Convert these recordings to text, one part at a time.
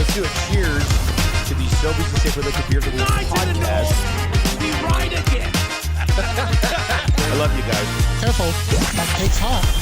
let's do a cheers to the Sobeys and Safer Liquid Beers of the Week podcast. Be right again. I love you guys. Careful, that cake's hot.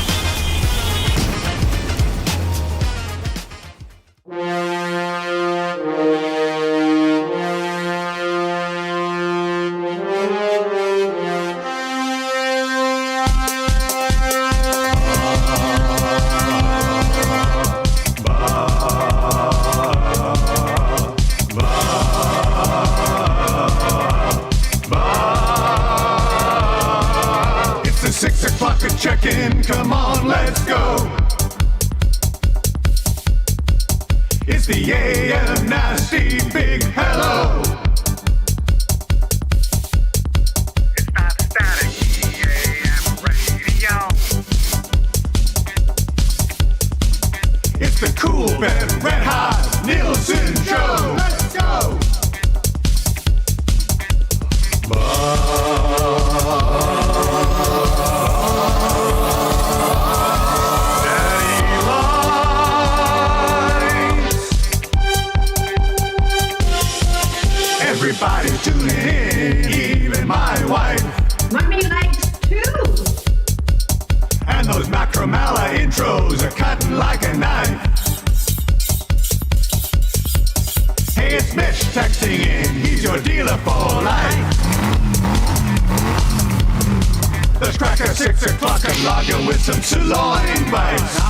Check-in, come on, let's go. It's the AM Nasty Big Hello. It's not static, AM radio. It's the Cool Ben Red Hot Nielson Show. Let's go. Everybody tuning in, even my wife. Mommy likes too. And those Macromala intros are cutting like a knife. Hey, it's Mitch texting in, he's your dealer for life. Let's crack a 6 o'clock and lager with some sirloin bites.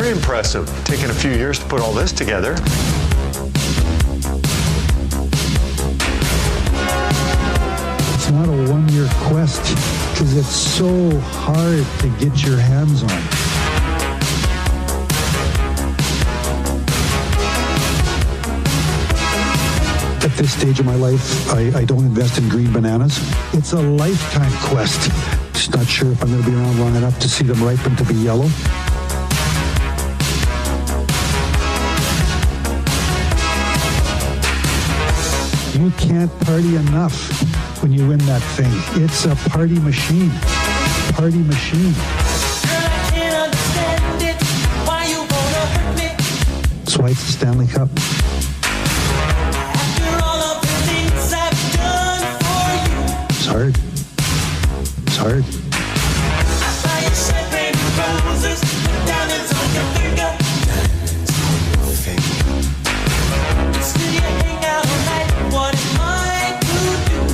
Impressive. Taking a few years to put all this together. It's not a one-year quest because it's so hard to get your hands on. At this stage of my life, I don't invest in green bananas. It's a lifetime quest. Just not sure if I'm going to be around long enough to see them ripen to be yellow. You can't party enough when you win that thing. It's a party machine. Party machine. Girl, I can't understand it. Why you wanna hurt me? That's why it's the Stanley Cup. After all of the things I've done for you. It's hard. It's hard. I buy you champagne and roses, diamonds on your finger. Still you hang out all night. What am I to do?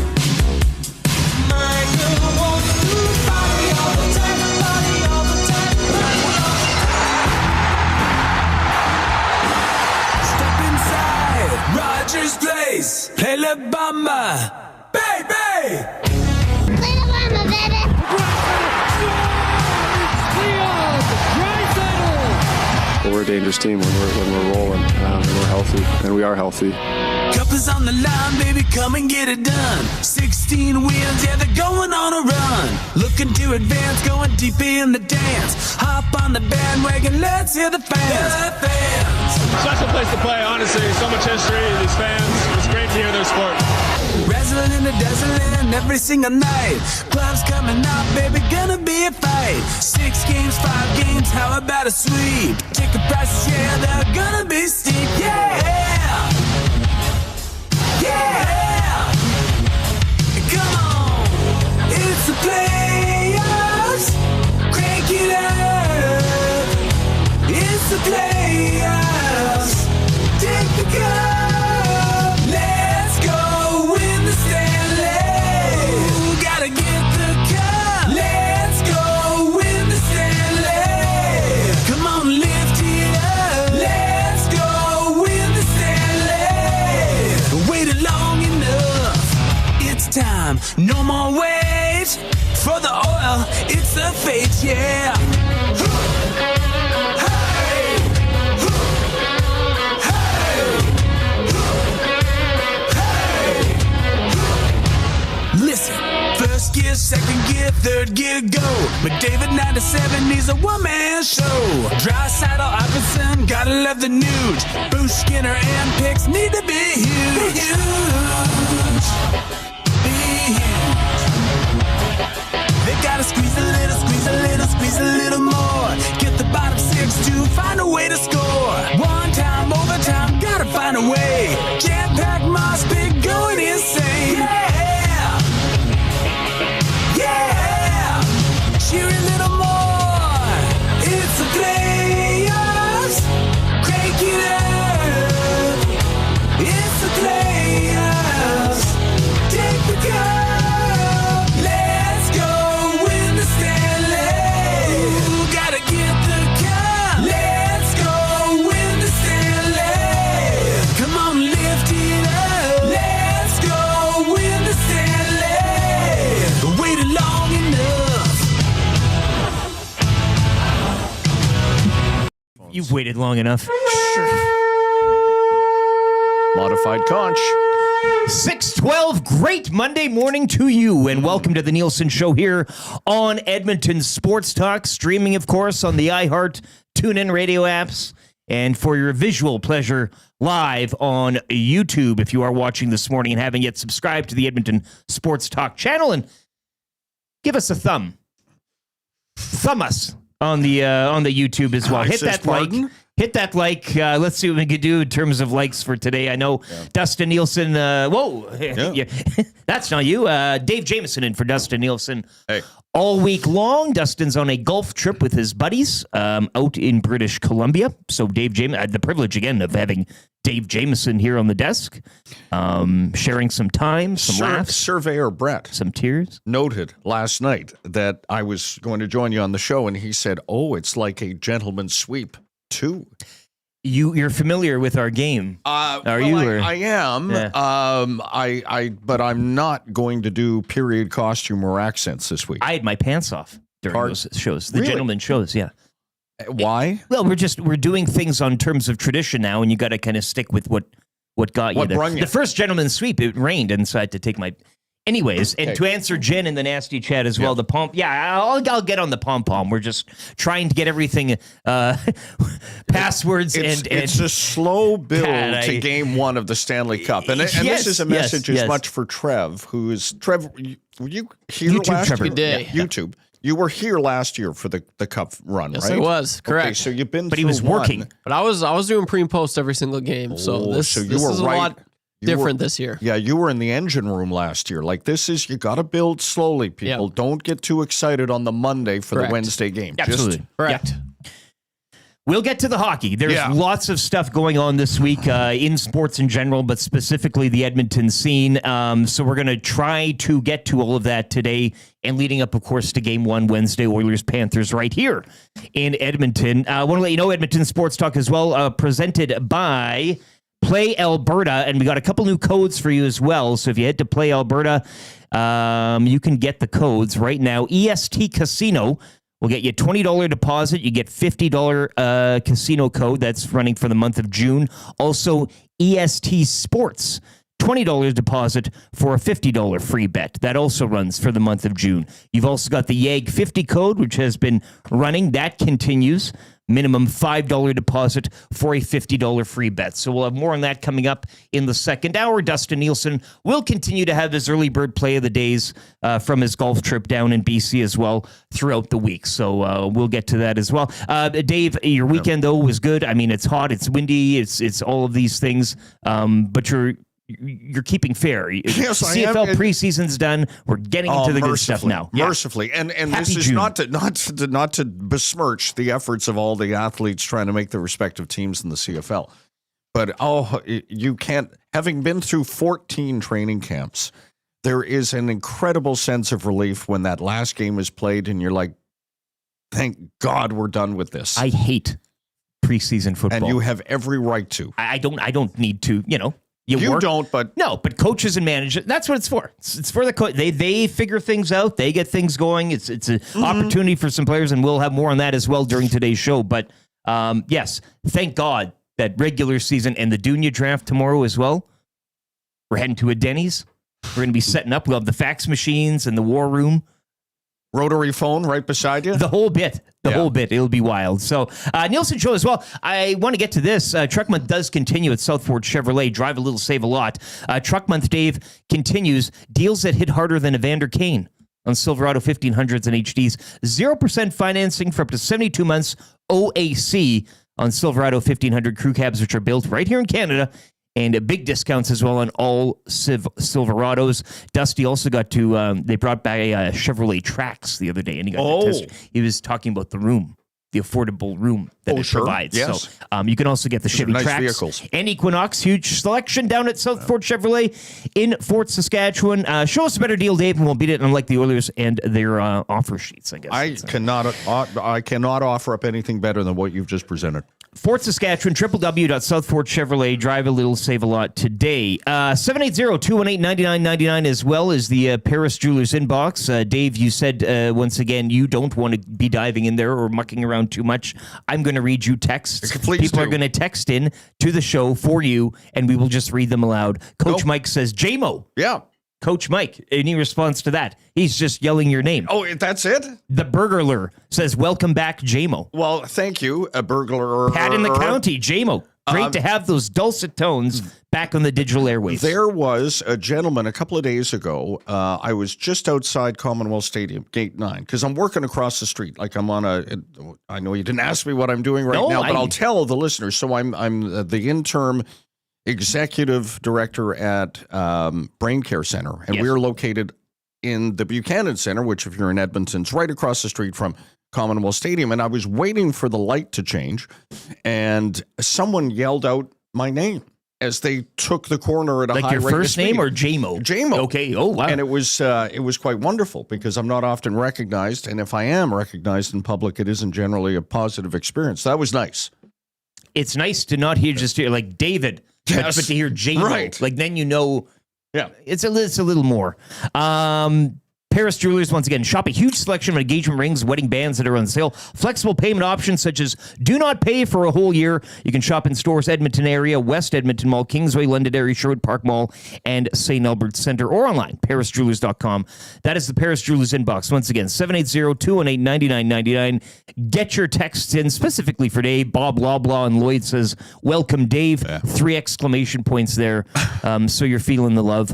Patrick's Place. Play La Bamba, baby. Little mama, baby. We're a dangerous team when we're rolling, and we're healthy, and we are healthy. Cup is on the line, baby, come and get it done. 16 wins, yeah, they're going on a run. Looking to advance, going deep in the dance. Hop on the bandwagon, let's hear the fans. The fans. Special place to play, honestly. So much history, these fans. It's great to hear their sport. Wrestling in the dazzling every single night. Clubs coming up, baby, gonna be a fight. 6 games, 5 games, how about a sweep? Ticket prices, yeah, they're gonna be steep, yeah. Yeah! Come on! It's the playoffs! Crank it up! It's the playoffs! Take the cup! Let's go win the Stanley! Ooh, gotta get the cup! Let's go win the Stanley! Come on, lift it up! Let's go win the Stanley! Waited long enough. It's time. No more wait for the oil. It's the fate, yeah. Hey! Hey! Hey! Listen. First gear, second gear, third gear, go. McDavid 97 needs a one-man show. Draisaitl, Iverson, gotta love the nude. Bruce Skinner and Picks need to be huge. Be huge. Be huge. They gotta squeeze a little, squeeze a little, squeeze a little more. Get the bottom 6 to find a way to score. One time, overtime, gotta find a way. Jam-packed moss pit going insane. Yeah! Yeah! Cheer a little more. It's the playoffs. Crank it up. It's the playoffs. Take the cup. Let's go win the Stanley. Ooh, gotta get the cup. Let's go win the Stanley. Come on, lift it up. Let's go win the Stanley. Waited long enough. You've waited long enough. Modified conch. 6:12, great Monday morning to you, and welcome to the Nielson Show here on Edmonton Sports Talk, streaming, of course, on the iHeart TuneIn radio apps, and for your visual pleasure, live on YouTube if you are watching this morning and haven't yet subscribed to the Edmonton Sports Talk channel, and give us a thumb us on the YouTube as well. Hit that like. Hit that like. Let's see what we can do in terms of likes for today. I know Dustin Nielson. Whoa. Yeah. That's not you. Dave Jamieson in for Dustin Nielson. Hey. All week long, Dustin's on a golf trip with his buddies out in British Columbia. So Dave Jamieson, had the privilege again of having Dave Jamieson here on the desk, sharing some time, some laughs. Surveyor Brett some tears. noted last night that I was going to join you on the show, and he said, "Oh, it's like a gentleman's sweep." Too. You're familiar with our game, are you? I am. Yeah. But I'm not going to do period costume or accents this week. I had my pants off during those shows, the Really? gentleman shows. Yeah. Why? Well, we're doing things on terms of tradition now, and you got to kind of stick with what got you What there. brung you? The first gentleman's sweep, it rained, and so I had to take my. Anyways, and to answer Jen in the nasty chat as well, the pom. Yeah, I'll get on the pom-pom. We're just trying to get everything, passwords It's a slow build to game one of the Stanley Cup, and this is a message as much for Trev, who is Trev. Were you here YouTube, last Trevor. year? Day. YouTube. You were here last year for the Cup run, Yes, right? I was. Correct. Okay, so you've been. But he was through one. working. But I was doing pre and post every single game. So this you is were a right. lot different this year. Yeah, you were in the engine room last year. Like this is, you got to build slowly, people. Yep. Don't get too excited on the Monday for Correct. the Wednesday game. Absolutely. Correct. We'll get to the hockey. There's lots of stuff going on this week in sports in general, but specifically the Edmonton scene. So we're going to try to get to all of that today, and leading up, of course, to Game 1 Wednesday, Oilers-Panthers right here in Edmonton. I want to let you know Edmonton Sports Talk as well, presented by Play Alberta, and we got a couple new codes for you as well. So if you head to Play Alberta, you can get the codes right now. EST Casino will get you a $20 deposit. You get $50 casino code. That's running for the month of June. Also, EST Sports, $20 deposit for a $50 free bet. That also runs for the month of June. You've also got the YAG 50 code, which has been running. That continues. Minimum $5 deposit for a $50 free bet. So we'll have more on that coming up in the second hour. Dustin Nielson will continue to have his early bird play of the days from his golf trip down in BC as well throughout the week. So we'll get to that as well. Dave, your weekend, though, was good. I mean, it's hot, it's windy, it's all of these things, but you're keeping fair. Yes, CFL preseason's done. We're getting into the good stuff now. Mercifully. And this is not to besmirch the efforts of all the athletes trying to make their respective teams in the CFL. But you can't, having been through 14 training camps, there is an incredible sense of relief when that last game is played and you're like, thank God we're done with this. I hate preseason football. And you have every right to. I don't need to, You don't, but... No, but coaches and managers, that's what it's for. It's for the coach. They figure things out. They get things going. It's an opportunity for some players, and we'll have more on that as well during today's show. But, yes, thank God that regular season and the Dunya draft tomorrow as well. We're heading to a Denny's. We're going to be setting up. We'll have the fax machines and the war room. Rotary phone right beside you? The whole bit. The whole bit. It'll be wild. So, Nielson Show as well. I want to get to this. Truck Month does continue at Southford Chevrolet. Drive a little, save a lot. Truck Month, Dave, continues. Deals that hit harder than Evander Kane on Silverado 1500s and HDs. 0% financing for up to 72 months. OAC on Silverado 1500 crew cabs, which are built right here in Canada. And big discounts as well on all Silverados. Dusty also got to, they brought back Chevrolet Trax the other day, and he got to test. He was talking about the room, the affordable room that it provides. Yes. So you can also get the Chevy nice Trax vehicles. and Equinox. Huge selection down at Southford Chevrolet in Fort Saskatchewan. Show us a better deal, Dave, and we'll beat it, unlike the Oilers and their offer sheets, I guess. I cannot offer up anything better than what you've just presented. Fort Saskatchewan, www.southfordchevrolet. Drive a little, save a lot today. 780-218-9999 as well as the Paris Jewelers inbox. Dave, you said once again you don't want to be diving in there or mucking around too much. I'm going to read you texts. People are going to text in to the show for you, and we will just read them aloud. Coach Mike says, J-Mo. Yeah. Coach Mike, any response to that? He's just yelling your name. Oh, that's it? The Burglar says, welcome back, J-Mo. Well, thank you, a burglar. Pat in the county, J-Mo. Great to have those dulcet tones back on the digital airwaves. There was a gentleman a couple of days ago. I was just outside Commonwealth Stadium, Gate 9, because I'm working across the street. Like I know you didn't ask me what I'm doing now, but I'll tell the listeners. So I'm the interim executive director at Brain Care Center, and we're located in the Buchanan Center, which if you're in Edmonton, is right across the street from Commonwealth Stadium. And I was waiting for the light to change, and someone yelled out my name as they took the corner at a high rate of speed. Like your first name or J-Mo? J-Mo. Okay. Oh, wow. And it was quite wonderful because I'm not often recognized, and if I am recognized in public, it isn't generally a positive experience. That was nice. It's nice to not hear like David. But to hear J-Mo, like then you know, it's a little more. Paris Jewelers, once again, shop a huge selection of engagement rings, wedding bands that are on sale. Flexible payment options such as do not pay for a whole year. You can shop in stores Edmonton area, West Edmonton Mall, Kingsway, Londonderry, Sherwood Park Mall, and St. Albert Center, or online, parisjewelers.com. That is the Paris Jewelers inbox. Once again, 780-218-9999. Get your texts in specifically for Dave. Bob Loblaw and Lloyd says, welcome, Dave. 3 exclamation points there. So you're feeling the love.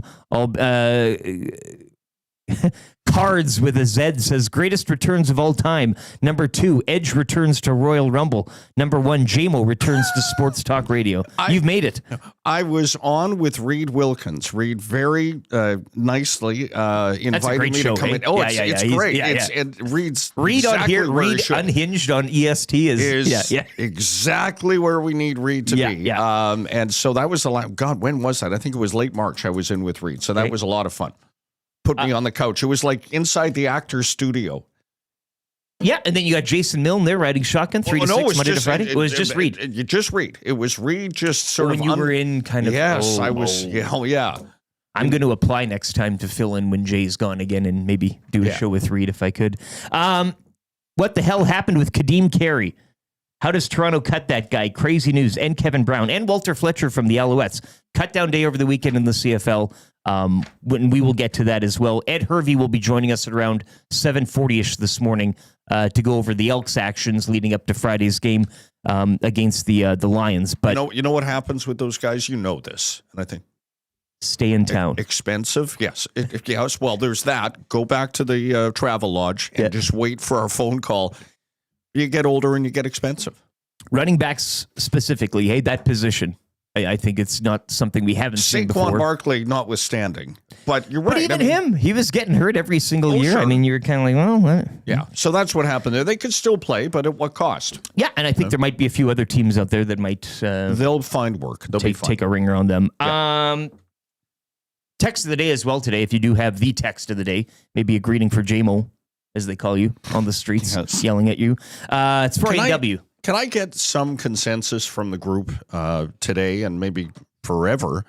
Cards with a Z says greatest returns of all time. Number 2, Edge returns to Royal Rumble. Number 1, J-Mo returns to Sports Talk Radio. You've made it. I was on with Reed Wilkins. Reed very nicely invited me to come in. Oh, it's great. Reed on here. Reed unhinged on EST is exactly where we need Reed to be. And so that was a lot. God, when was that? I think it was late March. I was in with Reed, so that was a lot of fun. Put me on the couch. It was like inside the actor's studio. Yeah, and then you got Jason Milne there riding shotgun 3 to 6 Monday to Friday. It was just Reed. You just Reed. It was Reed. Just sort when of you were in kind of. Yes, I was. Yeah. I'm going to apply next time to fill in when Jay's gone again and maybe do a show with Reed if I could. What the hell happened with Kadeem Carey? How does Toronto cut that guy? Crazy news. And Kevin Brown and Walter Fletcher from the Alouettes. Cut down day over the weekend in the CFL. When we will get to that as well. Ed Hervey will be joining us at around 7:40ish this morning to go over the Elks actions leading up to Friday's game against the Lions. But you know what happens with those guys? You know this, and I think stay in town. Expensive, yes. Yes. Well, there's that. Go back to the travel lodge and just wait for our phone call. You get older and you get expensive. Running backs specifically, hey, that position. I think it's not something we haven't seen before. Saquon Barkley notwithstanding. But you're right. But even him, he was getting hurt every single year. Sure. I mean, you're kind of like, well, what? Yeah. So that's what happened there. They could still play, but at what cost? Yeah, and I think there might be a few other teams out there that might... they'll find work. They'll be fine. Take a ringer on them. Yeah. Text of the day as well today, if you do have the text of the day, maybe a greeting for JMO, as they call you, on the streets, yelling at you. It's for AW. Can I get some consensus from the group today and maybe forever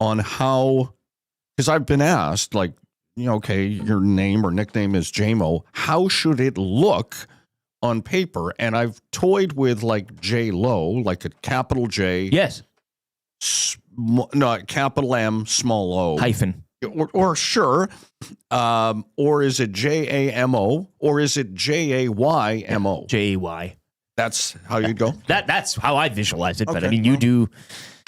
on how, because I've been asked, like, okay, your name or nickname is JMO. How should it look on paper? And I've toyed with like J-Lo, like a capital J. Yes. No, capital M, small O. Hyphen. Or sure. Or is it J-A-M-O? Or is it J-A-Y-M-O? J-A-Y. That's how you'd go? That's how I visualize it. Okay. But I mean, you do.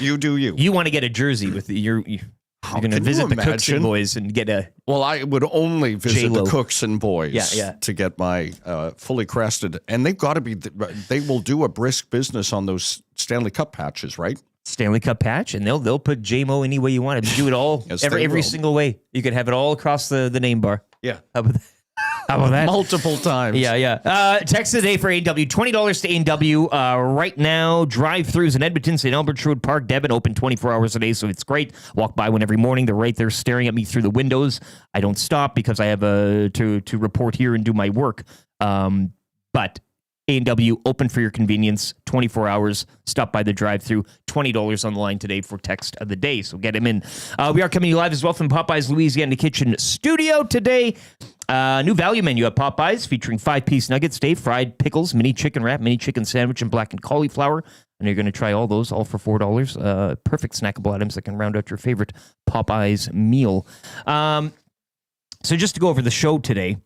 You do you. You want to get a jersey with you're going to visit the Cookson boys and get a. Well, I would only visit J-Lo. the Cookson boys to get my fully crested. And they've got to be, they will do a brisk business on those Stanley Cup patches, right? Stanley Cup patch, and they'll put JMO any way you want it. Do it all, Yes, every single way. You could have it all across the name bar. Yeah. How about that? Multiple times. Yeah. Text of the day for AW, $20 to AW. Right now, drive-thrus in Edmonton, St. Albert's Road Park, Devon, open 24 hours a day, so it's great. Walk by one every morning. They're right there staring at me through the windows. I don't stop because I have to report here and do my work. But A&W, open for your convenience, 24 hours. Stop by the drive-thru. $20 on the line today for text of the day, so get him in. We are coming to you live as well from Popeye's Louisiana Kitchen Studio today. New value menu at Popeye's featuring 5-piece nuggets, Dave, fried pickles, mini chicken wrap, mini chicken sandwich, and blackened cauliflower. And you're going to try all those, all for $4. Perfect snackable items that can round out your favorite Popeye's meal. So just to go over the show today,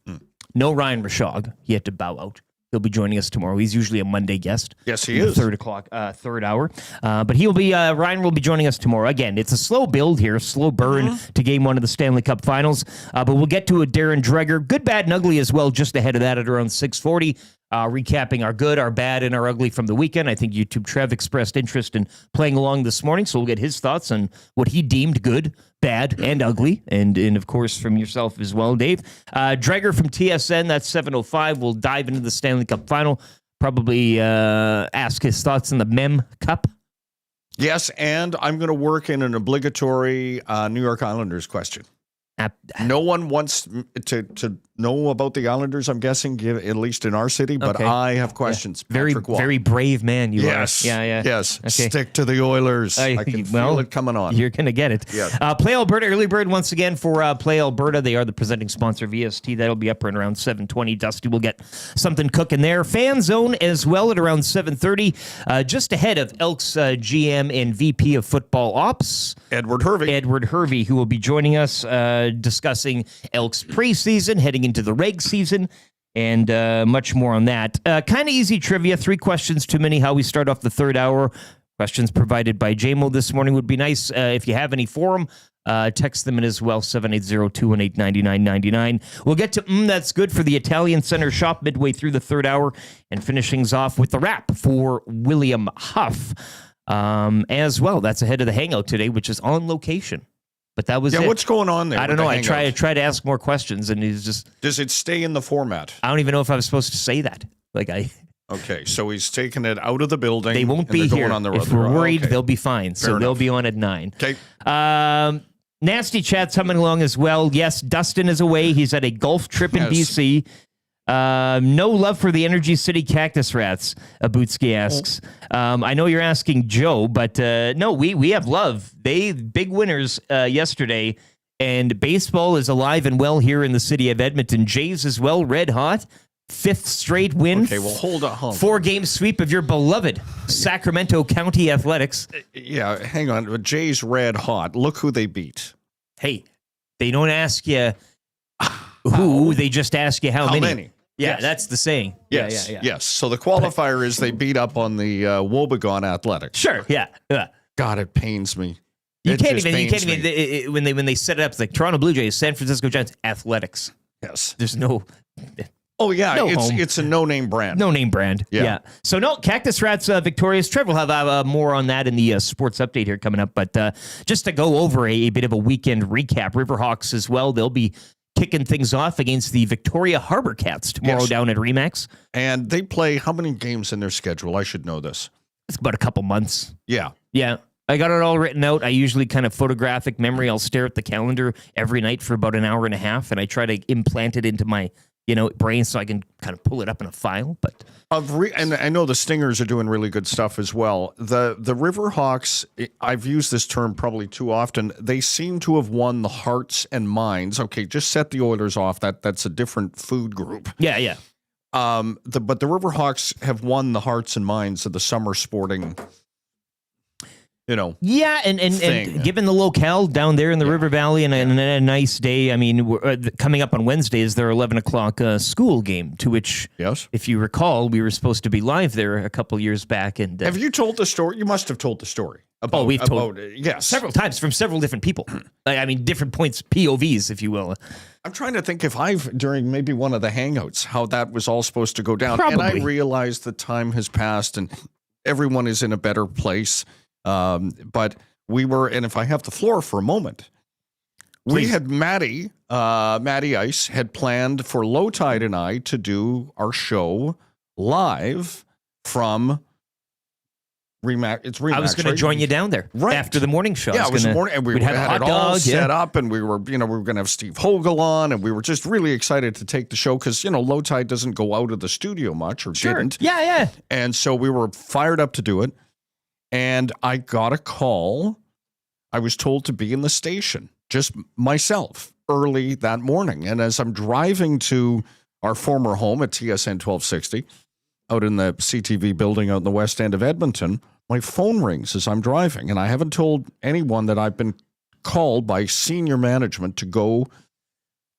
no Ryan Rashog. He had to bow out. He'll be joining us tomorrow. He's usually a Monday guest. Yes, he is. Third hour. But Ryan will be joining us tomorrow. Again, it's a slow build here, slow burn to game one of the Stanley Cup Finals. But we'll get to a Darren Dreger, good, bad, and ugly as well, just ahead of that at around 6:40. Recapping our good, our bad, and our ugly from the weekend. I think YouTube Trev expressed interest in playing along this morning, so we'll get his thoughts on what he deemed good, bad, and ugly, and of course from yourself as well, Dave. Dreger from TSN, that's 7:05. We'll dive into the Stanley Cup Final, probably ask his thoughts on the Mem Cup. Yes, and I'm going to work in an obligatory New York Islanders question. No one wants to know about the Islanders, I'm guessing, at least in our city, but Okay. I have questions. Very, very brave man you are. Yes. Okay. Stick to the Oilers. I can feel it coming on. You're going to get it. Yes. Play Alberta, early bird once again for Play Alberta. They are the presenting sponsor of VST. That'll be up around 7:20. Dusty will get something cooking there. Fan Zone as well at around 7:30. Just ahead of Elks GM and VP of Football Ops. Edward Hervey, who will be joining us discussing Elks preseason, heading into the reg season, and much more on that. Kind of easy trivia. 3 questions too many. How we start off the third hour. Questions provided by JMO this morning would be nice. If you have any for them, text them in as well, 780-218-9999. We'll get to That's Good for the Italian Center Shop midway through the third hour, and finishing off with the wrap for William Huff. As well, that's ahead of the hangout today, which is on location. But that was it. What's going on there? I don't know. I try to ask more questions, and he's just. Does it stay in the format? I don't even know if I was supposed to say that. Okay, so he's taking it out of the building. They won't be here. On the if we're worried, they'll be fine. So they'll be on at 9. Okay. Nasty chat's coming along as well. Yes, Dustin is away. He's at a golf trip in BC. No love for the Energy City Cactus Rats, Abutsky asks. I know you're asking Joe, but no, we have love. They big winners yesterday, and baseball is alive and well here in the city of Edmonton. Jays as well, red hot. 5th straight win. Okay, well, hold on. 4-game sweep of your beloved Sacramento County Athletics. Yeah, hang on. Jays red hot. Look who they beat. Hey, they don't ask you who, they just ask you how many. Yeah, yes. That's the saying. Yes, yeah. yes. So the qualifier is they beat up on the Wobegon Athletics. Sure, yeah. God, it pains me. You can't even when they set it up, it's like Toronto Blue Jays, San Francisco Giants, Athletics. Yes. There's no... Oh, yeah, no it's a no-name brand. No-name brand, yeah. So, no, Cactus Rats victorious. Trev will have more on that in the sports update here coming up. But just to go over a bit of a weekend recap, Riverhawks as well, they'll be kicking things off against the Victoria Harbor Cats tomorrow down at Remax. And they play how many games in their schedule? I should know this. It's about a couple months. Yeah. Yeah. I got it all written out. I usually kind of photographic memory. I'll stare at the calendar every night for about an hour and a half, and I try to implant it into my brain so I can kind of pull it up in a file. But and I know the Stingers are doing really good stuff as well. The Riverhawks, I've used this term probably too often. They seem to have won the hearts and minds. Okay, just set the Oilers off. That's a different food group. Yeah. But the Riverhawks have won the hearts and minds of the summer sporting. Yeah, and given the locale down there in the River Valley and a nice day, I mean, coming up on Wednesday is their 11 o'clock school game, to which, if you recall, we were supposed to be live there a couple years back. And have you told the story? You must have told the story. We've told it several times from several different people. I mean, different points, POVs, if you will. I'm trying to think if during maybe one of the hangouts, how that was all supposed to go down. Probably. And I realized the time has passed and everyone is in a better place. But we were, and if I have the floor for a moment, we had Maddie Ice had planned for Low Tide and I to do our show live from Remax. It's Remax. I was going to join you down there after the morning show. Yeah, it was the morning, and we'd had it all set up, and we were going to have Steve Hogle on, and we were just really excited to take the show because Low Tide doesn't go out of the studio much, or didn't. Yeah. And so we were fired up to do it. And I got a call. I was told to be in the station, just myself, early that morning. And as I'm driving to our former home at TSN 1260, out in the CTV building out in the west end of Edmonton, my phone rings as I'm driving. And I haven't told anyone that I've been called by senior management to go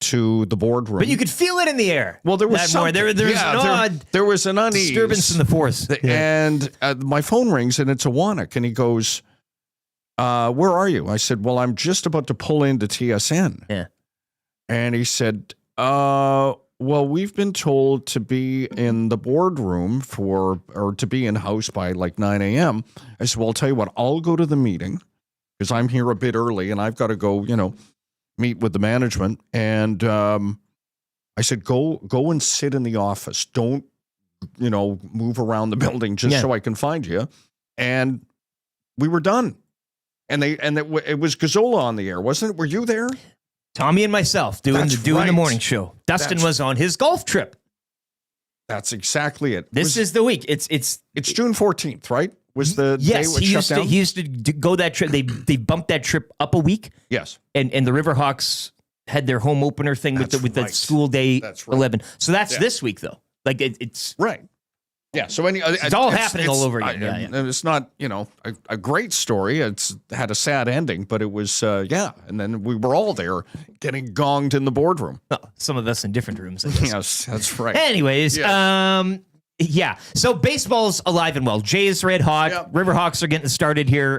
to the boardroom. But you could feel it in the air. Well, there was something. There was an unease. Disturbance in the force. And my phone rings, and it's Awanik, and he goes, where are you? I said, well, I'm just about to pull into TSN. Yeah. And he said, well, we've been told to be in the boardroom or to be in house by like 9 a.m. I said, well, I'll tell you what, I'll go to the meeting because I'm here a bit early, and I've got to go, meet with the management. And I said, go and sit in the office. Don't, move around the building just so I can find you. And we were done. And it was Gazzola on the air, wasn't it? Were you there? Tommy and myself doing the morning show. Dustin was on his golf trip. That's exactly it. This is the week. It's June 14th, right? Was the day it shut down? He used to go that trip. They bumped that trip up a week. Yes. And the Riverhawks had their home opener thing with the school day 11. So that's this week though. Like it's right. Yeah. So it's all happening all over again. It's not a great story. It's had a sad ending, but it was And then we were all there getting gonged in the boardroom. Well, some of us in different rooms. I guess. Yes, that's right. Anyways, yes. So baseball's alive and well. Jays red hot. Yep. Riverhawks are getting started here.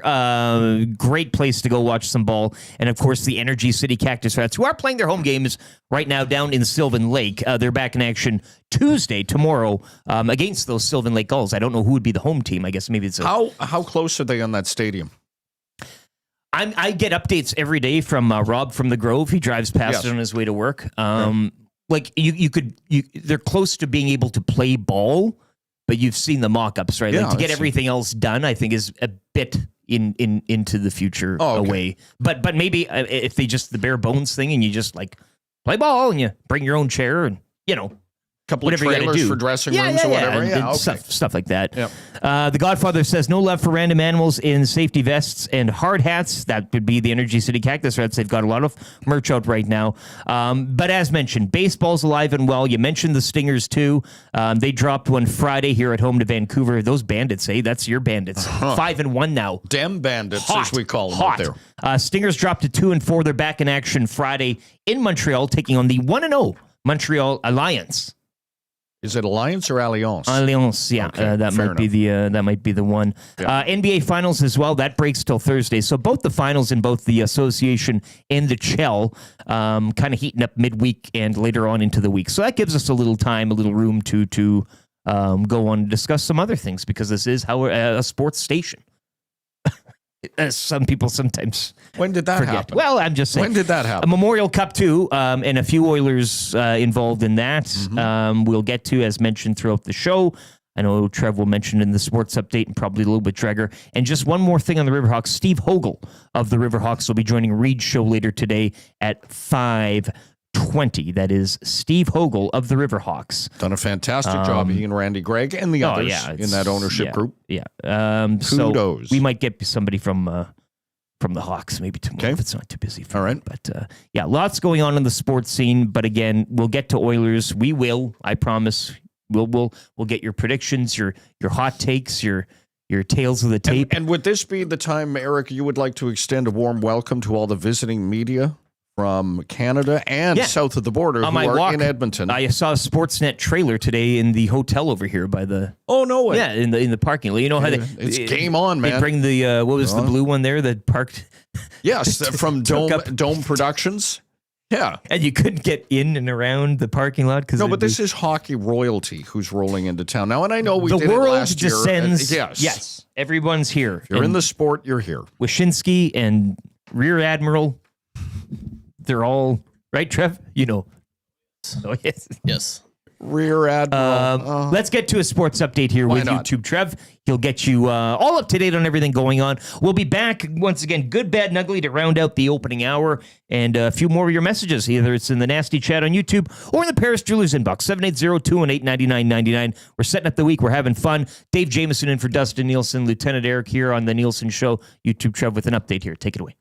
Great place to go watch some ball. And, of course, the Energy City Cactus Rats, who are playing their home games right now down in Sylvan Lake. They're back in action tomorrow, against those Sylvan Lake Gulls. I don't know who would be the home team. I guess maybe it's How close are they on that stadium? I get updates every day from Rob from the Grove. He drives past it on his way to work. Like they're close to being able to play ball, but you've seen the mock-ups, right? Yeah, like to get everything else done, I think is a bit into the future away. But maybe if they just the bare bones thing and you just like play ball and you bring your own chair and couple whatever of you got to trailers do for dressing rooms or whatever. and Yeah, okay. stuff like that. Yep. The Godfather says no love for random animals in safety vests and hard hats. That would be the Energy City Cactus Rats. They've got a lot of merch out right now. But as mentioned, baseball's alive and well. You mentioned the Stingers too. They dropped one Friday here at home to Vancouver. Those Bandits, that's your Bandits. 5-1 now. Dem Bandits, Hot. as we call them Hot. out there. Stingers dropped to 2-4. They're back in action Friday in Montreal, taking on the 1-0 Montreal Alliance. Is it Alliance or Alliance? Alliance, yeah, Okay, that fair might be the one. Yeah. NBA Finals as well. That breaks till Thursday. So both the finals in both the Association and the Chell, kind of heating up midweek and later on into the week. So that gives us a little time, a little room to go on and discuss some other things, because this is how a sports station. Some people sometimes When did that forget. happen? Well, I'm just saying. When did that happen? A Memorial Cup too, and a few Oilers involved in that. Mm-hmm. We'll get to, as mentioned throughout the show. I know Trev will mention in the sports update, and probably a little bit Dreger. And just one more thing on the Riverhawks. Steve Hogle of the Riverhawks will be joining Reed's show later today at 5:20. That is Steve Hogle of the Riverhawks. Done a fantastic job, he and Randy Gregg and the others in that ownership group. Yeah. Kudos. So we might get somebody from the Hawks maybe tomorrow if it's not too busy for me. But lots going on in the sports scene. But again, we'll get to Oilers. We will, I promise. We'll get your predictions, your hot takes, your tales of the tape. And would this be the time, Eric, you would like to extend a warm welcome to all the visiting media from Canada and south of the border who are in Edmonton? I saw a Sportsnet trailer today in the hotel over here by the. Oh, no way. Yeah, in the parking lot. You know how it's game on, man. They bring the what was the blue one there that parked? Yes, from Dome Productions. Yeah. And you couldn't get in and around the parking lot because but this is hockey royalty who's rolling into town now, and I know we the did world it last descends. year. Yes, everyone's here. If you're in the sport, you're here. Wyshynski and Rear Admiral. They're all right, Trev. You know. Oh, yes. Rear Admiral. Let's get to a sports update here with YouTube. Trev, he'll get you all up to date on everything going on. We'll be back once again, good, bad, and ugly, to round out the opening hour, and a few more of your messages. Either it's in the nasty chat on YouTube or in the Paris Jewelers inbox, 780-218-9999. We're setting up the week. We're having fun. Dave Jamieson in for Dustin Nielson, Lieutenant Eric here on the Nielson Show. YouTube, Trev, with an update here. Take it away.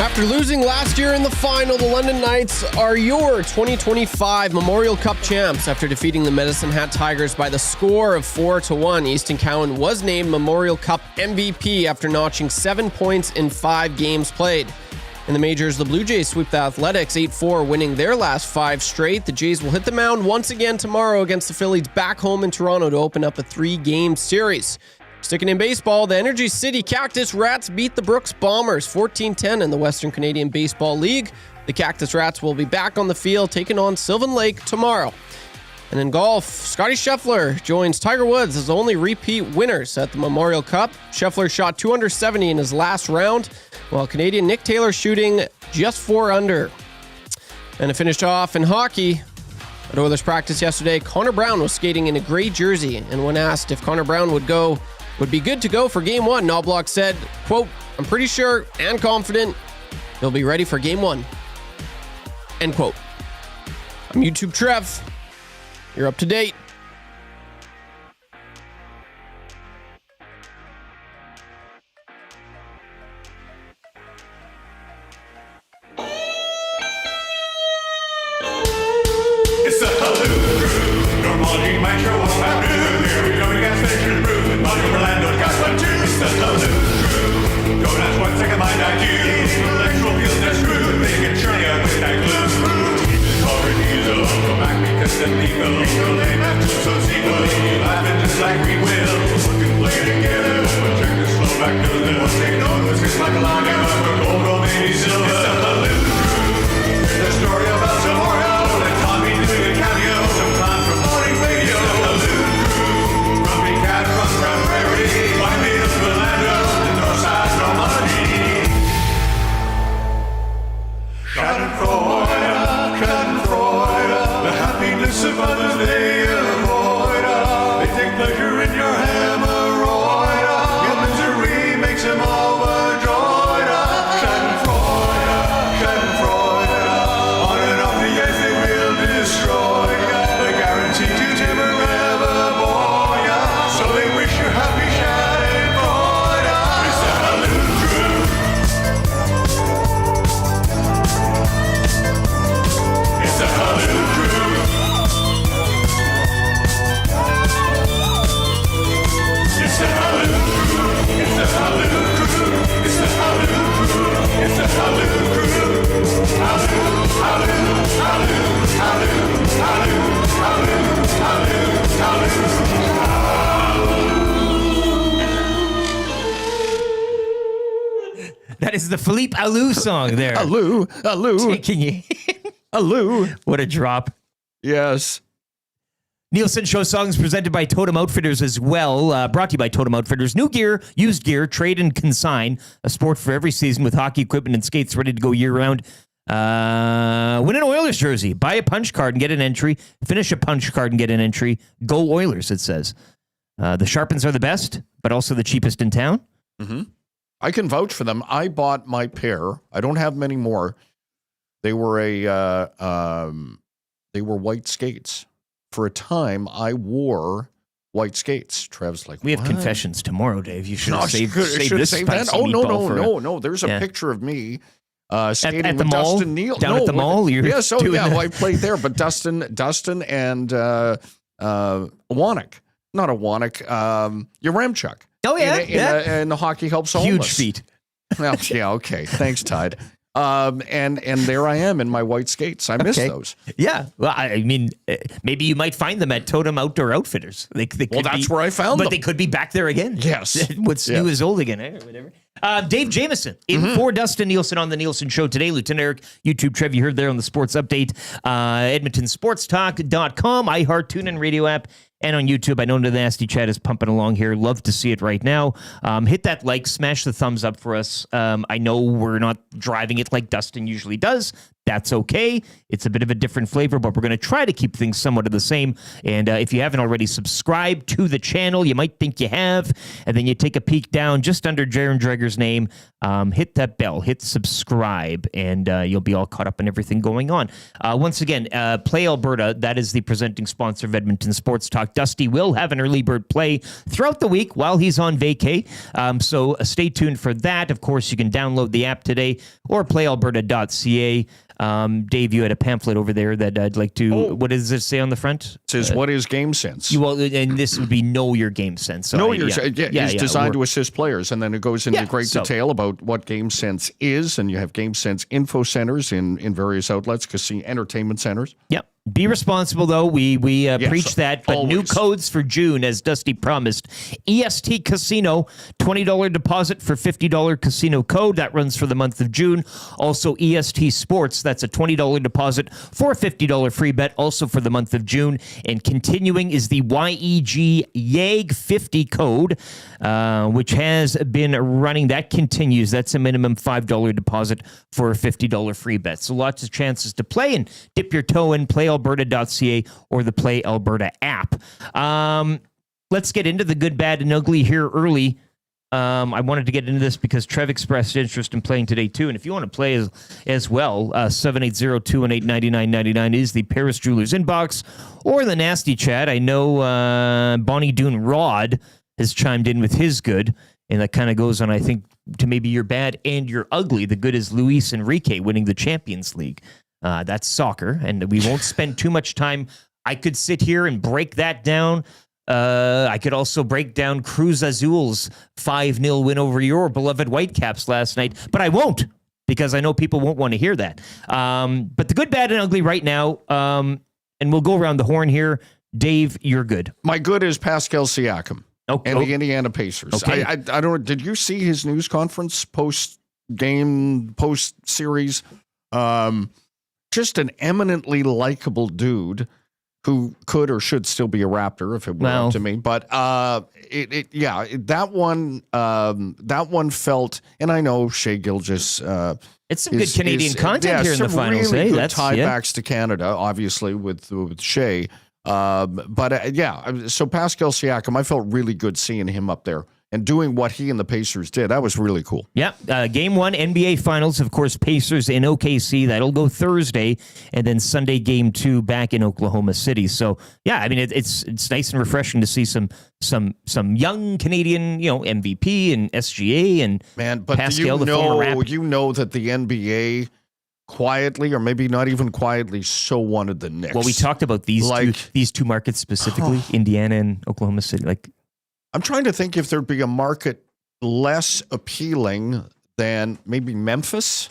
After losing last year in the final, the London Knights are your 2025 Memorial Cup champs. After defeating the Medicine Hat Tigers by the score of 4-1, Easton Cowan was named Memorial Cup MVP after notching 7 points in 5 games played. In the majors, the Blue Jays sweep the Athletics 8-4, winning their last 5 straight. The Jays will hit the mound once again tomorrow against the Phillies back home in Toronto to open up a 3-game series. Sticking in baseball, the Energy City Cactus Rats beat the Brooks Bombers 14-10 in the Western Canadian Baseball League. The Cactus Rats will be back on the field taking on Sylvan Lake tomorrow. And in golf, Scotty Scheffler joins Tiger Woods as the only repeat winners at the Memorial Cup. Scheffler shot 270 in his last round, while Canadian Nick Taylor shooting just 4 under. And to finish off in hockey, at Oilers practice yesterday, Connor Brown was skating in a gray jersey, and when asked if Connor Brown would be good to go for Game 1, Knobloch said, quote, "I'm pretty sure and confident he'll be ready for Game 1." End quote. I'm YouTube Trev. You're up to date. It's the Halloo Crew. Normally, my show was happening. Here we go, we got station brew. Money Orlando, got one too. It's the Halloo Crew. Don't ask what second mind I do. Intellectual feels that's true. They can churn you with that glue. It's already easy. Go back because the legal. Your name after so sequel. Laughing just like we will. Looking play together. Check this slow back to the left. Say no, it's just like a line. Gold or maybe silver. It's the Halloo Crew. The story about tomorrow. Doing a cameo sometime from morning radio. Halloo Crew. From Big Cat, from Prairie. Why me up That is the Philippe Alou song there. Alou. Taking you. Alou. What a drop. Yes. Nielson Show songs presented by Totem Outfitters as well. Brought to you by Totem Outfitters. New gear, used gear, trade and consign. A sport for every season with hockey equipment and skates ready to go year-round. Win an Oilers jersey. Buy a punch card and get an entry. Finish a punch card and get an entry. Go Oilers, it says. The Sharpens are the best, but also the cheapest in town. Mm-hmm. I can vouch for them. I bought my pair. I don't have many more. They were white skates. For a time, I wore white skates. Trev's like, we have what? confessions tomorrow, Dave. You should have saved this spicy that. Oh, meatball no. There's a picture of me skating at the with mall? Dustin Nielson. Down at the mall? Yes, I played there. But Dustin and Wanek. Not a Wanek. Yaremchuk. Oh, yeah. In the Hockey Helps Homeless. Huge feat. Well, yeah, okay. Thanks, Tide. And there I am in my white skates. I miss those. Yeah. Well, I mean, maybe you might find them at Totem Outdoor Outfitters. They could that's where I found them. But they could be back there again. Yes. What's new is old again, or whatever. Dave Jamieson in for Dustin Nielson on the Nielson Show today. Lieutenant Eric, YouTube, Trev, you heard there on the sports update. EdmontonSportsTalk.com, iHeart, TuneIn Radio app, and on YouTube. I know the nasty chat is pumping along here. Love to see it right now. Hit that like, smash the thumbs up for us. I know we're not driving it like Dustin usually does. That's okay. It's a bit of a different flavor, but we're going to try to keep things somewhat of the same. And if you haven't already subscribed to the channel, you might think you have, and then you take a peek down just under Darren Dreger's name. Hit that bell, hit subscribe, and you'll be all caught up in everything going on. Once again, Play Alberta, that is the presenting sponsor of Edmonton Sports Talk. Dusty will have an early bird play throughout the week while he's on vacay. So stay tuned for that. Of course, you can download the app today or playalberta.ca. Dave, you had a pamphlet over there that I'd like to. What does it say on the front? It says, "What is game sense?" And this would be Know Your Game Sense. So it's designed to assist players, and then it goes into great detail about what game sense is, and you have game sense info centers in various outlets, casino entertainment centers. Yep. Be responsible, though. We preach that. But always. New codes for June, as Dusty promised. EST Casino, $20 deposit for $50 casino code. That runs for the month of June. Also, EST Sports, that's a $20 deposit for a $50 free bet, also for the month of June. And continuing is the YEG 50 code, which has been running. That continues. That's a minimum $5 deposit for a $50 free bet. So lots of chances to play and dip your toe in. PlayAlberta.ca or the Play Alberta app. Let's get into the good, bad, and ugly here early. I wanted to get into this because Trev expressed interest in playing today, too. And if you want to play as well, 780-218-9999 is the Paris Jewelers inbox or the nasty chat. I know Bonnie Doon Rod has chimed in with his good, and that kind of goes on, I think, to maybe your bad and your ugly. The good is Luis Enrique winning the Champions League. That's soccer, and we won't spend too much time. I could sit here and break that down. I could also break down Cruz Azul's 5-0 win over your beloved Whitecaps last night, but I won't because I know people won't want to hear that. But the good, bad, and ugly right now, and we'll go around the horn here. Dave, you're good. My good is Pascal Siakam and the Indiana Pacers. Okay. I don't. Did you see his news conference post series? Just an eminently likable dude who could or should still be a Raptor if it were up to me. But that one felt, and I know Shea Gilgeous. It's some good Canadian content here in the finals. Really good tiebacks to Canada, obviously with Shea. So Pascal Siakam, I felt really good seeing him up there and doing what he and the Pacers did. That was really cool. Yeah. Game 1, NBA Finals, of course, Pacers in OKC. That'll go Thursday. And then Sunday, Game 2 back in Oklahoma City. So, yeah, I mean, it's nice and refreshing to see some young Canadian, MVP and SGA and Pascal, the former Raptor. You know that the NBA quietly, or maybe not even quietly, so wanted the Knicks. Well, we talked about these two markets specifically, Indiana and Oklahoma City. I'm trying to think if there'd be a market less appealing than maybe Memphis,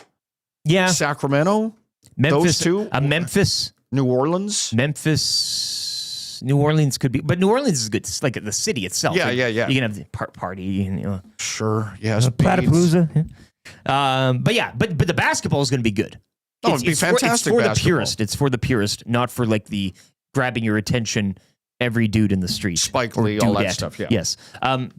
Sacramento, those two, New Orleans. New Orleans could be, but New Orleans is good. It's like the city itself. Yeah. You can have the party. Sure, yes. Platypalooza. But the basketball is going to be good. Oh, it'd be fantastic. It's for basketball. the purist. It's for the purist, not for like the grabbing your attention. Every dude in the street. Spike Lee, all that stuff, yeah. Yes.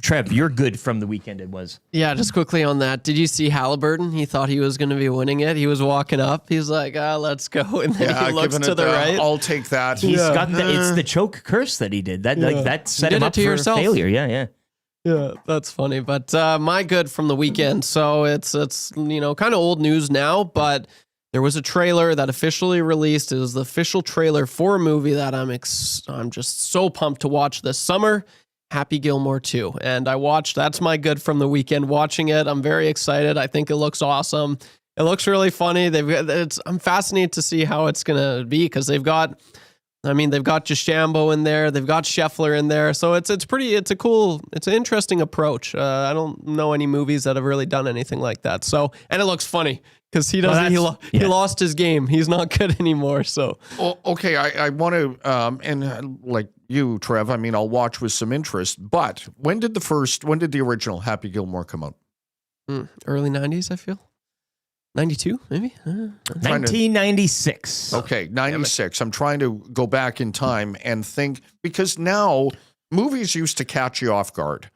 Trev, you're good from the weekend it was. Yeah, just quickly on that. Did you see Halliburton? He thought he was going to be winning it. He was walking up. He's like, let's go. And then he looks to the right. I'll take that. He's got it's the choke curse that he did. That set him up for failure. Yeah. Yeah, that's funny. But my good from the weekend. So it's kind of old news now, but there was a trailer that officially released. It was the official trailer for a movie that I'm just so pumped to watch this summer, Happy Gilmore 2. And I watched, that's my good from the weekend, watching it. I'm very excited. I think it looks awesome. It looks really funny. I'm fascinated to see how it's going to be because they've got Jashambo in there. They've got Scheffler in there. So it's an interesting approach. I don't know any movies that have really done anything like that. So, and it looks funny. Because he lost his game. He's not good anymore. So, okay, I want to, and like you, Trev, I mean, I'll watch with some interest. But when did the original Happy Gilmore come out? Early 90s, I feel. 92, maybe? 1996. Okay, 96. I'm trying to go back in time and think, because now movies used to catch you off guard.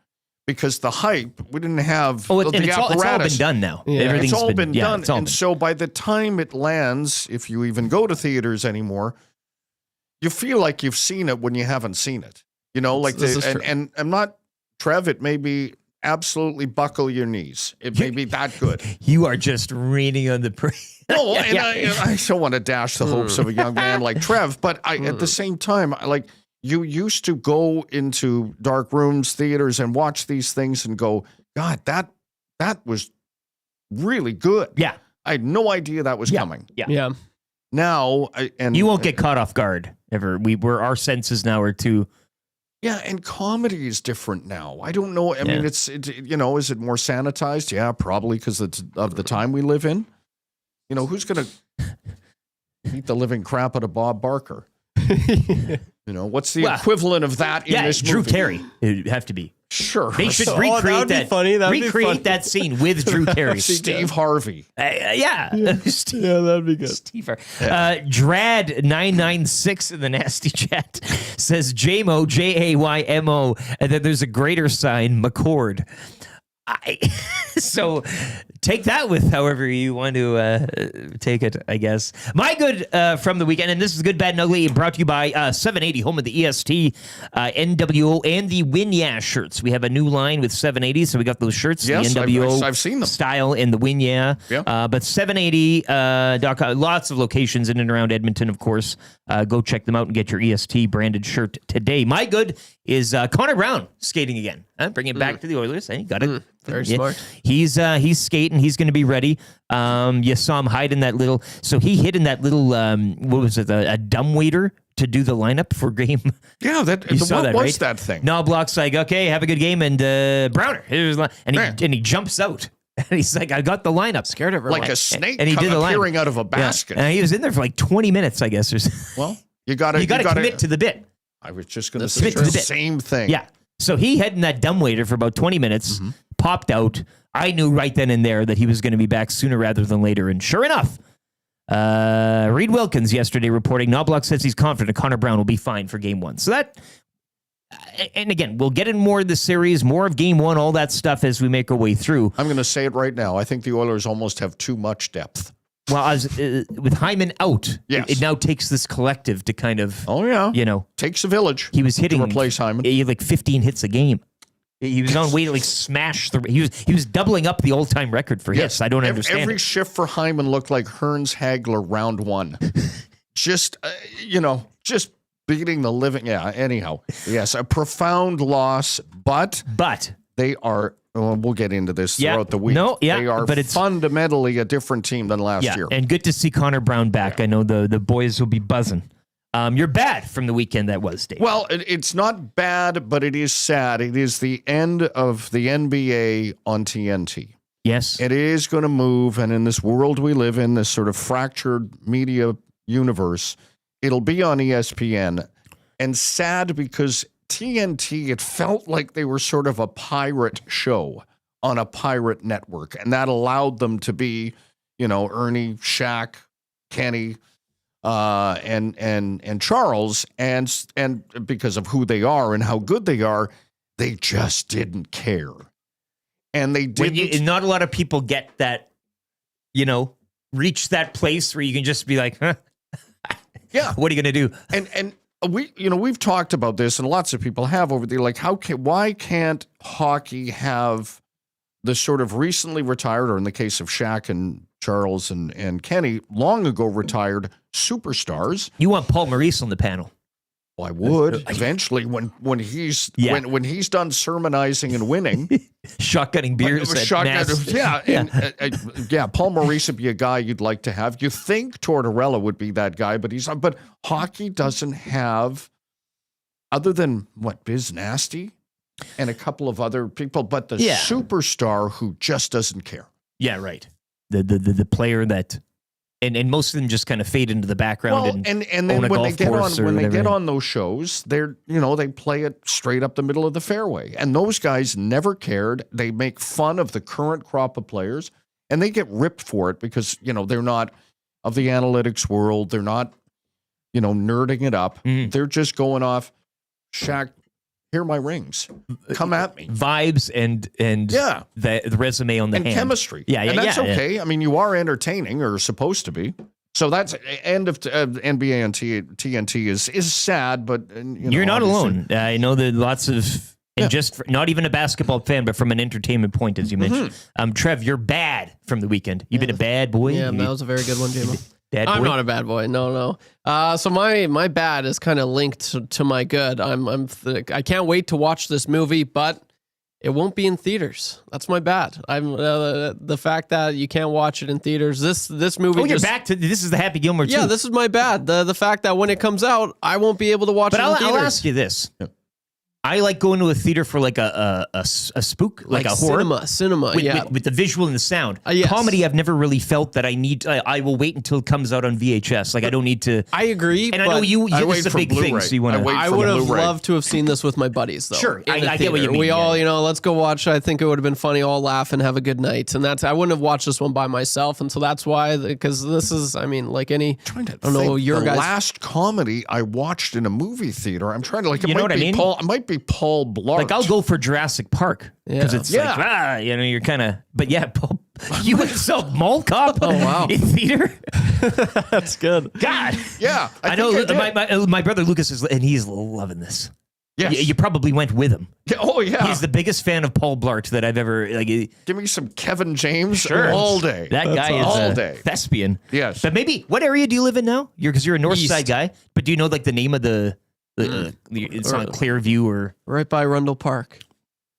Because the hype, we didn't have the apparatus. It's all been done now. Yeah. It's all been done. So by the time it lands, if you even go to theaters anymore, you feel like you've seen it when you haven't seen it. You know, like and I'm not, Trev, it may be absolutely buckle your knees. It may be that good. You are just reading on the No, and I don't want to dash the hopes of a young man like Trev, but at the same time, you used to go into dark rooms, theaters, and watch these things and go, God, that was really good. Yeah. I had no idea that was coming. Yeah. Now, and you won't get caught off guard ever. Our senses now are too. Yeah, and comedy is different now. I don't know. I mean, is it more sanitized? Yeah, probably because of the time we live in. You know, who's going to beat the living crap out of Bob Barker? You know, what's the equivalent of that in this movie? Drew Carey. It would have to be. Sure. They should recreate that. Funny. Recreate that scene with Drew Carey. Steve Harvey. Yeah, that'd be good. Steve Drad996 in the nasty chat says JMO, Jaymo, and then there's a greater sign, McCord. So take that with however you want to take it, I guess. My good from the weekend, and this is Good, Bad, and Ugly, brought to you by 780, home of the EST, NWO, and the Win Yeah shirts. We have a new line with 780, so we got those shirts, yes, the NWO I've seen them. Style and the Win Yeah. But 780.com, lots of locations in and around Edmonton, of course. Go check them out and get your EST branded shirt today. My good is Connor Brown skating again. Bring it back to the Oilers. He got it. Very smart. He's skating. He's going to be ready. You saw him hide in that little. So he hid in that little. What was it? A dumbwaiter to do the lineup for game. Yeah, what was right? that thing? Knobloch's like, okay, have a good game, and Browner, and he jumps out. And he's like, I got the lineup. Scared of her. Like a snake appearing out of a basket. And he was in there for like 20 minutes, I guess. Well, you got to commit to the bit. I was just going to say the same thing. Yeah. So he had in that dumbwaiter for about 20 minutes, popped out. I knew right then and there that he was going to be back sooner rather than later. And sure enough, Reed Wilkins yesterday reporting, Knobloch says he's confident Connor Brown will be fine for game one. So that, and again, we'll get in more of the series, more of game one, all that stuff as we make our way through. I'm going to say it right now. I think the Oilers almost have too much depth. Well, with Hyman out, it now takes this collective to kind of, takes a village. He was hitting to replace Hyman. He had like 15 hits a game. He was on way to like smash he was doubling up the all-time record for hits. I don't understand. Every shift for Hyman looked like Hearns Hagler round one. Just beating the living. Yeah. Anyhow, yes, a profound loss, but they are. We'll get into this throughout the week. They are fundamentally a different team than last year. And good to see Connor Brown back. I know the boys will be buzzing. You're bad from the weekend that was, Dave. Well, it's not bad, but it is sad. It is the end of the NBA on TNT. Yes. It is going to move, and in this world we live in, this sort of fractured media universe, it'll be on ESPN. And sad because TNT, it felt like they were sort of a pirate show on a pirate network, and that allowed them to be, Ernie, Shaq, Kenny, and Charles, and because of who they are and how good they are, they just didn't care, and they didn't. Not a lot of people get that, reach that place where you can just be like, huh? Yeah, what are you going to do? And we've talked about this, and lots of people have over there. Like, why can't hockey have the sort of recently retired, or in the case of Shaq and Charles and Kenny, long ago retired superstars? You want Paul Maurice on the panel? Well, I would eventually when he's when he's done sermonizing and winning, shotgunning beers. Paul Maurice would be a guy you'd like to have. You think Tortorella would be that guy, but hockey doesn't have, other than Biz Nasty and a couple of other people, but the superstar who just doesn't care. Yeah, right. The player that. And most of them just kind of fade into the background. And then when they get on those shows, they play it straight up the middle of the fairway. And those guys never cared. They make fun of the current crop of players, and they get ripped for it because they're not of the analytics world. They're not nerding it up. They're just going off. Shaq, here are my rings. Come at me. Vibes and the resume on the hand. Chemistry. And that's okay. I mean, you are entertaining, or supposed to be. So that's end of NBA and TNT is sad, but you're not alone. I know that lots of, and just not even a basketball fan, but from an entertainment point, as you mentioned. Trev, you're bad from the weekend. You've been a bad boy. Yeah, that was a very good one, Jamie. I'm not a bad boy. No. So my bad is kind of linked to my good. I can't wait to watch this movie, but it won't be in theaters. That's my bad. I'm the fact that you can't watch it in theaters. This movie. Oh, you're back to this is the Happy Gilmore 2. Yeah, this is my bad. The fact that when it comes out, I won't be able to watch it in theaters. But I'll ask you this. I like going to a theater for like a spook, like a horror. Cinema, with the visual and the sound. Yes. Comedy, I've never really felt that I need. I will wait until it comes out on VHS. Like I don't need to. I agree, and I know you. This is a big Blu-ray. thing, so you want to. I would have loved to have seen this with my buddies, though. Sure, I get what you mean. We all, let's go watch. I think it would have been funny. All laugh and have a good night. And I wouldn't have watched this one by myself, and so that's why. Because this is, like any. I don't know your guys. Last comedy I watched in a movie theater. I'm trying to You know what I mean? It might be Paul Blart. Like I'll go for Jurassic Park because it's like you're kind of. But yeah, Paul, you went to Mall Cop in theater. That's good. God, yeah, I know. My brother Lucas is, and he's loving this. Yes. You probably went with him. Oh yeah, he's the biggest fan of Paul Blart that I've ever Give me some Kevin James all day. That guy is all a day. thespian. Yes, but maybe what area do you live in now? Because you're a North Side guy. But do you know like the name of the? It's on Clearview or right by Rundle Park.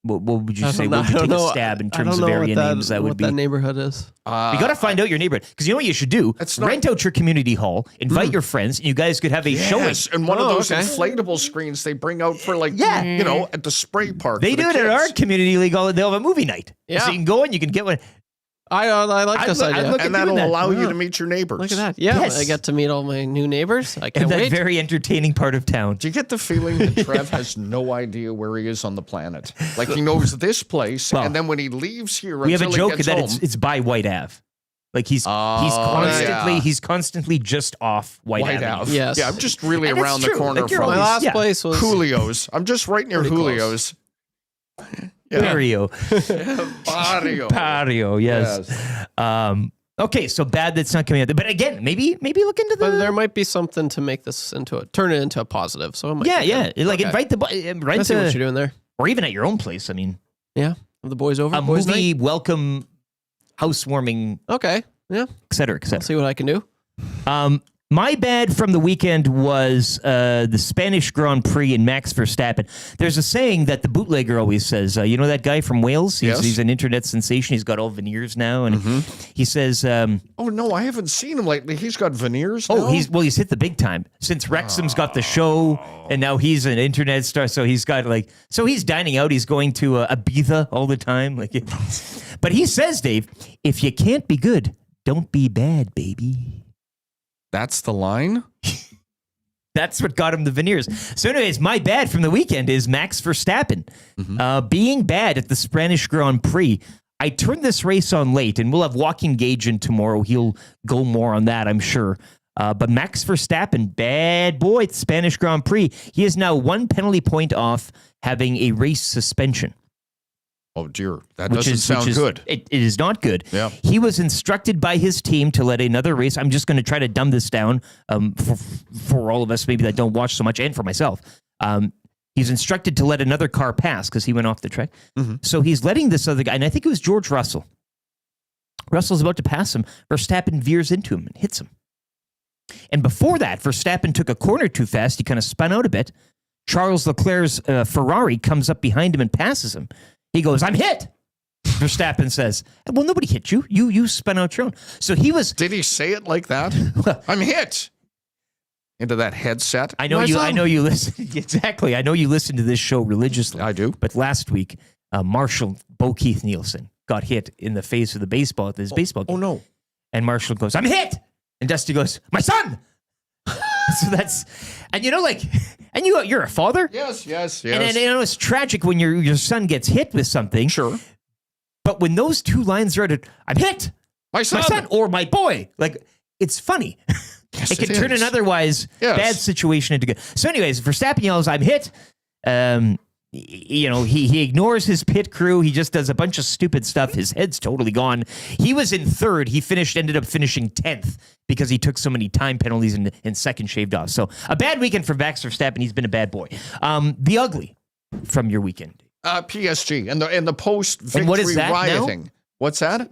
What would you say? What would you take a stab in terms of area names? That would be. What that neighborhood is. You got to find out your neighborhood because you know what you should do. Rent out your community hall, invite your friends, and you guys could have a showing. And one of those inflatable screens they bring out for at the spray park. They do it at our community league. They'll have a movie night. Yeah, so you can go and you can get one. I like this idea. And that'll allow you to meet your neighbors. Look at that. Yeah, yes. I get to meet all my new neighbors. I can't wait. That very entertaining part of town. Do you get the feeling that Trev has no idea where he is on the planet? Like he knows this place, and then when he leaves here, we have a joke that it's by White Ave. Like he's constantly just off White Ave. Yes. Yeah, I'm just really around the corner from my last place was Julio's. I'm just right near Julio's. Barrio. Barrio, yes. Okay, so bad that's not coming out. But again, maybe look into the. But there might be something to make this turn it into a positive. So it might invite the I see what you're doing there, or even at your own place. I mean, have the boys over. A boys movie night? welcome, housewarming. Okay, yeah, et cetera, et cetera. I'll see what I can do. My bad from the weekend was the Spanish Grand Prix and Max Verstappen. There's a saying that the bootlegger always says, you know that guy from Wales? He's an internet sensation. He's got all veneers now. And he says... oh, no, I haven't seen him lately. He's got veneers now? Oh, he's hit the big time. Since Wrexham's got the show, and now he's an internet star, so he's got so he's dining out. He's going to Ibiza all the time. But he says, Dave, if you can't be good, don't be bad, baby. That's the line? That's what got him the veneers. So anyways, my bad from the weekend is Max Verstappen. Being bad at the Spanish Grand Prix. I turned this race on late, and we'll have Joaquin Gage in tomorrow. He'll go more on that, I'm sure. But Max Verstappen, bad boy at the Spanish Grand Prix. He is now 1 penalty point off having a race suspension. Oh, dear. That doesn't sound good. It is not good. Yeah. He was instructed by his team to let another race. I'm just going to try to dumb this down for all of us maybe that don't watch so much, and for myself. He's instructed to let another car pass because he went off the track. So he's letting this other guy, and I think it was George Russell. Russell's about to pass him. Verstappen veers into him and hits him. And before that, Verstappen took a corner too fast. He kind of spun out a bit. Charles Leclerc's Ferrari comes up behind him and passes him. He goes, "I'm hit." Verstappen says, "Well, nobody hit you. You spun out your own." So he was. Did he say it like that? I'm hit. Into that headset. I know you listen. Exactly. I know you listen to this show religiously. I do. But last week, Marshall Keith Nielson got hit in the face with a baseball at this baseball game. Oh, no. And Marshall goes, "I'm hit." And Dusty goes, "My son." So that's, and and you're a father. Yes. And it's tragic when your son gets hit with something. Sure. But when those two lines are uttered, "I'm hit, my son," or "my boy," it's funny. Yes, it can turn an otherwise bad situation into good. So anyways, Verstappen yells, "I'm hit." He ignores his pit crew. He just does a bunch of stupid stuff. His head's totally gone. He was in third. He ended up finishing 10th because he took so many time penalties and second shaved off. So a bad weekend for Max Verstappen. He's been a bad boy. The ugly from your weekend. PSG and the post-victory rioting. Now? What's that?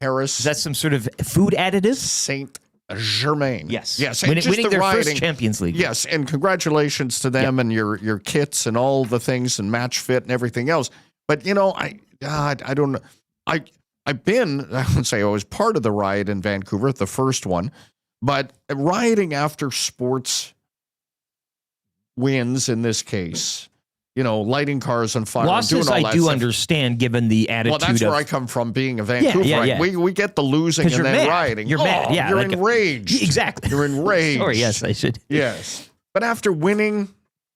Harris. Is that some sort of food additive? Saint-Germain. Yes. Winning their first Champions League. Yes, and congratulations to them and your kits and all the things and match fit and everything else. But I don't know. I would say I was part of the riot in Vancouver, the first one, but rioting after sports wins in this case. Lighting cars on fire. Losses, and doing all I that do stuff. Understand, given the attitude. Well, that's where I come from, being a Vancouver. Yeah. We get the losing and then rioting. You're mad. Yeah, you're enraged. Exactly. You're enraged. Sorry, yes, I should. Yes. But after winning,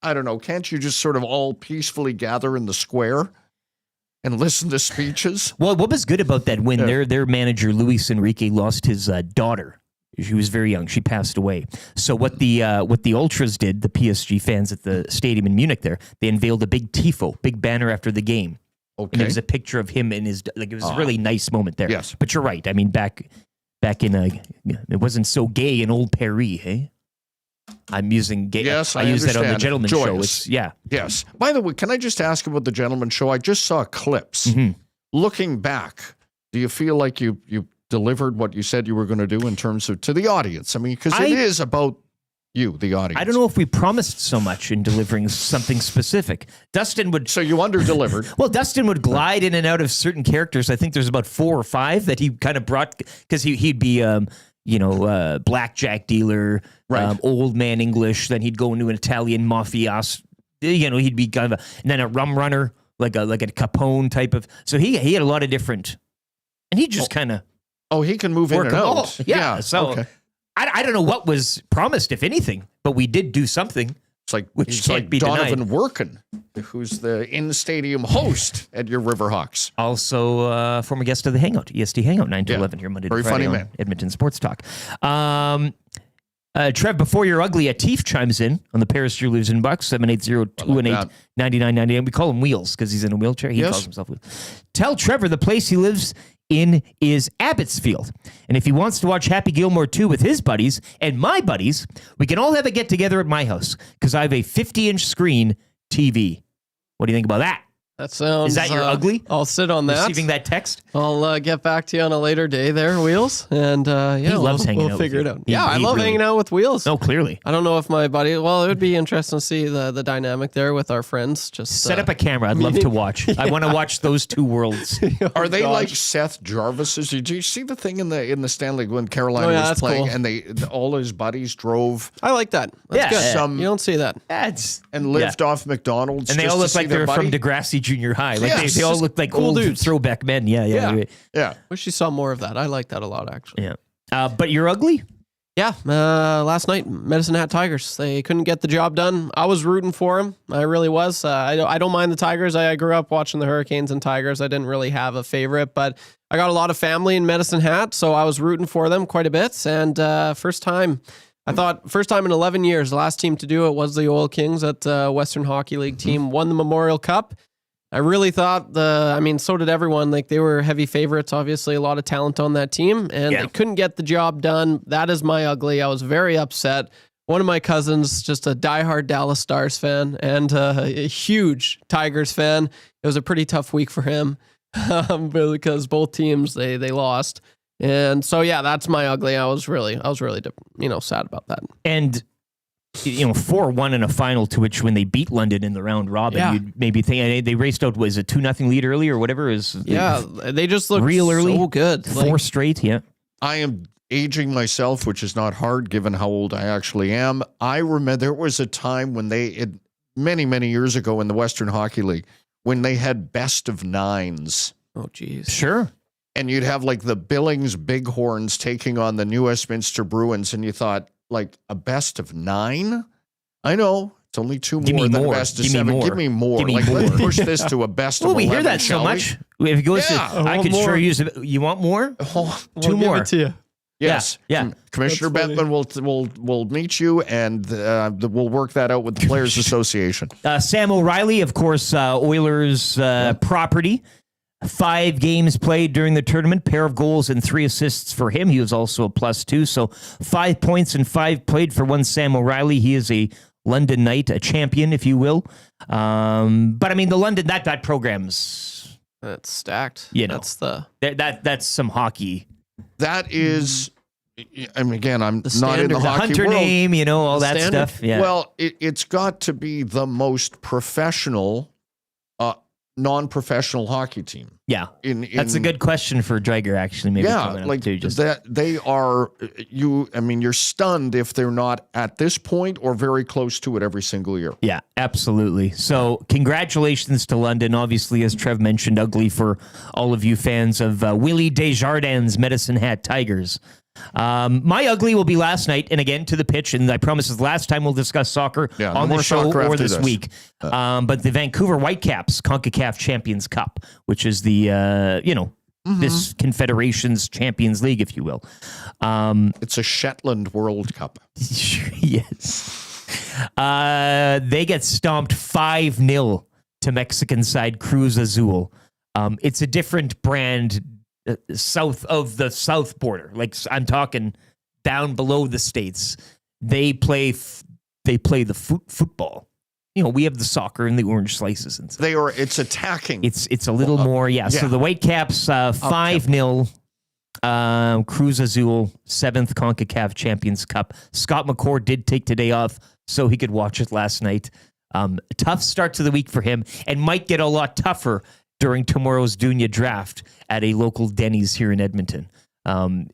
I don't know, can't you just sort of all peacefully gather in the square and listen to speeches? Well, what was good about that win, their manager, Luis Enrique, lost his daughter. She was very young. She passed away. So what the Ultras did, the PSG fans at the stadium in Munich there, they unveiled a big tifo, big banner after the game. Okay. And it was a picture of him and his, it was a really nice moment there. Yes. But you're right. I mean, back in, it wasn't so gay in old Paris, hey? I'm using gay. Yes, I use that on the Gentleman Show. Joyous. It's, Yes. By the way, can I just ask about the Gentleman Show? I just saw clips. Looking back, do you feel like you delivered what you said you were going to do in terms of to the audience? I mean, because it is about you, the audience. I don't know if we promised so much in delivering something specific. Dustin would... So you under-delivered. Well, Dustin would glide in and out of certain characters. I think there's about 4 or 5 that he kind of brought, because he'd be, blackjack dealer, right. Old man English, then he'd go into an Italian mafias, he'd be kind of and then a rum runner, like a Capone type of... So he had a lot of different... And he just kind of... Oh, he can move in and out. Yeah. So okay. I don't know what was promised, if anything, but we did do something. It's like which can't be Donovan denied. Workin, who's the in-stadium host at your Riverhawks. Also, former guest of the Hangout, EST Hangout, 9 to 11 here Monday to Friday. Very funny on man. Edmonton Sports Talk. Trev, before you're ugly, Atif chimes in on the Paris Jewelers in Bucks, 780-218-9999. We call him Wheels because he's in a wheelchair. He calls himself Wheels. Tell Trevor the place he lives in is Abbotsfield. And if he wants to watch Happy Gilmore 2 with his buddies and my buddies, we can all have a get-together at my house because I have a 50-inch screen TV. What do you think about that? That sounds... Is that your ugly? I'll sit on that. Receiving that text? I'll get back to you on a later day there, Wheels. And he loves hanging out. We'll figure with it out. you. I love hanging out with Wheels. No, clearly. I don't know if my buddy... Well, it would be interesting to see the dynamic there with our friends. Just set up a camera. I'd love to watch. I want to watch those two worlds. Are they like Seth Jarvis's? Did you see the thing in the Stanley when Carolina was playing cool. and all his buddies drove? I like that. That's good. You don't see that. And lived off McDonald's. And they all look like they're from Degrassi Junior High. Like they all look like cool old dudes. Throwback men. Yeah. Wish you saw more of that. I like that a lot, actually. Yeah. But you're ugly? Yeah, last night, Medicine Hat Tigers. They couldn't get the job done. I was rooting for them. I really was. I don't mind the Tigers. I grew up watching the Hurricanes and Tigers. I didn't really have a favorite, but I got a lot of family in Medicine Hat, so I was rooting for them quite a bit. And first time in 11 years, the last team to do it was the Oil Kings at Western Hockey League team, won the Memorial Cup. I really thought so did everyone. Like, they were heavy favorites, obviously a lot of talent on that team, and they couldn't get the job done. That is my ugly. I was very upset. One of my cousins, just a diehard Dallas Stars fan and a huge Tigers fan. It was a pretty tough week for him because both teams, they lost. And so, yeah, that's my ugly. I was really, sad about that. And 4-1 in a final, to which when they beat London in the round robin, you'd maybe think they raced out, was it 2-0 lead early or whatever? They just looked real early, so good. Four straight, yeah. I am aging myself, which is not hard given how old I actually am. I remember there was a time when many, many years ago in the Western Hockey League, when they had best of nines. Oh, geez. Sure. And you'd have like the Billings Bighorns taking on the New Westminster Bruins, and you thought, like, a best of 9? I know it's only 2 more than a best of 7. Give me more. Let's push this to a best of 11. We hear that so much. If it goes I could sure use it. You want more? 2 more. Give it to you. Yes. Yeah. Commissioner Bettman will meet you, and we'll work that out with the Players Association. Sam O'Reilly, of course, Oilers property. 5 games played during the tournament, pair of goals and 3 assists for him. He was also a +2, so 5 points and 5 played for one Sam O'Reilly. He is a London Knight, a champion, if you will. But I mean, the London that program's that's stacked. That's some hockey. That is. I mean, again, I'm not in the hockey Hunter world. name, all that stuff. Yeah. Well, it's got to be the most professional, non-professional hockey team. Yeah, that's a good question for Dreger, actually. Maybe that they are. You're stunned if they're not at this point or very close to it every single year. Yeah, absolutely. So, congratulations to London. Obviously, as Trev mentioned, ugly for all of you fans of Willie Desjardins' Medicine Hat Tigers. My ugly will be last night, and again to the pitch, and I promise it's the last time we'll discuss soccer on the show or this week. But the Vancouver Whitecaps CONCACAF Champions Cup, which is the this Confederations Champions League, if you will. It's a Shetland World Cup. Yes. They get stomped 5-0 to Mexican side Cruz Azul. It's a different brand. South of the south border, like I'm talking down below the states, they play the football. We have the soccer and the orange slices and stuff. It's attacking. It's a little more, yeah. So the Whitecaps 5-0, Cruz Azul 7th CONCACAF Champions Cup. Scott McCord did take today off so he could watch it last night. Tough start to the week for him, and might get a lot tougher during tomorrow's Dunya draft at a local Denny's here in Edmonton.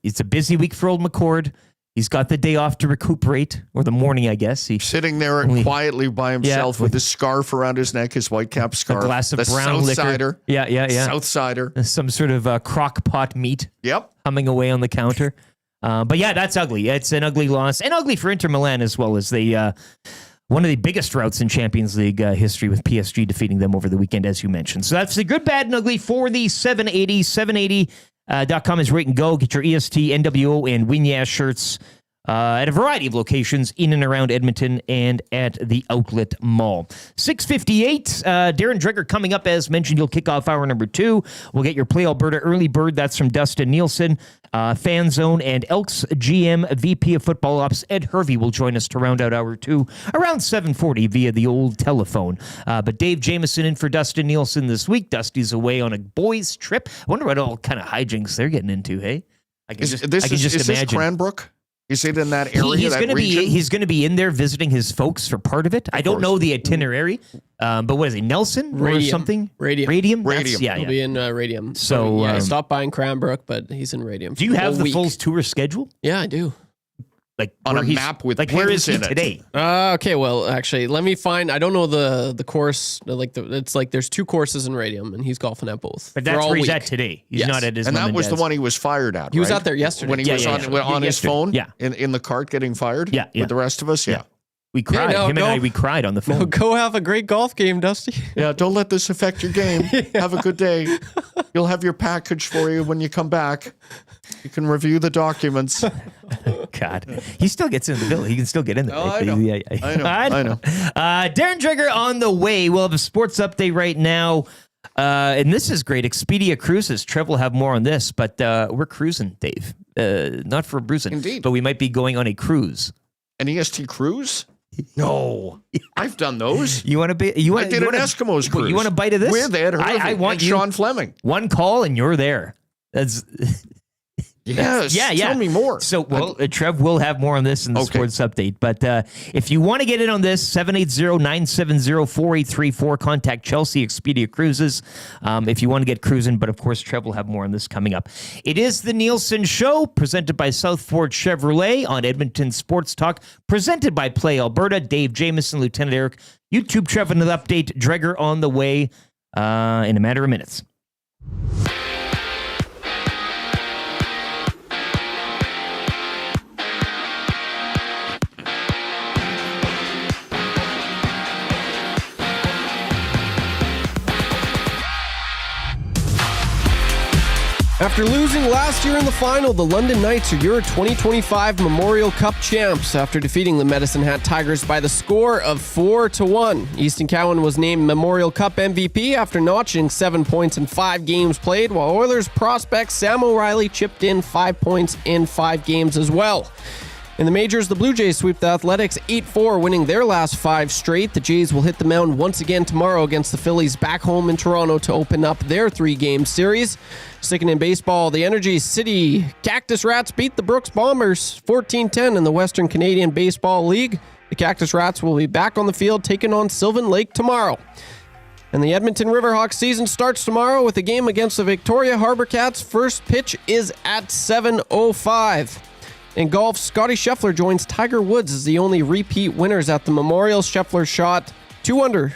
It's a busy week for old McCord. He's got the day off to recuperate, or the morning, I guess. He's sitting there quietly by himself with his scarf around his neck, his Whitecap scarf. A glass of brown liquor. Cider. Yeah. South cider. Some sort of crock pot meat. Yep. Humming away on the counter. But yeah, that's ugly. It's an ugly loss. And ugly for Inter Milan as well, as they... one of the biggest routes in Champions League history, with PSG defeating them over the weekend, as you mentioned. So that's the good, bad, and ugly for the 780. 780.com is where you can go. Get your EST, NWO, and Winyas shirts at a variety of locations in and around Edmonton and at the Outlet Mall. 6:58. Darren Dreger coming up, as mentioned. You'll kick off hour number 2. We'll get your Play Alberta early bird. That's from Dustin Nielson. Fan Zone and Elks GM, VP of Football Ops, Ed Hervey, will join us to round out hour 2 around 7:40 via the old telephone. But Dave Jamieson in for Dustin Nielson this week. Dusty's away on a boys' trip. I wonder what all kind of hijinks they're getting into, hey? I can just imagine. Is this Cranbrook? Is it in that area? He's going to be in there visiting his folks for part of it. I don't know the itinerary, but what is he, Nelson or something? Radium. He'll be in Radium. So he stopped by in Cranbrook, but he's in Radium. Do you have the full tour schedule? Yeah, I do. Like on where a he's- map with like where is pins he in it. today? Okay, well, actually, let me find. I don't know the course. It's like there's 2 courses in Radium, and he's golfing at both. But for that's all where he's week. at today. He's Yes. not at his And mom that was the dad's. one he was fired at. He was right? out there yesterday. when he Yeah, was yeah, on, yeah. on his Yesterday. phone. Yeah. in the cart getting fired. Yeah, yeah. with the rest of us. Yeah. We cried. no, Him and go- I, we cried on the phone. Go have a great golf game, Dusty. Yeah, don't let this affect your game. Have a good day. You'll have your package for you when you come back. You can review the documents. God, he still gets in the bill. He can still get in there. Oh, right? I know. Yeah, I know. Darren Dreger on the way. We'll have a sports update right now. And this is great. Expedia Cruises. Trev will have more on this, but we're cruising, Dave. Not for bruising. Indeed. But we might be going on a cruise. An EST cruise? No, I've done those. You want to be? You want? I did an Eskimos cruise. You want a bite of this? With Ed Hervey I want and you, Sean Fleming. One call and you're there. That's Yes. yeah. Tell me more. So, well, Trev will have more on this in the sports update. But if you want to get in on this, 780-970-4834. Contact Chelsea Expedia Cruises if you want to get cruising. But, of course, Trev will have more on this coming up. It is the Nielson Show, presented by Southford Chevrolet on Edmonton Sports Talk, presented by Play Alberta. Dave Jamieson, Lieutenant Eric, YouTube Trev, and an update. Dreger on the way in a matter of minutes. After losing last year in the final, the London Knights are your 2025 Memorial Cup champs after defeating the Medicine Hat Tigers by the score of 4-1. Easton Cowan was named Memorial Cup MVP after notching 7 points in 5 games played, while Oilers prospect Sam O'Reilly chipped in 5 points in 5 games as well. In the majors, the Blue Jays sweep the Athletics 8-4, winning their last 5 straight. The Jays will hit the mound once again tomorrow against the Phillies back home in Toronto to open up their 3-game series. Sticking in baseball, the Energy City Cactus Rats beat the Brooks Bombers 14-10 in the Western Canadian Baseball League. The Cactus Rats will be back on the field taking on Sylvan Lake tomorrow. And the Edmonton Riverhawks season starts tomorrow with a game against the Victoria Harbour Cats. First pitch is at 7:05. In golf, Scotty Scheffler joins Tiger Woods as the only repeat winners at the Memorial. Scheffler shot 2 under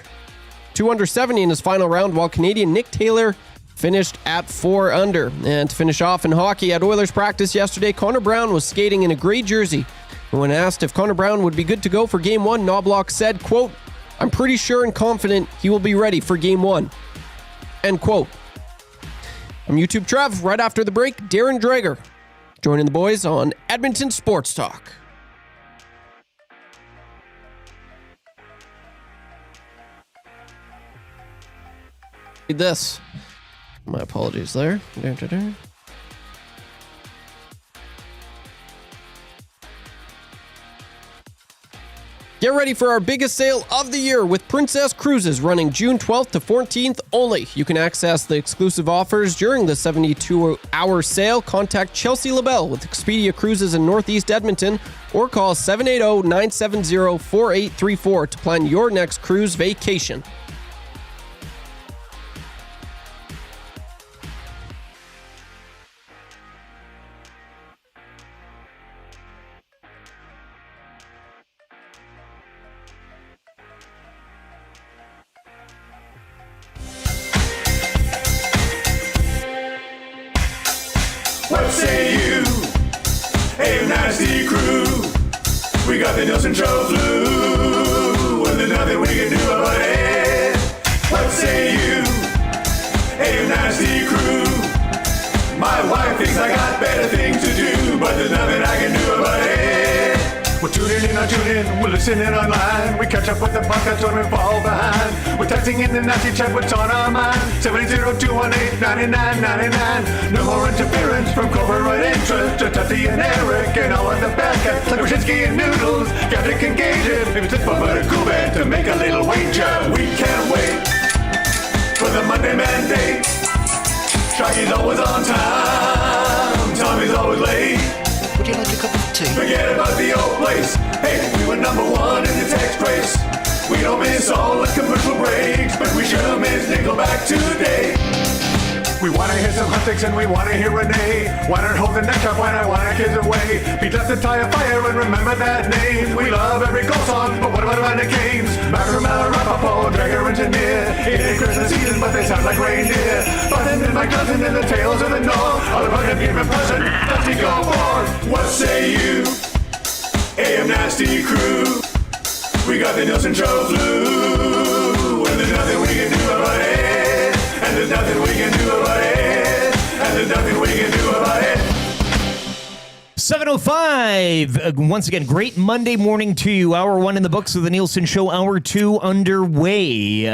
70 in his final round, while Canadian Nick Taylor finished at 4 under. And to finish off in hockey, at Oilers practice yesterday, Connor Brown was skating in a gray jersey. And when asked if Connor Brown would be good to go for Game 1, Knobloch said, quote, "I'm pretty sure and confident he will be ready for Game 1." End quote. I'm YouTube Trev. Right after the break, Darren Dreger joining the boys on Edmonton Sports Talk. Read this. My apologies there. Get ready for our biggest sale of the year with Princess Cruises running June 12th to 14th only. You can access the exclusive offers during the 72-hour sale. Contact Chelsea LaBelle with Expedia Cruises in Northeast Edmonton or call 780-970-4834 to plan your next cruise vacation. What say you? Hey, nasty crew. We got the Nielson Show flu, and there's nothing we can do about it. What say you? Hey, nasty crew. My wife thinks I got better things to do, but there's nothing I can do about it. We're tuning in, we're listening online. We catch up with the podcast when we fall behind. We're texting in the nasty chat, what's on our mind. 780-218-9999. No more interference from corporate interest. Just Dusty and Eric and all of the bad cats like Brzezinski and Noodles. Skeptic and Gage, maybe it's fun but a cool band to make a little wager. We can't wait for the Monday mandate. Shaggy's always on time. Tommy's always late. Would you like a cup of tea? Forget about the old place. Hey, we were number 1 in the text race. We don't miss all the commercial breaks, but we sure miss Nickelback today. We want to hit some hot sticks and we want to hear Renee. Why not hold the neck up when I want our kids away? Beat us to tie a fire and remember that name. We love every goal song, but what about the games? Macramella, Rapapo, Dreger, Engineer. It ain't Christmas season, but they sound like reindeer. Button and my cousin and the tales of the North. All about him giving present, Dusty go forth. What say you? AM Nasty Crew. We got the Nielson Show flu. And there's nothing we can do about it. And there's nothing we can do about it. And there's nothing we can do about it. 7:05. Once again, great Monday morning to you. Hour 1 in the books of the Nielson Show. Hour 2 underway.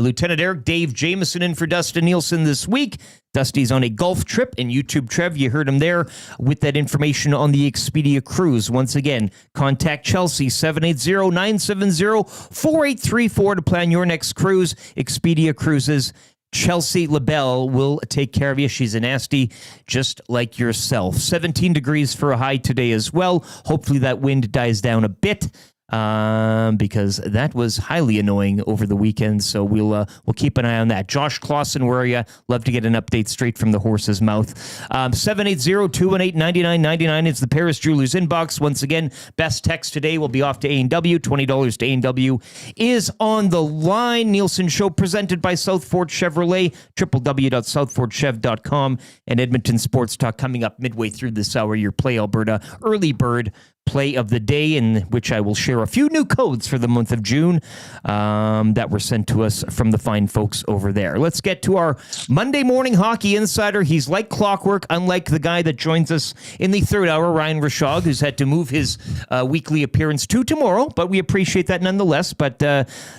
Lieutenant Eric Dave Jamieson in for Dustin Nielson this week. Dusty's on a golf trip, and YouTube Trev, you heard him there with that information on the Expedia cruise. Once again, contact Chelsea, 780-970-4834 to plan your next cruise. Expedia Cruises. Chelsea LaBelle will take care of you. She's a nasty, just like yourself. 17 degrees for a high today as well. Hopefully that wind dies down a bit. Because that was highly annoying over the weekend, so we'll keep an eye on that. Josh Clausen, where are you? Love to get an update straight from the horse's mouth. 780-218-9999 is the Paris Jewelers inbox. Once again, best text today will be off to A&W. $20 to A&W is on the line. Nielson Show presented by Southford Chevrolet, www.southfordchev.com, and Edmonton Sports Talk coming up midway through this hour. Your Play Alberta early bird play of the day, in which I will share a few new codes for the month of June that were sent to us from the fine folks over there. Let's get to our Monday morning hockey insider. He's like clockwork, unlike the guy that joins us in the third hour, Ryan Rashog, who's had to move his weekly appearance to tomorrow, but we appreciate that nonetheless. But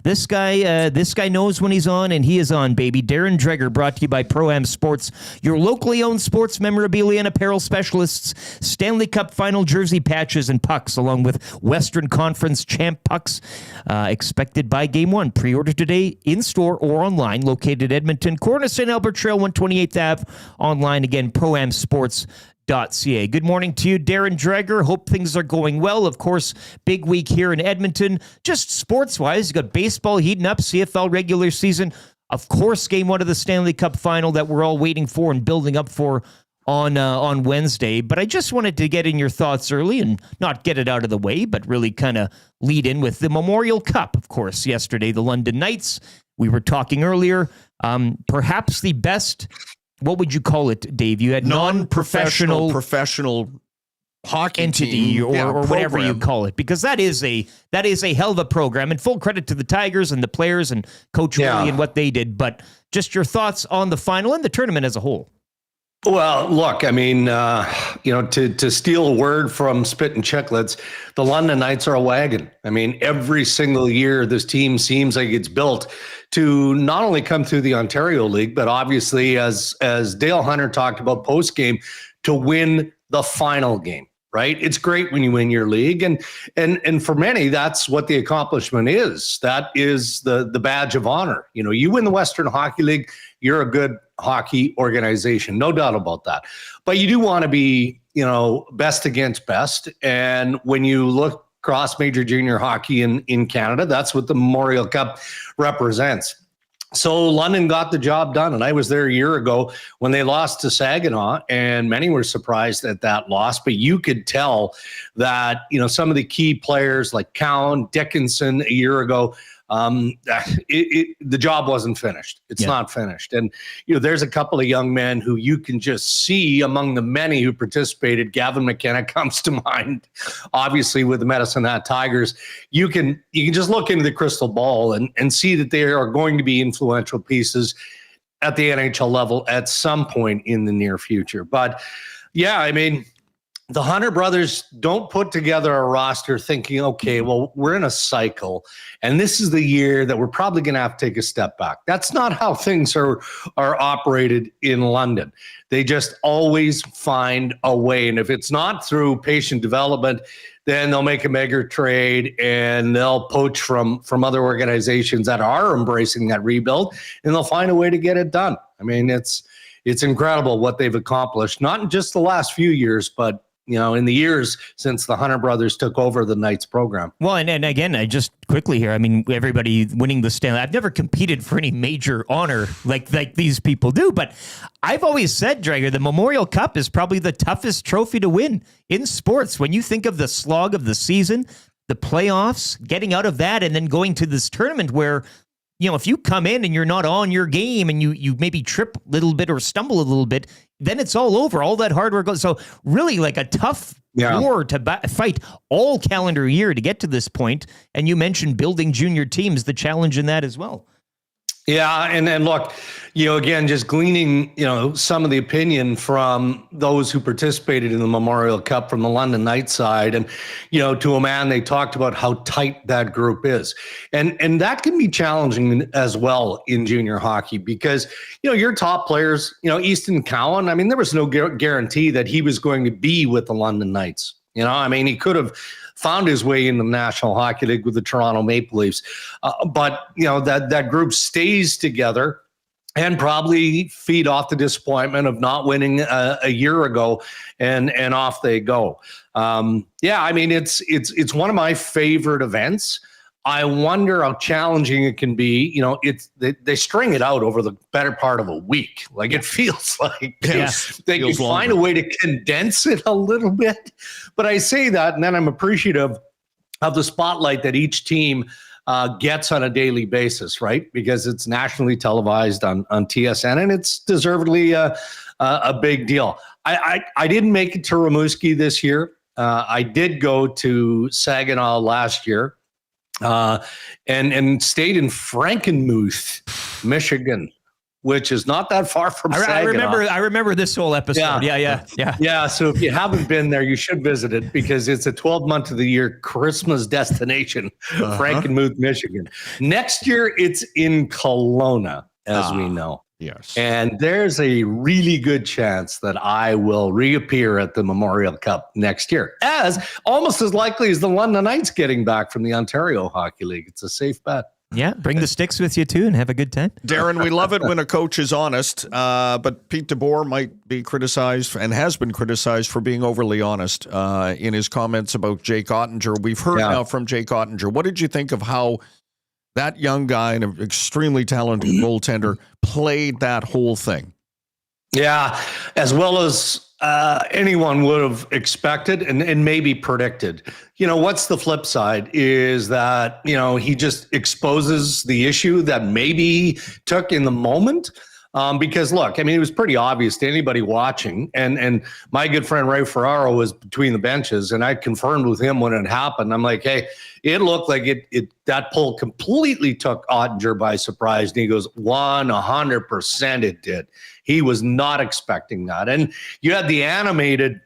this guy knows when he's on, and he is on, baby. Darren Dreger, brought to you by Pro-Am Sports, your locally owned sports memorabilia and apparel specialists. Stanley Cup final jersey patches and pucks, along with Western Conference champ pucks, expected by Game 1. Pre-order today in store or online. Located Edmonton, corner St. Albert Trail, 128th Ave. Online again, proamsports.ca. Good morning to you, Darren Dreger. Hope things are going well. Of course, big week here in Edmonton. Just sports-wise, you got baseball heating up, CFL regular season. Of course, Game 1 of the Stanley Cup final that we're all waiting for and building up for on Wednesday. But I just wanted to get in your thoughts early and not get it out of the way, but really kind of lead in with the Memorial Cup. Of course, yesterday, the London Knights, we were talking earlier, perhaps the best, what would you call it, Dave? You had non-professional professional hockey entity team, or whatever you call it, because that is a hell of a program, and full credit to the Tigers and the players and Coach Willie and what they did. But just your thoughts on the final and the tournament as a whole. Well, look, I mean, to steal a word from Spit and Chicklets, the London Knights are a wagon. I mean, every single year, this team seems like it's built to not only come through the Ontario League, but obviously, as Dale Hunter talked about post-game, to win the final game. Right? It's great when you win your league. And for many, that's what the accomplishment is. That is the badge of honor. You know, you win the Western Hockey League, you're a good hockey organization. No doubt about that. But you do want to be, best against best. And when you look across major junior hockey in Canada, that's what the Memorial Cup represents. So London got the job done, and I was there a year ago when they lost to Saginaw, and many were surprised at that loss. But you could tell that, some of the key players like Cowan, Dickinson a year ago, the job wasn't finished. It's not finished. And, there's a couple of young men who you can just see among the many who participated. Gavin McKenna comes to mind, obviously, with the Medicine Hat Tigers. You can just look into the crystal ball and see that they are going to be influential pieces at the NHL level at some point in the near future. But yeah, I mean, the Hunter brothers don't put together a roster thinking, okay, well, we're in a cycle, and this is the year that we're probably going to have to take a step back. That's not how things are operated in London. They just always find a way, and if it's not through patient development, then they'll make a mega trade and they'll poach from other organizations that are embracing that rebuild, and they'll find a way to get it done. I mean, it's incredible what they've accomplished, not in just the last few years, but in the years since the Hunter brothers took over the Knights program. Well, and again, I just quickly here, I mean, everybody winning the Stanley. I've never competed for any major honor like these people do, but I've always said, Dreger, the Memorial Cup is probably the toughest trophy to win in sports. When you think of the slog of the season, the playoffs, getting out of that, and then going to this tournament where, if you come in and you're not on your game and you maybe trip a little bit or stumble a little bit, then it's all over. All that hard work goes. So really like a tough war to fight all calendar year to get to this point. And you mentioned building junior teams, the challenge in that as well. Yeah, and look, again, just gleaning, some of the opinion from those who participated in the Memorial Cup from the London Knights side, and to a man, they talked about how tight that group is, and that can be challenging as well in junior hockey because your top players, Easton Cowan. I mean, there was no guarantee that he was going to be with the London Knights. He could have found his way in the National Hockey League with the Toronto Maple Leafs. But that group stays together and probably feed off the disappointment of not winning a year ago, and off they go. It's one of my favorite events. I wonder how challenging it can be. They string it out over the better part of a week. Like it feels like they can find a way to condense it a little bit. But I say that, and then I'm appreciative of the spotlight that each team gets on a daily basis, right? Because it's nationally televised on TSN, and it's deservedly a big deal. I didn't make it to Rimouski this year. I did go to Saginaw last year. And stayed in Frankenmuth, Michigan, which is not that far from Saginaw. I remember this whole episode. Yeah. So if you haven't been there, you should visit it because it's a 12-month of the year Christmas destination, Frankenmuth, Michigan. Next year, it's in Kelowna, as we know. Yes. And there's a really good chance that I will reappear at the Memorial Cup next year, almost as likely as the London Knights getting back from the Ontario Hockey League. It's a safe bet. Yeah, bring the sticks with you too and have a good time. Darren, we love it when a coach is honest, but Pete DeBoer might be criticized and has been criticized for being overly honest in his comments about Jake Ottinger. We've heard now from Jake Ottinger. What did you think of how that young guy and an extremely talented goaltender played that whole thing? Yeah, as well as anyone would have expected and maybe predicted. What's the flip side is that, he just exposes the issue that maybe he took in the moment. Because look, it was pretty obvious to anybody watching, and my good friend Ray Ferraro was between the benches, and I confirmed with him when it happened. I'm like, hey, it looked like that pull completely took Ottinger by surprise. And he goes, 100% it did. He was not expecting that. And you had the animated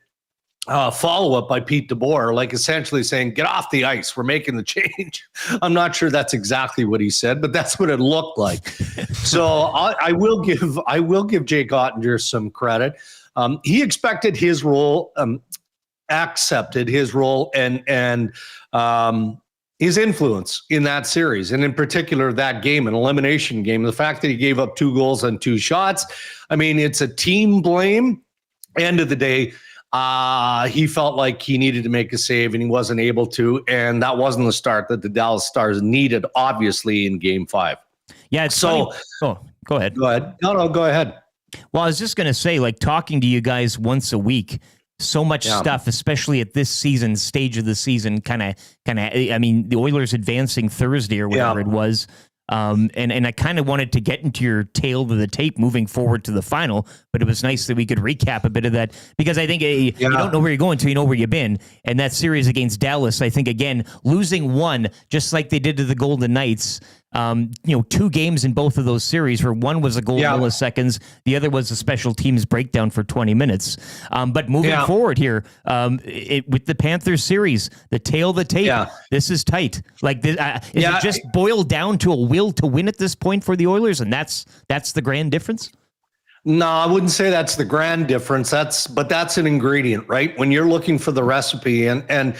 follow-up by Pete DeBoer, like essentially saying, get off the ice, we're making the change. I'm not sure that's exactly what he said, but that's what it looked like. So I will give Jake Ottinger some credit. He expected his role, accepted his role, and his influence in that series, and in particular that game, an elimination game. The fact that he gave up 2 goals and 2 shots, it's a team blame. End of the day, he felt like he needed to make a save and he wasn't able to, and that wasn't the start that the Dallas Stars needed, obviously, in Game 5. Yeah, it's so. Oh, go ahead. Go ahead. No, go ahead. Well, I was just going to say, like, talking to you guys once a week, so much stuff, especially at this stage of the season, the Oilers advancing Thursday or whatever it was. And I kind of wanted to get into your tail of the tape moving forward to the final, but it was nice that we could recap a bit of that because I think you don't know where you're going until you know where you've been. And that series against Dallas, I think, again, losing one, just like they did to the Golden Knights, 2 games in both of those series where one was a goal milliseconds, the other was a special teams breakdown for 20 minutes. But moving forward here, with the Panthers series, the tail of the tape, this is tight. Like, is it just boiled down to a will to win at this point for the Oilers, and that's the grand difference? No, I wouldn't say that's the grand difference. But that's an ingredient, right? When you're looking for the recipe, and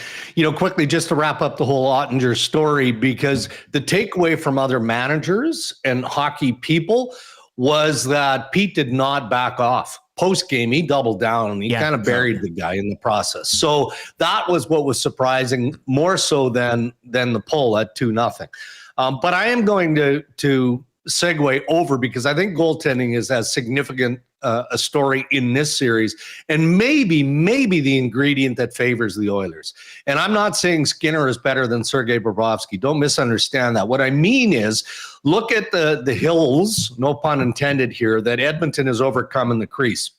quickly, just to wrap up the whole Ottinger story, because the takeaway from other managers and hockey people was that Pete did not back off. post game, he doubled down and he kind of buried the guy in the process. So that was what was surprising, more so than the pull at 2-0. But I am going to segue over because I think goaltending is as significant a story in this series, and maybe the ingredient that favors the Oilers. And I'm not saying Skinner is better than Sergei Bobrovsky. Don't misunderstand that. What I mean is, look at the hills, no pun intended here, that Edmonton has overcome in the crease.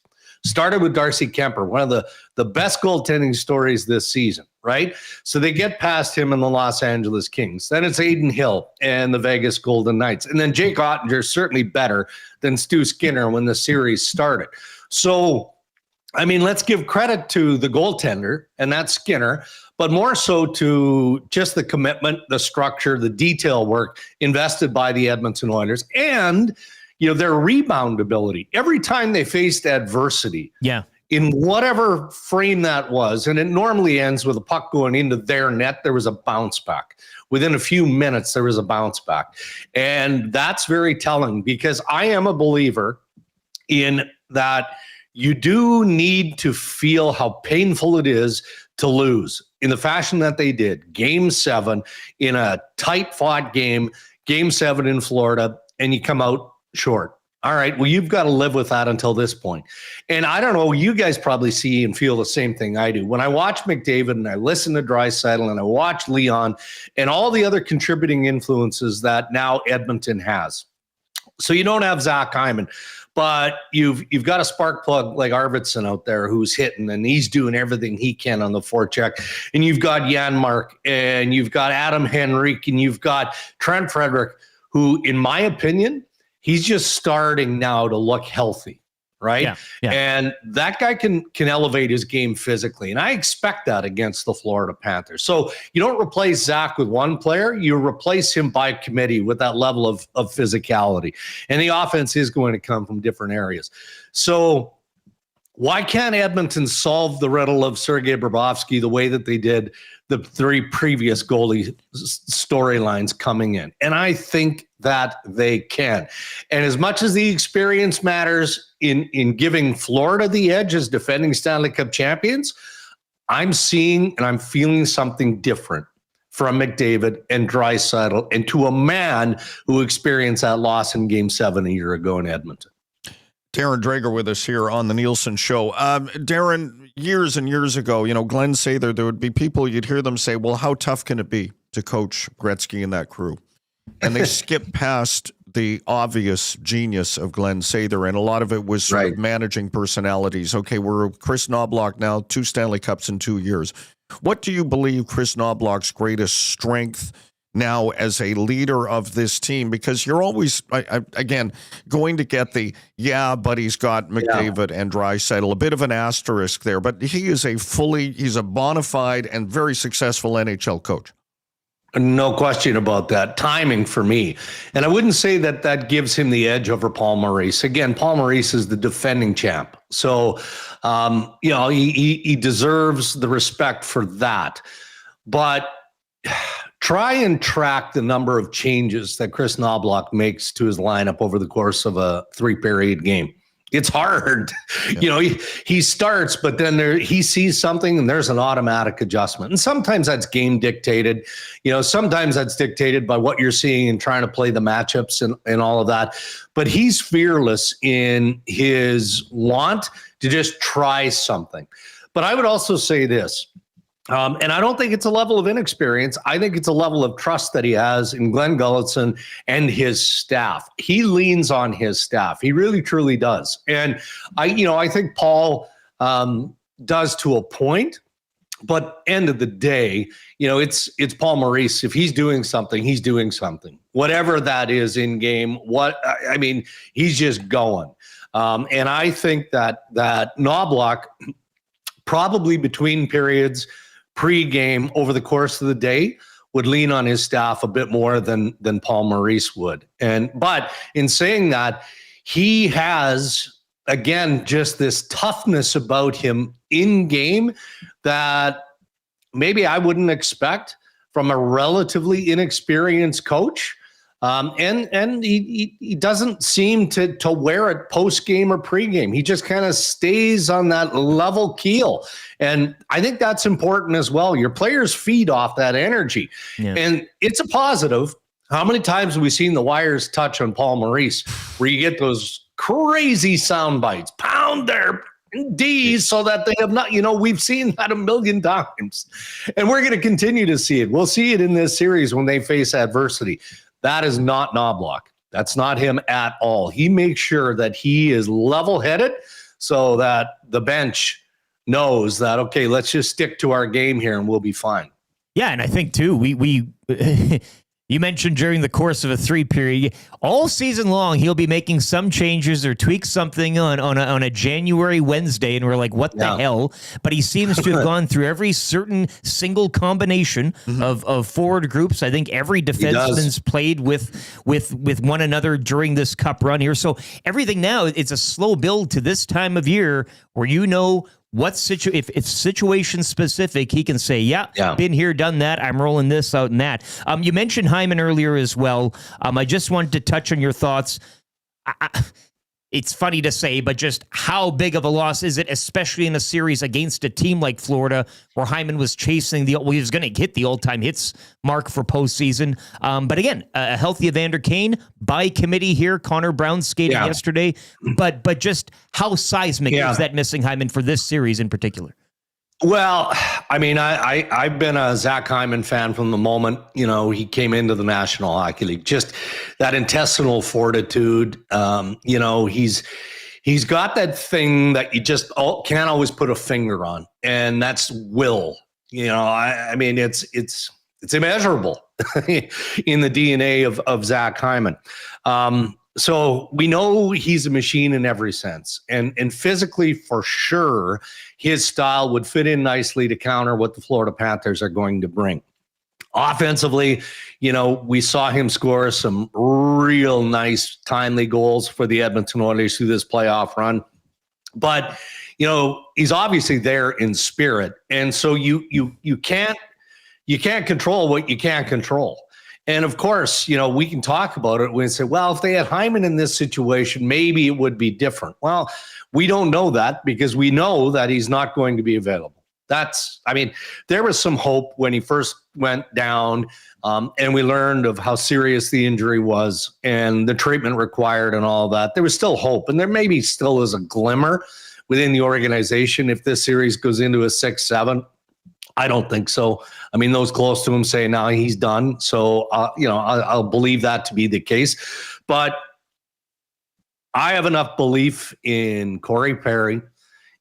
Started with Darcy Kemper, one of the best goaltending stories this season, right? So they get past him in the Los Angeles Kings. Then it's Aiden Hill and the Vegas Golden Knights. And then Jake Ottinger is certainly better than Stu Skinner when the series started. So, I mean, let's give credit to the goaltender, and that's Skinner, but more so to just the commitment, the structure, the detail work invested by the Edmonton Oilers, and their rebound ability. Every time they faced adversity, in whatever frame that was, and it normally ends with a puck going into their net, there was a bounce back. Within a few minutes, there was a bounce back. And that's very telling, because I am a believer in that you do need to feel how painful it is to lose in the fashion that they did. Game 7 in a tight-fought game, Game 7 in Florida, and you come out short. All right, well, you've got to live with that until this point. And I don't know, you guys probably see and feel the same thing I do. When I watch McDavid and I listen to Draisaitl and I watch Leon and all the other contributing influences that now Edmonton has. So you don't have Zach Hyman, but you've got a spark plug like Arvidsson out there who's hitting, and he's doing everything he can on the forecheck. And you've got Janmark, and you've got Adam Henrique, and you've got Trent Frederick, who, in my opinion, he's just starting now to look healthy, right? Yeah. And that guy can elevate his game physically. And I expect that against the Florida Panthers. So you don't replace Zach with one player, you replace him by committee with that level of physicality. And the offense is going to come from different areas. So why can't Edmonton solve the riddle of Sergei Bobrovsky the way that they did the 3 previous goalie storylines coming in? And I think that they can. And as much as the experience matters in giving Florida the edge as defending Stanley Cup champions, I'm seeing and I'm feeling something different from McDavid and Draisaitl, and to a man who experienced that loss in Game 7 a year ago in Edmonton. Darren Dreger with us here on the Nielson Show. Darren, years and years ago, Glenn Sather, there would be people, you'd hear them say, well, how tough can it be to coach Gretzky and that crew? And they skip past the obvious genius of Glenn Sather, and a lot of it was sort of managing personalities. Okay, we're Chris Knobloch now, 2 Stanley Cups in 2 years. What do you believe Chris Knobloch's greatest strength now as a leader of this team? Because you're always, again, going to get but he's got McDavid and Draisaitl, a bit of an asterisk there, but he's a bona fide and very successful NHL coach. No question about that. Timing for me. And I wouldn't say that gives him the edge over Paul Maurice. Again, Paul Maurice is the defending champ. So, he deserves the respect for that. But try and track the number of changes that Chris Knobloch makes to his lineup over the course of a 3-period game. It's hard. Yeah. He starts, but then he sees something and there's an automatic adjustment. And sometimes that's game dictated. Sometimes that's dictated by what you're seeing and trying to play the matchups and all of that. But he's fearless in his want to just try something. But I would also say this. And I don't think it's a level of inexperience. I think it's a level of trust that he has in Glenn Gulletson and his staff. He leans on his staff. He really, truly does. And I think Paul does to a point, but end of the day, it's Paul Maurice. If he's doing something, he's doing something. Whatever that is in game, he's just going. And I think that Knobloch, probably between periods, pre-game, over the course of the day, would lean on his staff a bit more than Paul Maurice would. But in saying that, he has, again, just this toughness about him in game that maybe I wouldn't expect from a relatively inexperienced coach. And he doesn't seem to wear it post game or pregame. He just kind of stays on that level keel. And I think that's important as well. Your players feed off that energy. Yeah. And it's a positive. How many times have we seen the wires touch on Paul Maurice where you get those crazy sound bites, pound their D's so that they have not, we've seen that a million times. And we're going to continue to see it. We'll see it in this series when they face adversity. That is not Knobloch. That's not him at all. He makes sure that he is level-headed so that the bench knows that, okay, let's just stick to our game here and we'll be fine. Yeah, and I think, too, we you mentioned during the course of a 3-period, all season long, he'll be making some changes or tweak something on a January Wednesday, and we're like, what the hell? But he seems to have gone through every certain single combination of forward groups. I think every defenseman's played with one another during this cup run here. So everything now, it's a slow build to this time of year where if situation specific, he can say, yeah, been here, done that. I'm rolling this out and that. You mentioned Hyman earlier as well. I just wanted to touch on your thoughts. It's funny to say, but just how big of a loss is it, especially in a series against a team like Florida, where Hyman was chasing he was going to hit the all-time hits mark for postseason. But again, a healthy Evander Kane by committee here. Connor Brown skating yesterday, but just how seismic is that missing Hyman for this series in particular? Well, I mean, I've been a Zach Hyman fan from the moment, he came into the National Hockey League. Just that intestinal fortitude. He's got that thing that you just can't always put a finger on, and that's will. I mean, it's immeasurable in the DNA of Zach Hyman. So we know he's a machine in every sense, and physically for sure, his style would fit in nicely to counter what the Florida Panthers are going to bring. Offensively, we saw him score some real nice, timely goals for the Edmonton Oilers through this playoff run. But, he's obviously there in spirit. And so you can't control what you can't control. And of course, we can talk about it. We say, well, if they had Hyman in this situation, maybe it would be different. Well, we don't know that because we know that he's not going to be available. There was some hope when he first went down, and we learned of how serious the injury was and the treatment required and all that. There was still hope, and there maybe still is a glimmer within the organization if this series goes into a 6-7. I don't think so. I mean, those close to him say, no, he's done. So, I'll believe that to be the case. But I have enough belief in Corey Perry,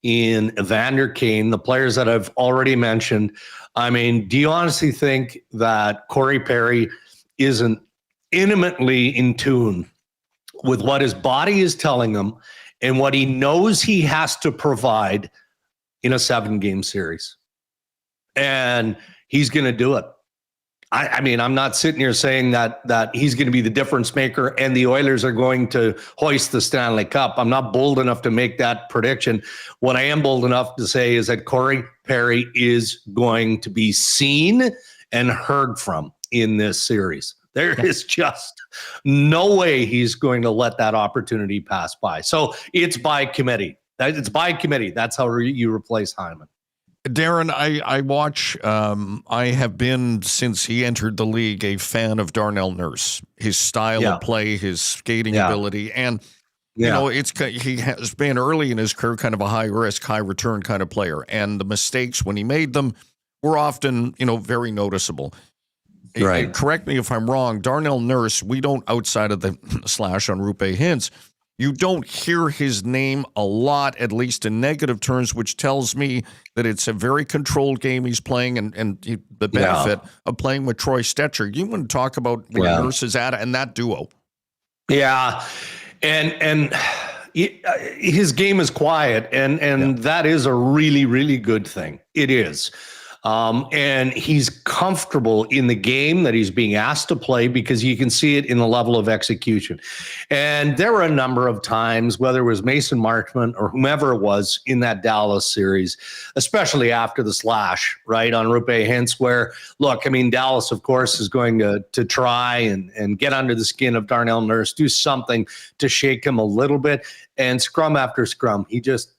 in Evander Kane, the players that I've already mentioned. I mean, do you honestly think that Corey Perry isn't intimately in tune with what his body is telling him and what he knows he has to provide in a 7-game series? And he's going to do it. I mean, I'm not sitting here saying that he's going to be the difference maker and the Oilers are going to hoist the Stanley Cup. I'm not bold enough to make that prediction. What I am bold enough to say is that Corey Perry is going to be seen and heard from in this series. There is just no way he's going to let that opportunity pass by. So it's by committee. It's by committee. That's how you replace Hyman. Darren, I watch, I have been, since he entered the league, a fan of Darnell Nurse, his style of play, his skating ability. And, he has been early in his career kind of a high risk, high return kind of player. And the mistakes when he made them were often, very noticeable. Right. Correct me if I'm wrong. Darnell Nurse, we don't, outside of the slash on Rupe Hintz, you don't hear his name a lot, at least in negative terms, which tells me that it's a very controlled game he's playing and the benefit of playing with Troy Stetcher. You want to talk about where Nurse is at and that duo? Yeah. And his game is quiet, and that is a really, really good thing. It is. And he's comfortable in the game that he's being asked to play because you can see it in the level of execution. And there were a number of times, whether it was Mason Marchment or whomever it was in that Dallas series, especially after the slash, right, on Rupe Hintz, where, look, I mean, Dallas, of course, is going to try and get under the skin of Darnell Nurse, do something to shake him a little bit. And scrum after scrum, he just,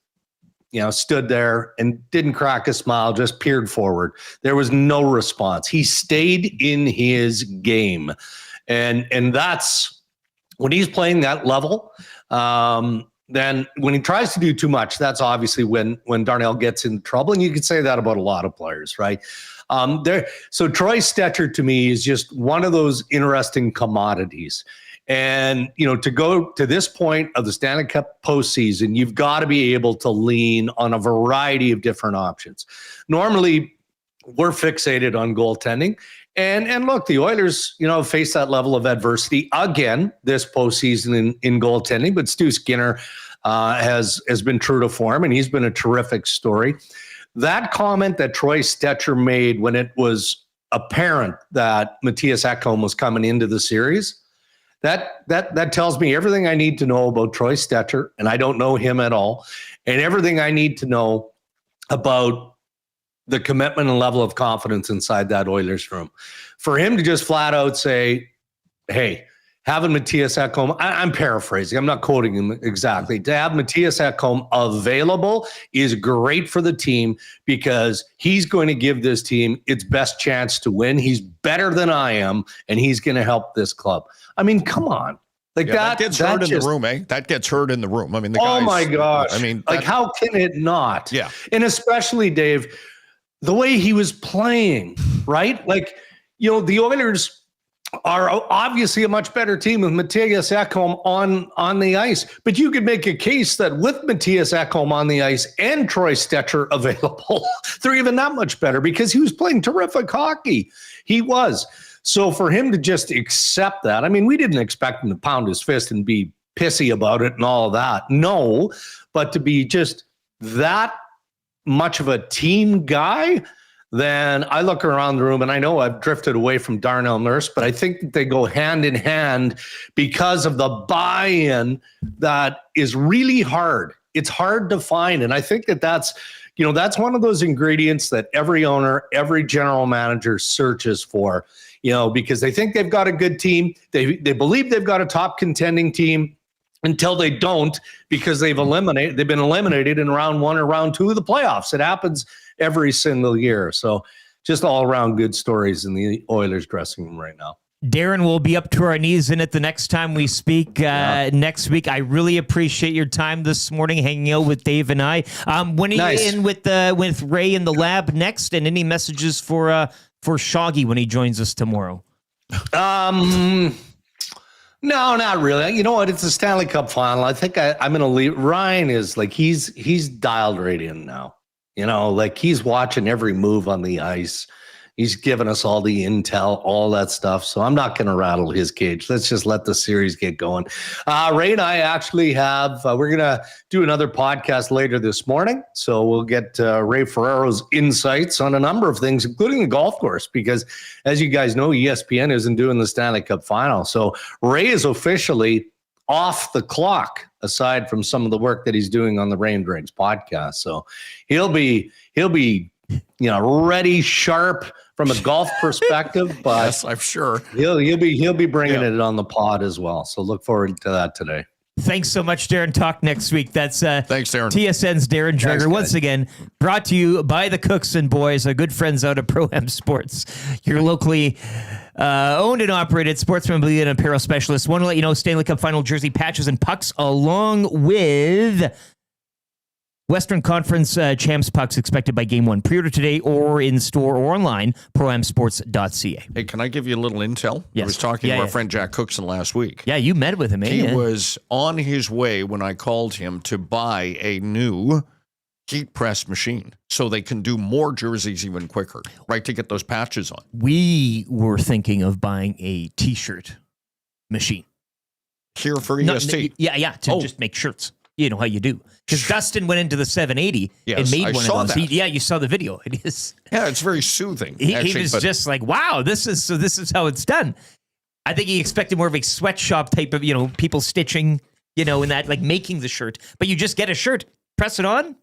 stood there and didn't crack a smile, just peered forward. There was no response. He stayed in his game. And that's when he's playing that level. Then when he tries to do too much, that's obviously when Darnell gets in trouble. And you could say that about a lot of players, right? So Troy Stecher to me is just one of those interesting commodities. And, to go to this point of the Stanley Cup postseason, you've got to be able to lean on a variety of different options. Normally, we're fixated on goaltending. And look, the Oilers, face that level of adversity again this postseason in goaltending. But Stu Skinner has been true to form, and he's been a terrific story. That comment that Troy Stecher made when it was apparent that Matthias Ekholm was coming into the series, that tells me everything I need to know about Troy Stecher, and I don't know him at all, and everything I need to know about the commitment and level of confidence inside that Oilers room. For him to just flat out say, hey, having Matthias Ekholm, I'm paraphrasing, I'm not quoting him exactly, to have Matthias Ekholm available is great for the team because he's going to give this team its best chance to win. He's better than I am, and he's going to help this club. I mean, come on. That gets heard in the room, eh? That gets heard in the room. I mean, oh my gosh. I mean, how can it not? Yeah. And especially, Dave, the way he was playing, right? The Oilers are obviously a much better team with Matthias Ekholm on the ice. But you could make a case that with Matthias Ekholm on the ice and Troy Stecher available, they're even that much better because he was playing terrific hockey. He was. So for him to just accept that, I mean, we didn't expect him to pound his fist and be pissy about it and all of that. No, but to be just that much of a team guy, then I look around the room and I know I've drifted away from Darnell Nurse, but I think that they go hand in hand because of the buy-in that is really hard. It's hard to find. And I think that's one of those ingredients that every owner, every general manager searches for, because they think they've got a good team. They believe they've got a top contending team until they don't, because they've been eliminated in round 1 or round 2 of the playoffs. It happens every single year. So just all around good stories in the Oilers dressing room right now. Darren will be up to our knees in it the next time we speak next week. I really appreciate your time this morning hanging out with Dave and I. When are you in with Ray in the lab next? And any messages for Shoggy when he joins us tomorrow? No, not really. You know what? It's a Stanley Cup final. I think I'm going to leave. Ryan is he's dialed right in now. He's watching every move on the ice. He's given us all the intel, all that stuff. So I'm not going to rattle his cage. Let's just let the series get going. Ray and I actually we're going to do another podcast later this morning. So we'll get Ray Ferrero's insights on a number of things, including the golf course, because as you guys know, ESPN isn't doing the Stanley Cup final. So Ray is officially off the clock, aside from some of the work that he's doing on the Ray and Dregs podcast. So he'll be ready, sharp from a golf perspective, but yes, I'm sure he'll be bringing it on the pod as well. So look forward to that today. Thanks so much, Darren. Talk next week. That's thanks, Darren. TSN's Darren Dreger. Once again, brought to you by the Cooks and Boys, our good friends out of Pro-Am Sports, your locally owned and operated sports memorabilia and apparel specialist. Want to let you know, Stanley Cup final jersey patches and pucks, along with Western Conference Champs pucks expected by Game 1. Pre-order today or in store or online, proamsports.ca. Hey, can I give you a little intel? Yes. I was talking to our friend Jack Cookson last week. Yeah, you met with him. He was on his way when I called him to buy a new heat press machine so they can do more jerseys even quicker, right, to get those patches on. We were thinking of buying a T-shirt machine. Here for EST? Yeah, to just make shirts. you know how you do. Because Dustin went into the 780 and made one of those. You saw the video. It is. Yeah, it's very soothing. He was just like, wow, this is how it's done. I think he expected more of a sweatshop type of, people stitching, in that, like making the shirt. But you just get a shirt, press it on.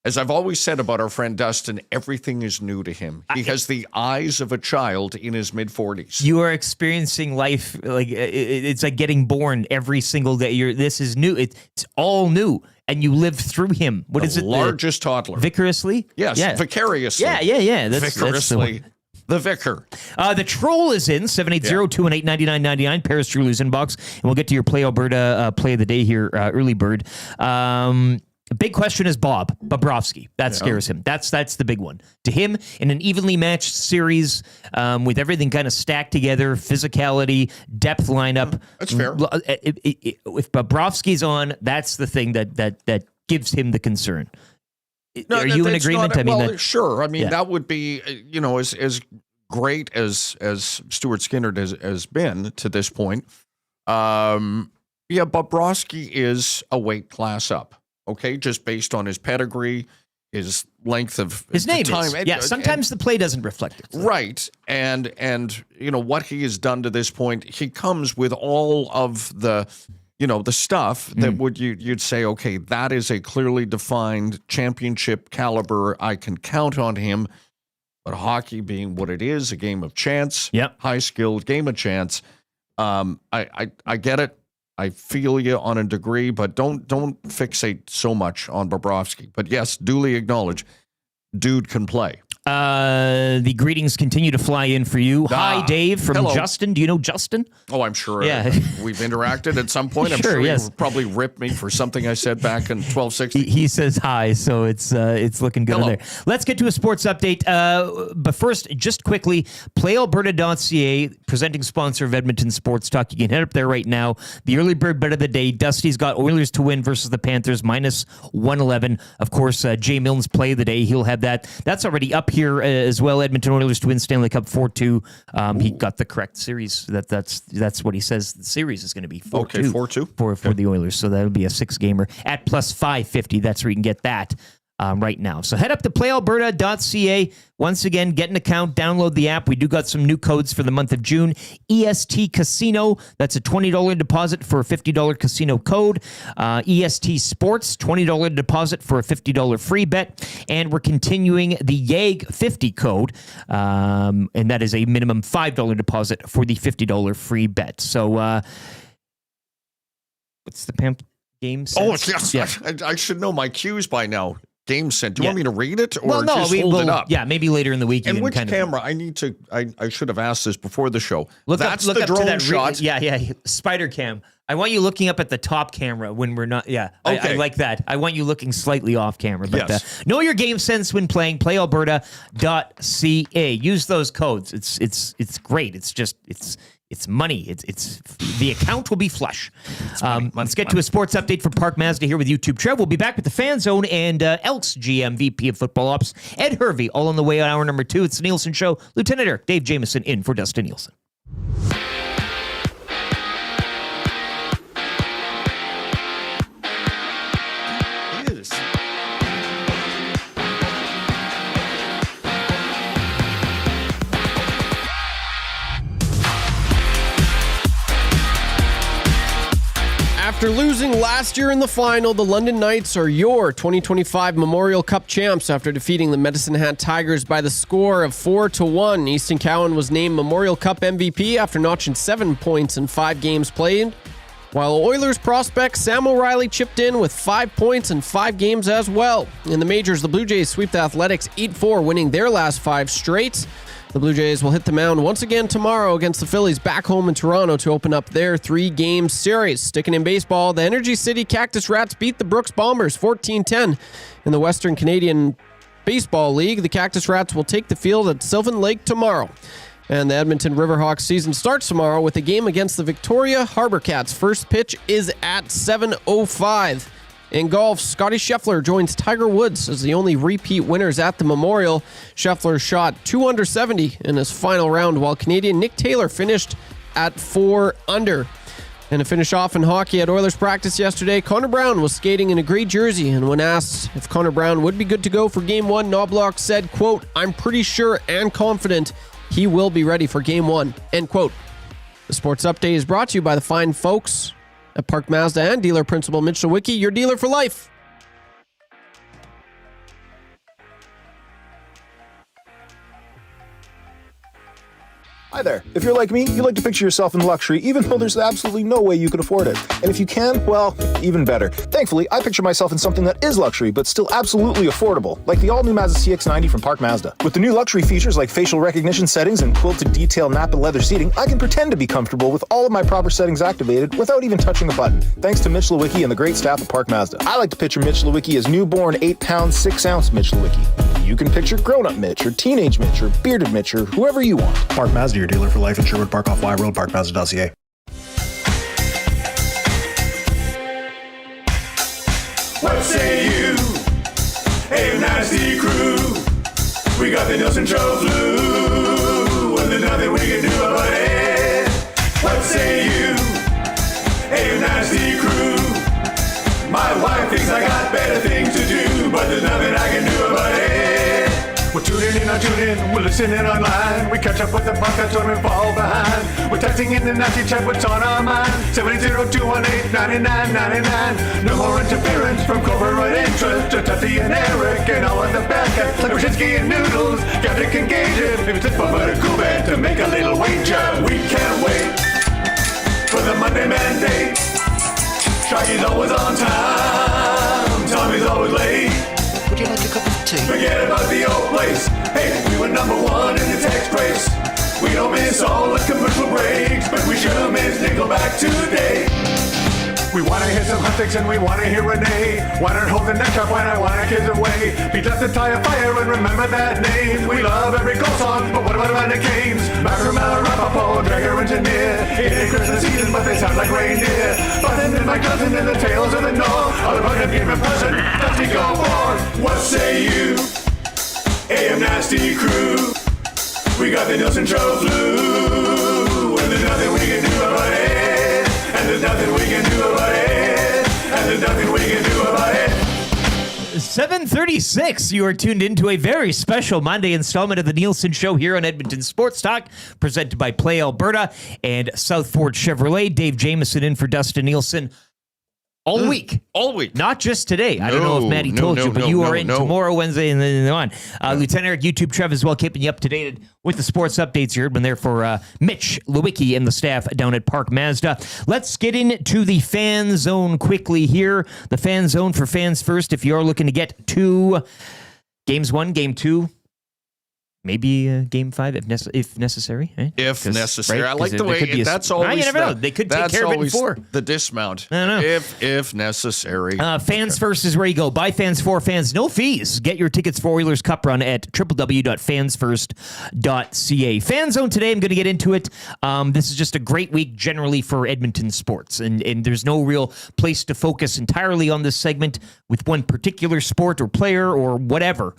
As I've always said about our friend Dustin, everything is new to him. He has the eyes of a child in his mid-40s. You are experiencing life like it's like getting born every single day. This is new. It's all new, and you live through him. What is it? Largest toddler. Vicariously? Yes, vicariously. Yeah. Vicariously. The Vicar. The Troll is in, 780-218-9999, Paris Truly's inbox. And we'll get to your Play Alberta play of the day here, early bird. Big question is Bobrovsky. That scares him. That's the big one. To him, in an evenly matched series with everything kind of stacked together, physicality, depth lineup. That's fair. If Bobrovsky's on, that's the thing that gives him the concern. No, are you in agreement? Sure. I mean, that would be, as great as Stuart Skinner has been to this point. Bobrovsky is a weight class up. Okay, just based on his pedigree, his length of his name time. Sometimes the play doesn't reflect it. Right, and what he has done to this point, he comes with all of the the stuff that you'd say, okay, that is a clearly defined championship caliber. I can count on him. But hockey being what it is, a game of chance, high skilled game of chance. I get it. I feel you on a degree, but don't fixate so much on Bobrovsky. But yes, duly acknowledge, dude can play. The greetings continue to fly in for you. Hi, Dave, from hello. Justin. Do you know Justin? Oh, I'm sure. Yeah. We've interacted at some point. I'm sure you probably ripped me for something I said back in 1260. He says hi, so it's looking good in there. Let's get to a sports update. But first, just quickly, PlayAlberta.ca, presenting sponsor of Edmonton Sports Talk. You can head up there right now. The early bird bet of the day. Dusty's got Oilers to win versus the Panthers, minus 111. Of course, Jay Milne's play of the day. He'll have that. That's already up here as well. Edmonton Oilers to win Stanley Cup 4-2. He got the correct series. That's what he says the series is going to be. 4-2. Okay, 4-2 for the Oilers. So that'll be a 6-gamer at plus 550. That's where you can get that right now. So head up to playalberta.ca. Once again, get an account, download the app. We do got some new codes for the month of June. EST Casino, that's a $20 deposit for a $50 casino code. EST Sports, $20 deposit for a $50 free bet. And we're continuing the YAG 50 code, and that is a minimum $5 deposit for the $50 free bet. So, what's the PAMP game sense? Oh, yes. I should know my cues by now. Game sent. Do you want me to read it or hold it up? Yeah, maybe later in the week. And which camera? I should have asked this before the show. That's the drone shot. Spider cam. I want you looking up at the top camera when we're not. Yeah, okay. I like that. I want you looking slightly off camera. But yes. Know your game sense when playing. PlayAlberta.ca. Use those codes. It's great. It's money. It's the account will be flush. Let's get to a sports update for Park Mazda here with YouTube. Trev, we'll be back with the Fan Zone and Elks GM, VP of Football Ops, Ed Hervey, all on the way on hour number 2. It's the Nielson Show. Lieutenant Eric Dave Jamieson in for Dustin Nielson. After losing last year in the final, the London Knights are your 2025 Memorial Cup champs after defeating the Medicine Hat Tigers by the score of 4-1. Easton Cowan was named Memorial Cup MVP after notching 7 points in 5 games played, while Oilers prospect Sam O'Reilly chipped in with 5 points in 5 games as well. In the majors, the Blue Jays swept the Athletics 8-4, winning their last 5 straight. The Blue Jays will hit the mound once again tomorrow against the Phillies back home in Toronto to open up their 3-game series. Sticking in baseball, the Energy City Cactus Rats beat the Brooks Bombers 14-10 in the Western Canadian Baseball League. The Cactus Rats will take the field at Sylvan Lake tomorrow. And the Edmonton Riverhawks season starts tomorrow with a game against the Victoria Harbour Cats. First pitch is at 7:05. In golf, Scotty Scheffler joins Tiger Woods as the only repeat winners at the Memorial. Scheffler shot 2 under 70 in his final round, while Canadian Nick Taylor finished at 4 under. And to finish off in hockey at Oilers practice yesterday, Connor Brown was skating in a gray jersey, and when asked if Connor Brown would be good to go for Game 1, Knobloch said, quote, "I'm pretty sure and confident he will be ready for Game 1," end quote. The Sports Update is brought to you by the fine folks at Park Mazda and dealer principal Mitch Lewicki, your dealer for life. Hi there. If you're like me, you like to picture yourself in luxury, even though there's absolutely no way you could afford it. And if you can, well, even better. Thankfully, I picture myself in something that is luxury, but still absolutely affordable, like the all-new Mazda CX-90 from Park Mazda. With the new luxury features like facial recognition settings and quilted detail Napa leather seating, I can pretend to be comfortable with all of my proper settings activated without even touching a button, thanks to Mitch Lewicki and the great staff at Park Mazda. I like to picture Mitch Lewicki as newborn 8-pound, 6-ounce Mitch Lewicki. You can picture grown-up Mitch, or teenage Mitch, or bearded Mitch, or whoever you want. Park Mazda, your dealer for life in Sherwood Park off Y Road, parkmazda.ca. What say you? Hey, nasty crew. We got the Nielson Show flu, and there's nothing we can do about it. What say you? Hey, nasty crew. My wife thinks I got better things to do, but there's nothing I can do about it. We're tuning in, we're listening online. We catch up with the podcast when we fall behind. We're texting in the nasty chat, what's on our mind. 780-218-9999. No more interference from corporate interest. Just Tuffy and Eric and all of the bad cats like Brzezinski and Noodles. Skeptic and Gage, if it's a fun but a cool band to make a little wager. We can't wait for the Monday Mandate. Shaggy's always on time. Tommy's always late. Would you like a cup of tea? Forget about the old place. Hey, we were number one in the text race. We don't miss all the commercial breaks, but we sure miss Nickelback today. We want to hear some hot takes and we want to hear Renee. Why not hold the neck up when I want our kids away? Beat left the tire fire and remember that name. We love every goal song, but what about the games? Macramel, Rapaport, Dreger, Engineer. It ain't Christmas season, but they sound like reindeer. But then my cousin and the tales of the North. All about him game in person, Dusty go forth. What say you? AM Nasty Crew. We got the Nielson Show flu, and there's nothing we can do about it. And there's nothing we can do about it. And there's nothing we can do about it. 7:36. You are tuned into a very special Monday installment of the Nielson Show here on Edmonton Sports Talk, presented by Play Alberta and Southport Chevrolet. Dave Jamieson in for Dustin Nielson. All week. Not just today. I don't know if Maddie told you, but you are in tomorrow, Wednesday, and then on. Lieutenant Eric, YouTube, Trev as well, keeping you up to date with the sports updates here. Been there for Mitch Lewicki and the staff down at Park Mazda. Let's get into the fan zone quickly here. The fan zone for fans first. If you're looking to get to games 1, game 2, maybe game 5 if necessary. Right? If necessary. Right? I like the way that's always. You never know. They could take care of it before. The dismount. I don't know. If necessary. Fans first is where you go. Buy fans for fans. No fees. Get your tickets for Oilers Cup Run at www.fansfirst.ca. Fan zone today. I'm going to get into it. This is just a great week generally for Edmonton sports, and there's no real place to focus entirely on this segment with one particular sport or player or whatever.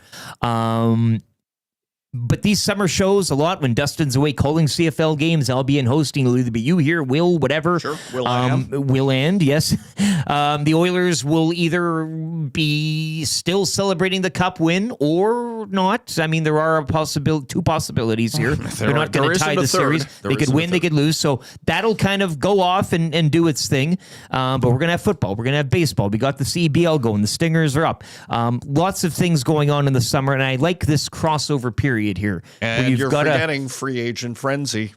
But these summer shows a lot when Dustin's away calling CFL games. I'll be in hosting. It'll either be you here, Will, whatever. Sure, Will and, yes. The Oilers will either be still celebrating the Cup win or not. I mean, there are two possibilities here. They're not going to tie the series. They could win, they could lose. So that'll kind of go off and do its thing. But we're going to have football. We're going to have baseball. We got the CBL going. The Stingers are up. Lots of things going on in the summer, and I like this crossover period here. And you're forgetting free agent frenzy.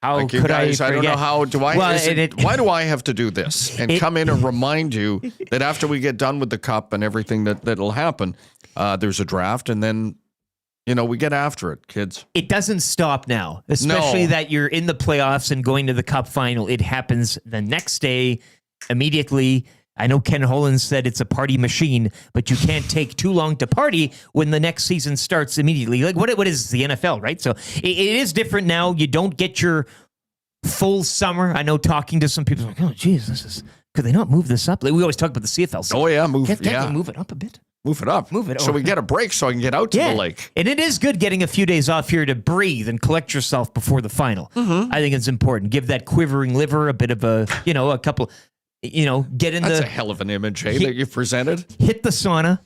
How like could guys, I don't know how do I. Well, why do I have to do this and come in and remind you that after we get done with the Cup and everything that'll happen, there's a draft and then we get after it, kids. It doesn't stop now, especially that you're in the playoffs and going to the Cup final. It happens the next day, immediately. I know Ken Holland said it's a party machine, but you can't take too long to party when the next season starts immediately. Like what is the NFL, right? So it is different now. You don't get your full summer. I know talking to some people like, oh, geez, could they not move this up? Like, we always talk about the CFL. So oh, yeah, can't they move it up a bit? Move it up. Move it so over. we get a break so I can get out to the lake. And it is good getting a few days off here to breathe and collect yourself before the final. Mm-hmm. I think it's important. Give that quivering liver a bit of a couple, get in That's a hell of an image, that you've presented. Hit the sauna,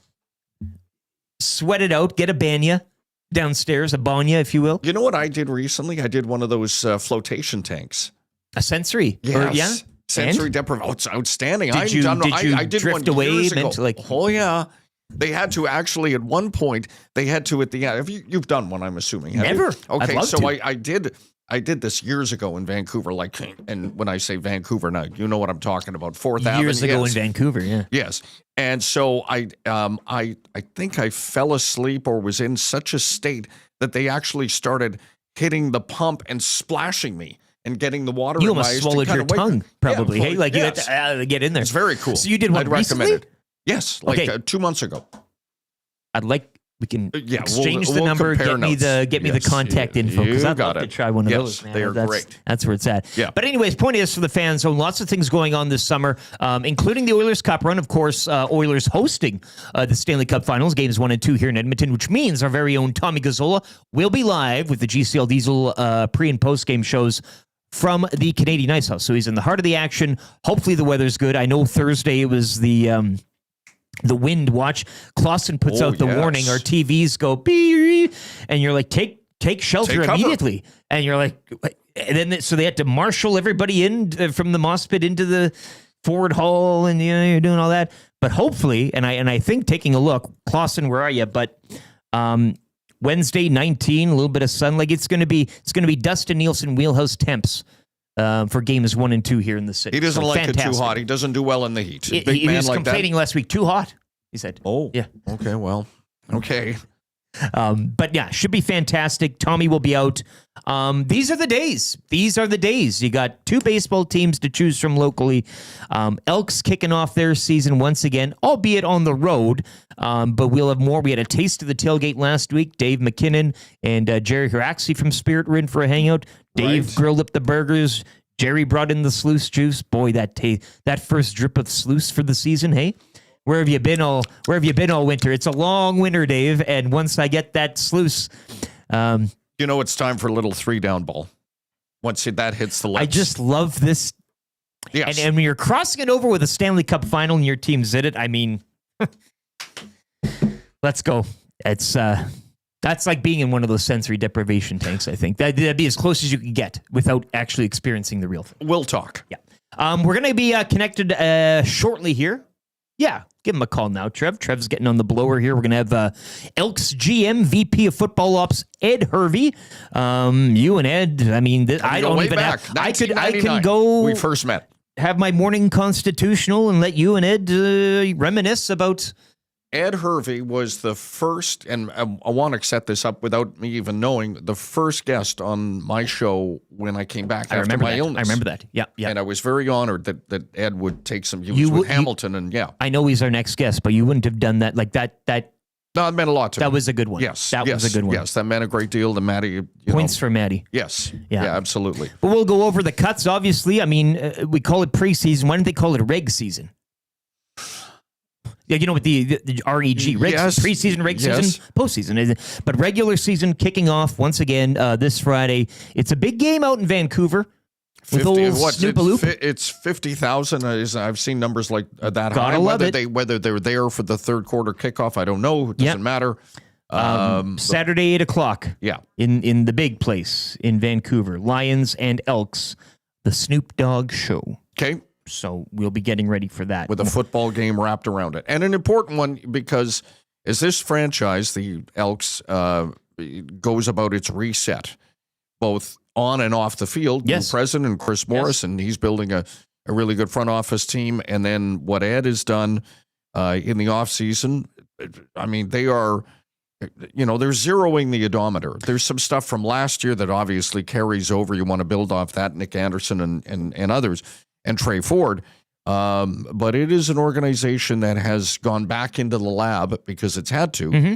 sweat it out, get a banya downstairs, a banya, if you will. You know what I did recently? I did one of those flotation tanks. A sensory? Yes. Sensory deprivation. Oh, it's outstanding. Did you drift away? Meant to oh, yeah. They had to actually, at one point, they had to at the end. You've done one, I'm assuming. Never. Okay, I'd love to. I did this years ago in Vancouver, and when I say Vancouver, now you know what I'm talking about. 4th Avenue. Years ago in Vancouver, yeah. Yes. And so I think I fell asleep or was in such a state that they actually started hitting the pump and splashing me and getting the water in my eyes. You almost swallowed your tongue, probably. Yeah, hey, like you had to get in there. It's very cool. So you did one I'd recommend recently? it. Yes, 2 months ago. We can exchange we'll the number, compare get me the contact info, because I'd love to try one of those. Man. They are great. That's where it's at. Yeah. But anyways, point is for the fans, so lots of things going on this summer, including the Oilers Cup run. Of course, Oilers hosting the Stanley Cup Finals, games 1 and 2 here in Edmonton, which means our very own Tommy Gazzola will be live with the GCL Diesel pre- and post-game shows from the Canadian Ice House. So he's in the heart of the action. Hopefully the weather's good. I know Thursday it was the wind watch. Clausen puts out the warning. Our TVs go beep, and you're like, take shelter immediately. And you're like, and then so they had to marshal everybody in from the moss pit into the forward hall, and you're doing all that. But hopefully, and I think taking a look, Clausen, where are you? But Wednesday 19, a little bit of sun. Like it's gonna be Dustin Nielson wheelhouse temps. For games 1 and 2 here in the city. He doesn't like it too hot. He doesn't do well in the heat. He was complaining last week, too hot, he said. Oh, yeah. Okay, well, okay. But yeah, should be fantastic. Tommy will be out. These are the days. You got 2 baseball teams to choose from locally. Elks kicking off their season once again, albeit on the road. But we'll have more. We had a taste of the tailgate last week. Dave McKinnon and Jerry Haraxi from Spirit were in for a hangout. Dave grilled up the burgers. Jerry brought in the sluice juice. Boy, that first drip of sluice for the season, hey? Where have you been all winter? It's a long winter, Dave, and once I get that sluice, it's time for a little 3-down ball. Once that hits the lips. I just love this. Yes. And when you're crossing it over with a Stanley Cup final and your team's in it, I mean, let's go. It's that's like being in one of those sensory deprivation tanks, I think. That'd be as close as you can get without actually experiencing the real thing. We'll talk. Yeah. We're going to be connected shortly here. Yeah, give him a call now, Trev. Trev's getting on the blower here. We're going to have Elks GM, VP of Football Ops, Ed Hervey. You and Ed, I mean, I don't even back. have... I can go... We first met. Have my morning constitutional and let you and Ed reminisce about... Ed Hervey was the first, and I want to set this up without me even knowing, the first guest on my show when I came back after my illness. I remember that. Yeah. And I was very honored that Ed would take some. He was with Hamilton, and yeah. I know he's our next guest, but you wouldn't have done that like that. No, it meant a lot to me. That was a good one. Yes. That was a good one. Yes, that meant a great deal to Maddie. Points for Maddie. Yes. Yeah, absolutely. But we'll go over the cuts, obviously. I mean, we call it preseason. Why don't they call it reg season? Yeah, with the REG, preseason, reg season, postseason. But regular season kicking off once again this Friday. It's a big game out in Vancouver. With old Snoopaloop. It's 50,000. I've seen numbers like that Gotta high. love Whether they're there for the third quarter kickoff, I don't know. It doesn't matter. Saturday, 8 o'clock. Yeah. In the big place in Vancouver. Lions and Elks, the Snoop Dogg Show. Okay. So we'll be getting ready for that. With a football game wrapped around it. And an important one because as this franchise, the Elks, goes about its reset, both on and off the field. Yes. New president, Chris Morris, and he's building a really good front office team. And then what Ed has done in the offseason, I mean, they are... they're zeroing the odometer. There's some stuff from last year that obviously carries over. You want to build off that, Nick Anderson and others, and Trey Ford. But it is an organization that has gone back into the lab because it's had to. Mm-hmm.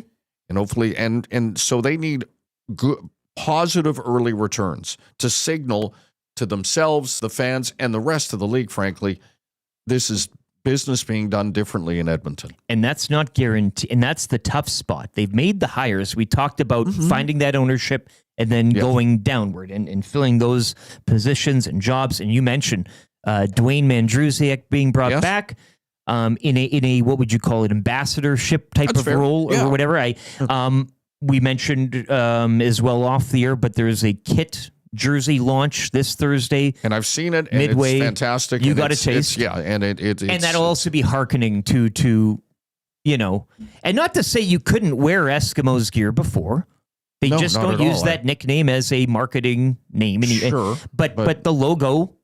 And hopefully, and so they need good, positive early returns to signal to themselves, the fans, and the rest of the league, frankly, this is business being done differently in Edmonton. And that's not guaranteed. And that's the tough spot. They've made the hires. We talked about finding that ownership and then going downward and filling those positions and jobs. And you mentioned Dwayne Mandrusiak being brought back in a what would you call it, ambassadorship type of role or whatever. We mentioned as well off the air, but there's a kit jersey launch this Thursday, and I've seen it. Midway, and it's fantastic. You got a taste, and it's and that'll also be hearkening to and not to say you couldn't wear Eskimos gear before. They just don't use that nickname as a marketing name. Sure, but the logo.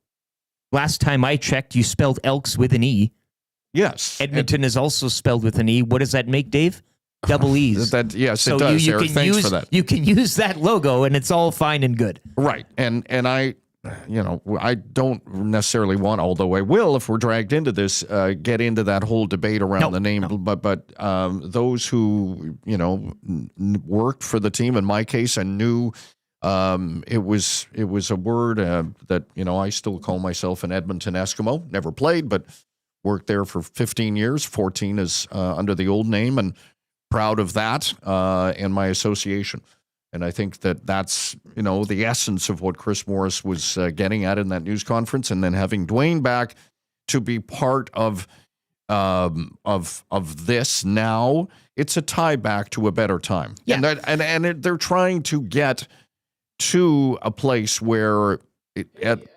Last time I checked, you spelled Elks with an E. Yes, Edmonton is also spelled with an E. What does that make, Dave? Double E's. Yes, it does. Eric, thanks for that. You can use that logo, and it's all fine and good. Right, and I don't necessarily want, although I will, if we're dragged into this, get into that whole debate around the name. No. But those who worked for the team, in my case, and knew it was a word that I still call myself an Edmonton Eskimo. Never played, but worked there for 15 years. 14 is under the old name, and proud of that and my association. And I think that's, the essence of what Chris Morris was getting at in that news conference. And then having Dwayne back to be part of this now, it's a tie back to a better time. Yeah. And they're trying to get to a place where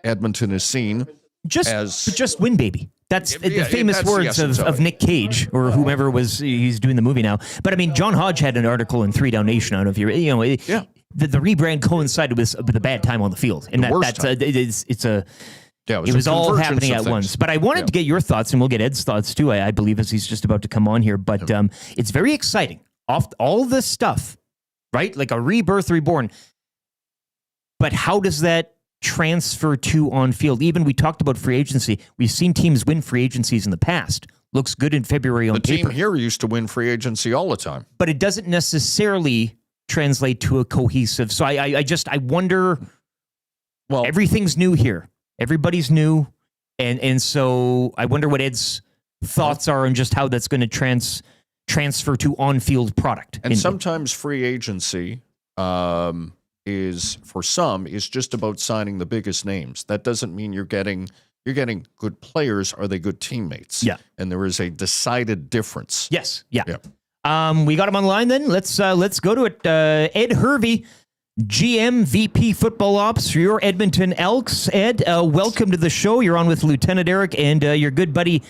Edmonton is seen just win, baby. That's the famous words of Nick Cage or whomever he's doing the movie now. But I mean, John Hodge had an article in 3 Down Nation. I don't know if the rebrand coincided with the bad time on the field, and it was all happening at once. But I wanted to get your thoughts, and we'll get Ed's thoughts too. I believe as he's just about to come on here. But it's very exciting. Off all this stuff, right? Like a rebirth, reborn. But how does that transfer to on field? Even we talked about free agency. We've seen teams win free agencies in the past. Looks good in February on paper. The team here used to win free agency all the time. But it doesn't necessarily translate to a cohesive. So I wonder, well, everything's new here. Everybody's new. And so I wonder what Ed's thoughts are on just how that's going to transfer to on-field product. And sometimes free agency is just about signing the biggest names. That doesn't mean you're getting good players. Are they good teammates? Yeah. And there is a decided difference. Yes. Yeah. We got him on the line then. Let's go to it. Ed Hervey, GM, VP Football Ops for your Edmonton Elks. Ed, welcome to the show. You're on with Lieutenant Eric and your good buddy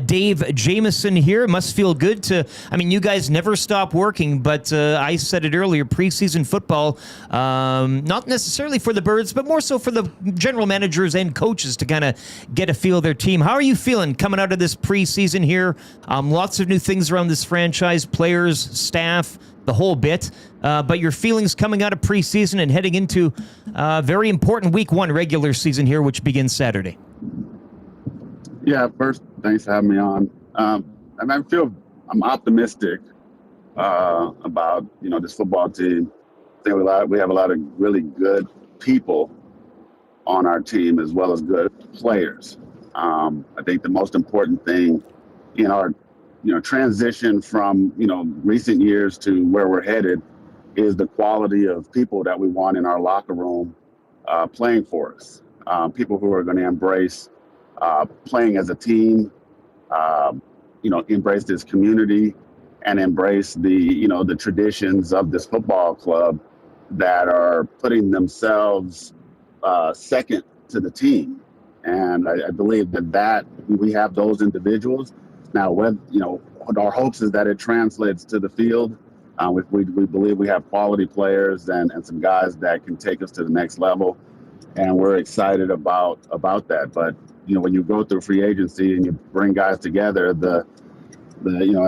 Dave Jamieson here. It must feel good you guys never stop working, but I said it earlier, preseason football, not necessarily for the Birds, but more so for the general managers and coaches to kind of get a feel of their team. How are you feeling coming out of this preseason here? Lots of new things around this franchise, players, staff, the whole bit. But your feelings coming out of preseason and heading into very important week 1 regular season here, which begins Saturday. Yeah, first, thanks for having me on. I'm optimistic about this football team. I think we have a lot of really good people on our team as well as good players. I think the most important thing in our transition from recent years to where we're headed is the quality of people that we want in our locker room playing for us. People who are going to embrace playing as a team, embrace this community, and embrace the traditions of this football club that are putting themselves second to the team. And I believe that we have those individuals. Now, our hopes is that it translates to the field. We believe we have quality players and some guys that can take us to the next level, and we're excited about that. But when you go through free agency and you bring guys together, as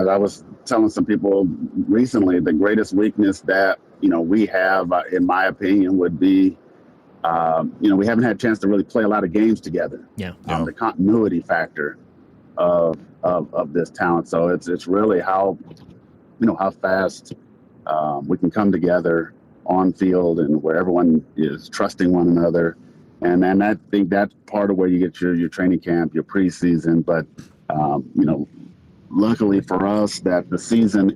I was telling some people recently, the greatest weakness that we have, in my opinion, would be we haven't had a chance to really play a lot of games together. Yeah. The continuity factor of this talent. So it's really how fast we can come together on field and where everyone is trusting one another. And I think that's part of where you get your training camp, your preseason. But Luckily for us, that the season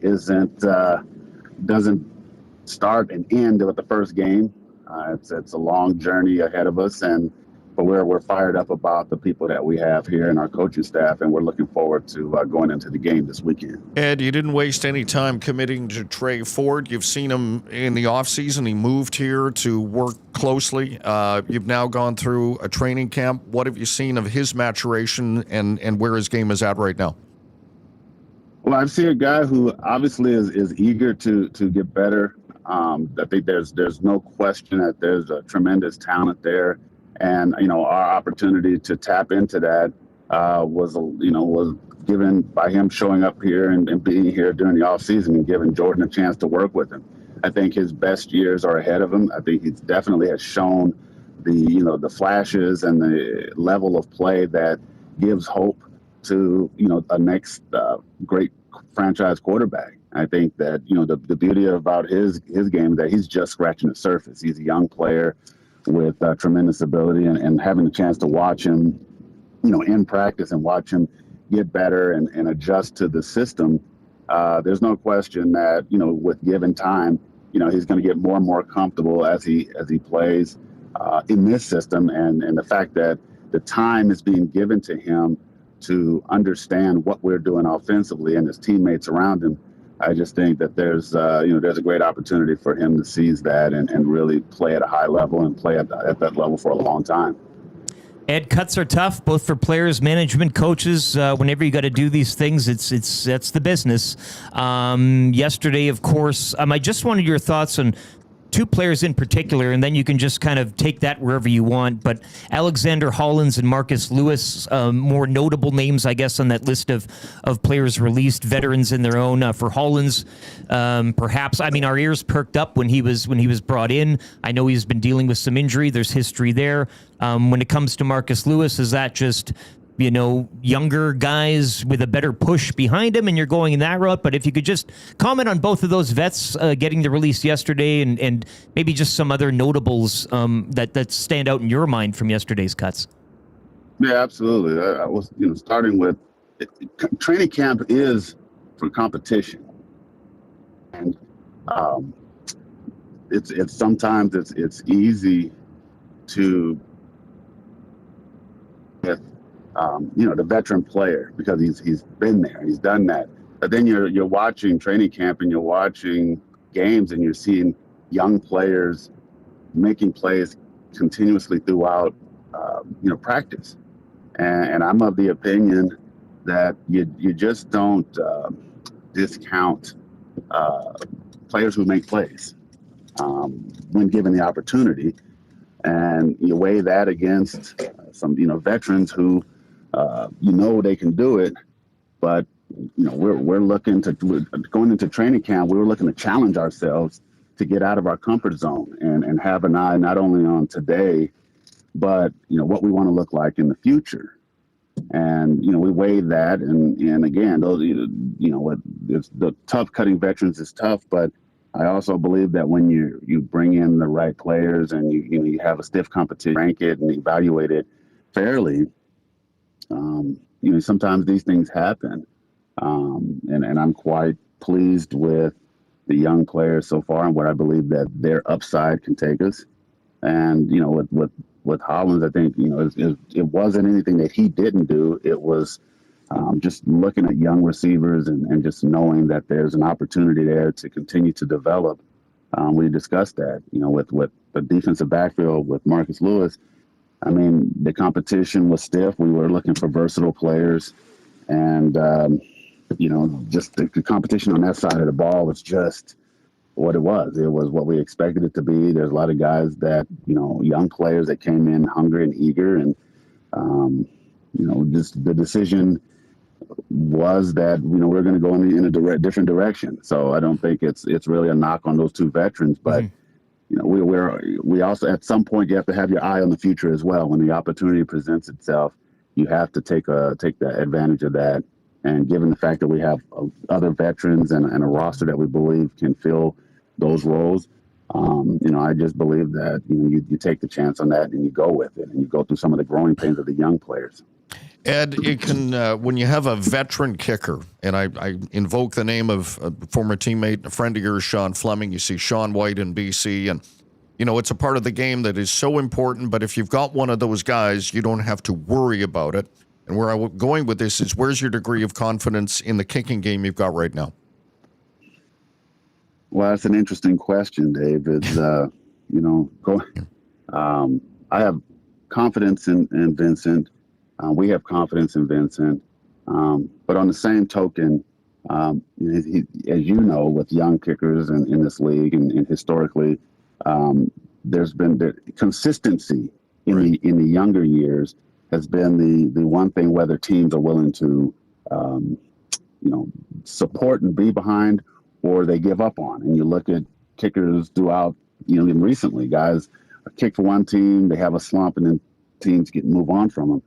doesn't start and end with the first game. It's a long journey ahead of us, but we're fired up about the people that we have here and our coaching staff, and we're looking forward to going into the game this weekend. Ed, you didn't waste any time committing to Trev Ford. You've seen him in the offseason. He moved here to work closely. You've now gone through a training camp. What have you seen of his maturation and where his game is at right now? Well, I've seen a guy who obviously is eager to get better. I think there's no question that there's a tremendous talent there. And, our opportunity to tap into that was given by him showing up here and being here during the offseason and giving Jordan a chance to work with him. I think his best years are ahead of him. I think he definitely has shown the flashes and the level of play that gives hope to, a next great franchise quarterback. I think that, the beauty about his game is that he's just scratching the surface. He's a young player with tremendous ability, and having the chance to watch him, in practice and watch him get better and adjust to the system. There's no question that, with given time, he's going to get more and more comfortable as he plays in this system. And the fact that the time is being given to him to understand what we're doing offensively and his teammates around him, I just think that there's a great opportunity for him to seize that and really play at a high level and play at that level for a long time. Ed, cuts are tough, both for players, management, coaches. Whenever you got to do these things, that's the business. Yesterday, of course, I just wanted your thoughts on two players in particular, and then you can just kind of take that wherever you want. But Alexander Hollins and Marcus Lewis, more notable names, I guess, on that list of players released, veterans in their own. For Hollins, perhaps, our ears perked up when he was brought in. I know he's been dealing with some injury. There's history there. When it comes to Marcus Lewis, is that just younger guys with a better push behind him and you're going in that route? But if you could just comment on both of those vets getting the release yesterday and maybe just some other notables that stand out in your mind from yesterday's cuts. Yeah, absolutely. I was, starting with training camp is for competition. And it's sometimes it's easy to the veteran player because he's been there, he's done that. But then you're watching training camp and you're watching games and you're seeing young players making plays continuously throughout practice. And I'm of the opinion that you just don't discount players who make plays when given the opportunity. And you weigh that against some veterans who they can do it, but we're looking to going into training camp. We were looking to challenge ourselves to get out of our comfort zone and have an eye not only on today, but what we want to look like in the future. And we weighed that, and again, those it's the tough cutting veterans is tough, but I also believe that when you bring in the right players and you have a stiff competition, rank it and evaluate it fairly. Sometimes these things happen, and I'm quite pleased with the young players so far and what I believe that their upside can take us. And with Hollins, I think it wasn't anything that he didn't do. It was just looking at young receivers and just knowing that there's an opportunity there to continue to develop. We discussed that, with the defensive backfield with Marcus Lewis. The competition was stiff. We were looking for versatile players, and just the competition on that side of the ball was just what it was. It was what we expected it to be. There's a lot of guys that young players that came in hungry and eager, and just the decision was that we're going to go in a different direction. So I don't think it's really a knock on those two veterans, but. We also, at some point, you have to have your eye on the future as well. When the opportunity presents itself, you have to take the advantage of that. And given the fact that we have other veterans and a roster that we believe can fill those roles, I just believe that you take the chance on that and you go with it and you go through some of the growing pains of the young players. Ed, it can when you have a veteran kicker, and I invoke the name of a former teammate, a friend of yours, Sean Fleming. You see Sean White in BC, and it's a part of the game that is so important. But if you've got one of those guys, you don't have to worry about it. And where I'm going with this is, where's your degree of confidence in the kicking game you've got right now? Well, that's an interesting question, Dave. It's, I have confidence in Vincent. We have confidence in Vincent. But on the same token, as you know, with young kickers in this league and historically, there's been the consistency in the younger years has been the one thing whether teams are willing to, support and be behind, or they give up on. And you look at kickers throughout, even recently, guys kick for one team, they have a slump, and then teams move on from them.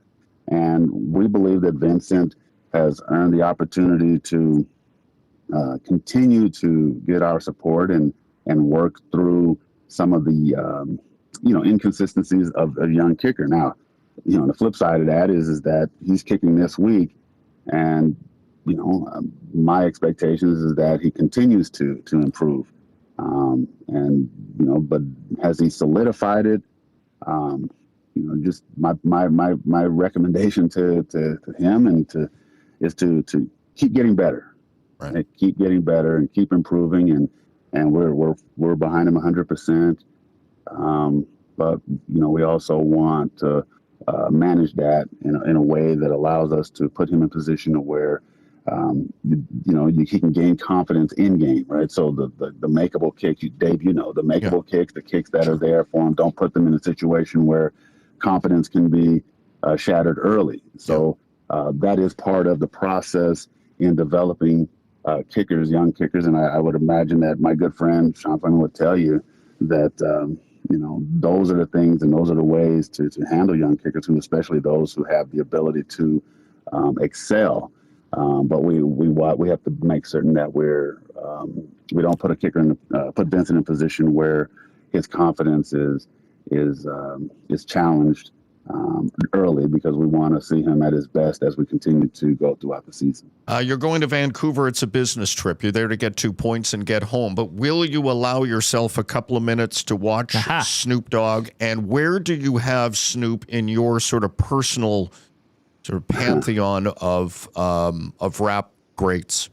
And we believe that Vincent has earned the opportunity to continue to get our support and work through some of the inconsistencies of a young kicker. Now, the flip side of that is that he's kicking this week, and my expectations is that he continues to improve. But has he solidified it? Just my recommendation to him is to keep getting better, right? Keep getting better and keep improving, and we're behind him 100%. But we also want to manage that in a way that allows us to put him in position to where he can gain confidence in game, right? So the makeable kicks, Dave, the makeable kicks, the kicks that are there for him, don't put them in a situation where confidence can be shattered early. So that is part of the process in developing kickers, young kickers. And I would imagine that my good friend Sean Fleming would tell you that those are the things and those are the ways to handle young kickers, and especially those who have the ability to excel. But we have to make certain that we don't put a kicker put Vincent in a position where his confidence is challenged early, because we want to see him at his best as we continue to go throughout the season. You're going to Vancouver. It's a business trip. You're there to get 2 points and get home. But will you allow yourself a couple of minutes to watch Snoop Dogg? And where do you have Snoop in your sort of personal sort of pantheon of rap greats?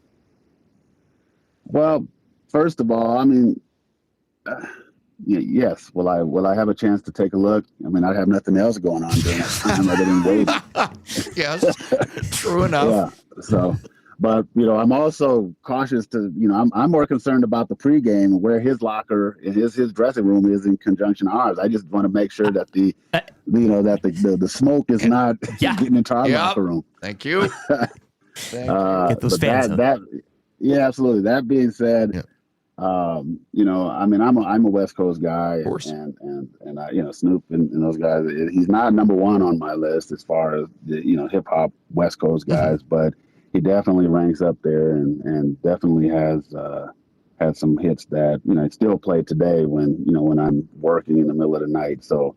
Well, first of all, I mean, yes. Will I have a chance to take a look? I mean, I have nothing else going on during that time other than waiting. Yes, true enough. Yeah. So, but I'm also cautious to, I'm more concerned about the pregame, where his locker, his dressing room is in conjunction of ours. I just want to make sure that the smoke is not getting into our locker room. Thank you. Get those fans yeah, absolutely. That being said, I mean, I'm a West Coast guy, and I, Snoop and those guys. He's not number one on my list as far as the, hip hop West Coast guys, but he definitely ranks up there, and definitely has had some hits that I still play today when I'm working in the middle of the night. So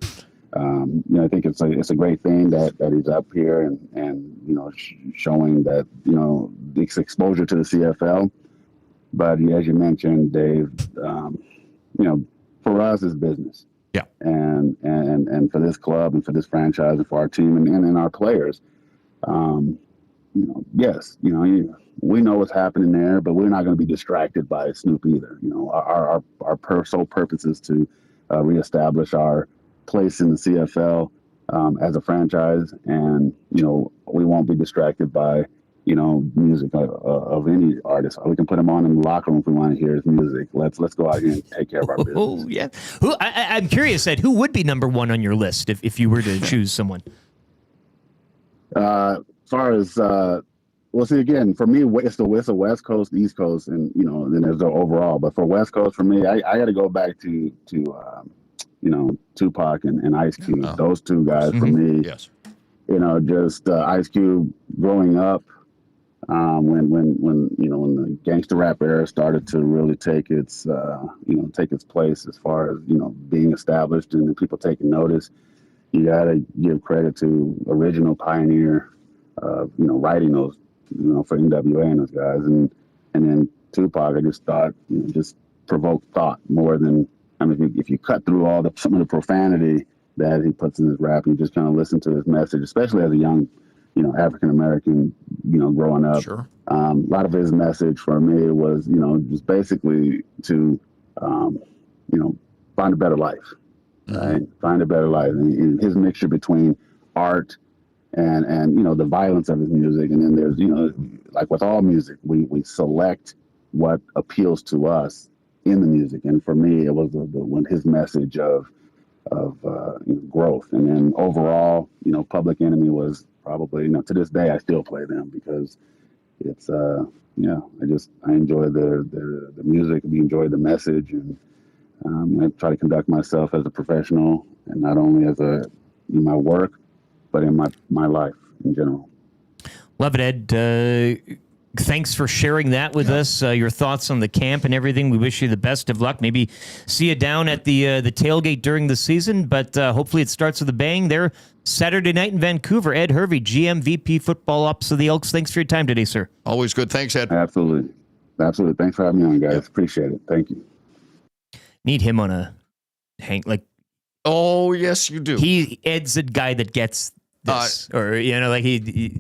I think it's a great thing that he's up here and showing that this exposure to the CFL. But as you mentioned, Dave, for us it's business. Yeah. And for this club and for this franchise and for our team and our players, yes, we know what's happening there, but we're not going to be distracted by Snoop either. Our sole purpose is to reestablish our place in the CFL as a franchise, and we won't be distracted by music of any artist. We can put him on in the locker room if we want to hear his music. Let's go out here and take care of our business. Oh yeah. I'm curious, Ed, who would be number one on your list if you were to choose someone? As far as see, again, for me, it's the West Coast, East Coast, and then there's the overall. But for West Coast, for me, I got to go back to Tupac and Ice Cube. Those two guys for me. Yes. Just Ice Cube growing up. When the gangster rap era started to really take its place as far as being established and people taking notice, you got to give credit to original pioneer writing those, for NWA and those guys. And then Tupac, I just thought, just provoked thought more than, if you cut through some of the profanity that he puts in his rap, and you just kind of listen to his message, especially as a young, African-American, growing up. Sure. A lot of his message for me was, just basically to, find a better life, right? Find a better life. And his mixture between art and the violence of his music. And then there's, like with all music, we select what appeals to us in the music. And for me, it was when his message of growth. And then overall, Public Enemy was probably, to this day, I still play them because it's, I enjoy the music, we enjoy the message, and I try to conduct myself as a professional, and not only in my work, but in my life in general. Love it, Ed. Thanks for sharing that with us, your thoughts on the camp and everything. We wish you the best of luck. Maybe see you down at the tailgate during the season, but hopefully it starts with a bang there Saturday night in Vancouver. Ed Hervey, GM, VP Football Ops of the Elks. Thanks for your time today, sir. Always good. Thanks, Ed. Absolutely. Thanks for having me on, guys. Appreciate it. Thank you. Need him on a hang, like. Oh, yes, you do. Ed's the guy that gets this, he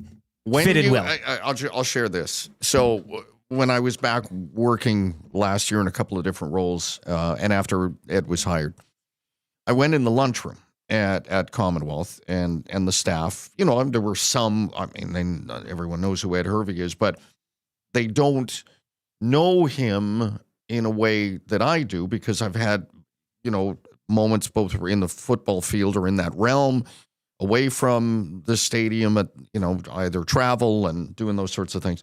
fitted well. I'll share this. So when I was back working last year in a couple of different roles, and after Ed was hired, I went in the lunchroom at Commonwealth and the staff. There were some. Not everyone knows who Ed Hervey is, but they don't know him in a way that I do because I've had, moments both in the football field or in that realm, away from the stadium at, either travel and doing those sorts of things.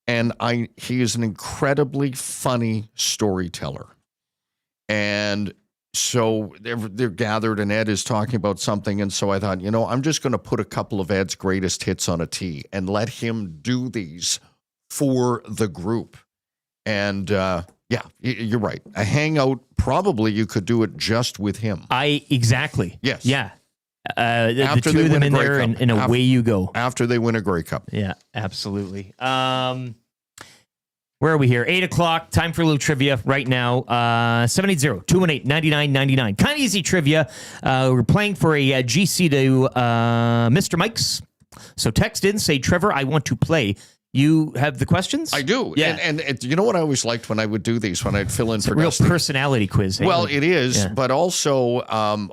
And he is an incredibly funny storyteller. And so they're gathered and Ed is talking about something. And so I thought, I'm just going to put a couple of Ed's greatest hits on a tee and let him do these for the group. And, yeah, you're right. A hangout, probably you could do it just with him. Exactly. Yes. Yeah. The two of them in there, and away you go. After they win a Grey Cup. Yeah, absolutely. Where are we here? 8 o'clock. Time for a little trivia right now. 780-218-9999. Kind of easy trivia. We're playing for a GC to Mr. Mike's. So text in, say, Trevor, I want to play. You have the questions? I do. Yeah. And you know what I always liked when I would do these, when I'd fill in it's for a real Dustin? Personality quiz. Well, it is, but also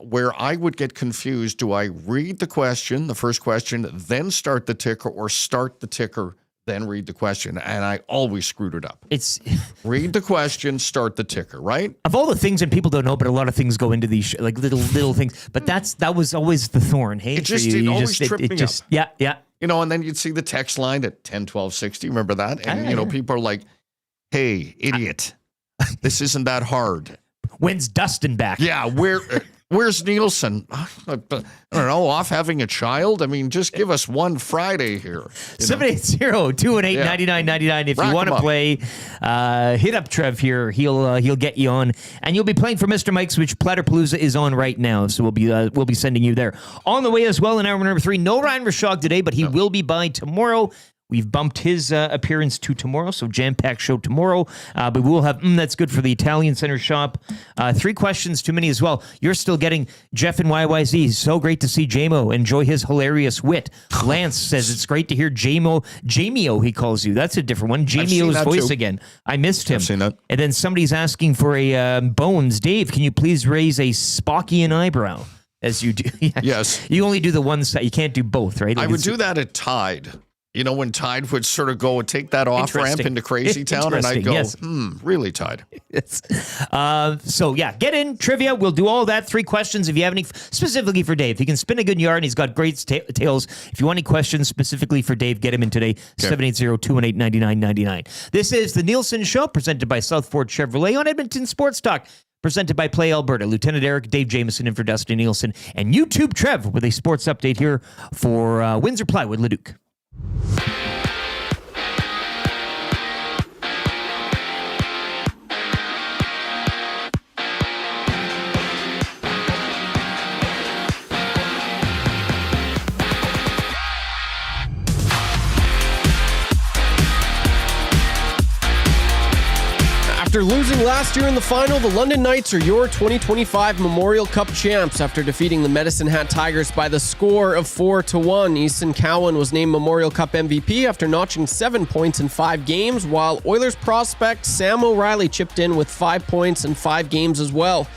where I would get confused, do I read the question, the first question, then start the ticker, or start the ticker, then read the question? And I always screwed it up. It's read the question, start the ticker, right? Of all the things, and people don't know, but a lot of things go into these like little things. But that was always the thorn. Hey, it always tripped me up. Yeah. And then you'd see the text line at 10-12-60. Remember that? And, people are like, hey, idiot, this isn't that hard. When's Dustin back? Yeah, where's Nielson? I don't know, off having a child? Just give us one Friday here. 780-218-9999. If you want to play, hit up Trev here. He'll get you on. And you'll be playing for Mr. Mike's, which Platterpalooza is on right now. So we'll be sending you there. On the way as well in hour number 3, no Ryan Rashog today, but he will be by tomorrow. We've bumped his appearance to tomorrow, so jam-packed show tomorrow. But we will have, that's good for the Italian Center shop. 3 questions too many as well. You're still getting Jeff and YYZ. So great to see Jamio. Enjoy his hilarious wit. Lance says it's great to hear Jamio, he calls you. That's a different one. Jamio's voice again. I missed him. I've seen that. And then somebody's asking for a Bones. Dave, can you please raise a Spockian eyebrow? As you do. Yeah. Yes. You only do the one side. You can't do both, right? I would do that at Tide. When Tide would sort of go and take that off-ramp into Crazy Town, and I'd go, really, Tide? Yes. Get in, trivia. We'll do all that. 3 questions if you have any, specifically for Dave. He can spin a good yarn. He's got great tales. If you want any questions specifically for Dave, get him in today, 780-218-9999. This is the Nielson Show, presented by Southport Chevrolet on Edmonton Sports Talk. Presented by Play Alberta. Lieutenant Eric, Dave Jamieson, in for Dustin Nielson. And YouTube Trev with a sports update here for Windsor Plywood, Leduc. After losing last year in the final, the London Knights are your 2025 Memorial Cup champs after defeating the Medicine Hat Tigers by the score of 4-1. Easton Cowan was named Memorial Cup MVP after notching 7 points in 5 games, while Oilers prospect Sam O'Reilly chipped in with 5 points in 5 games as well.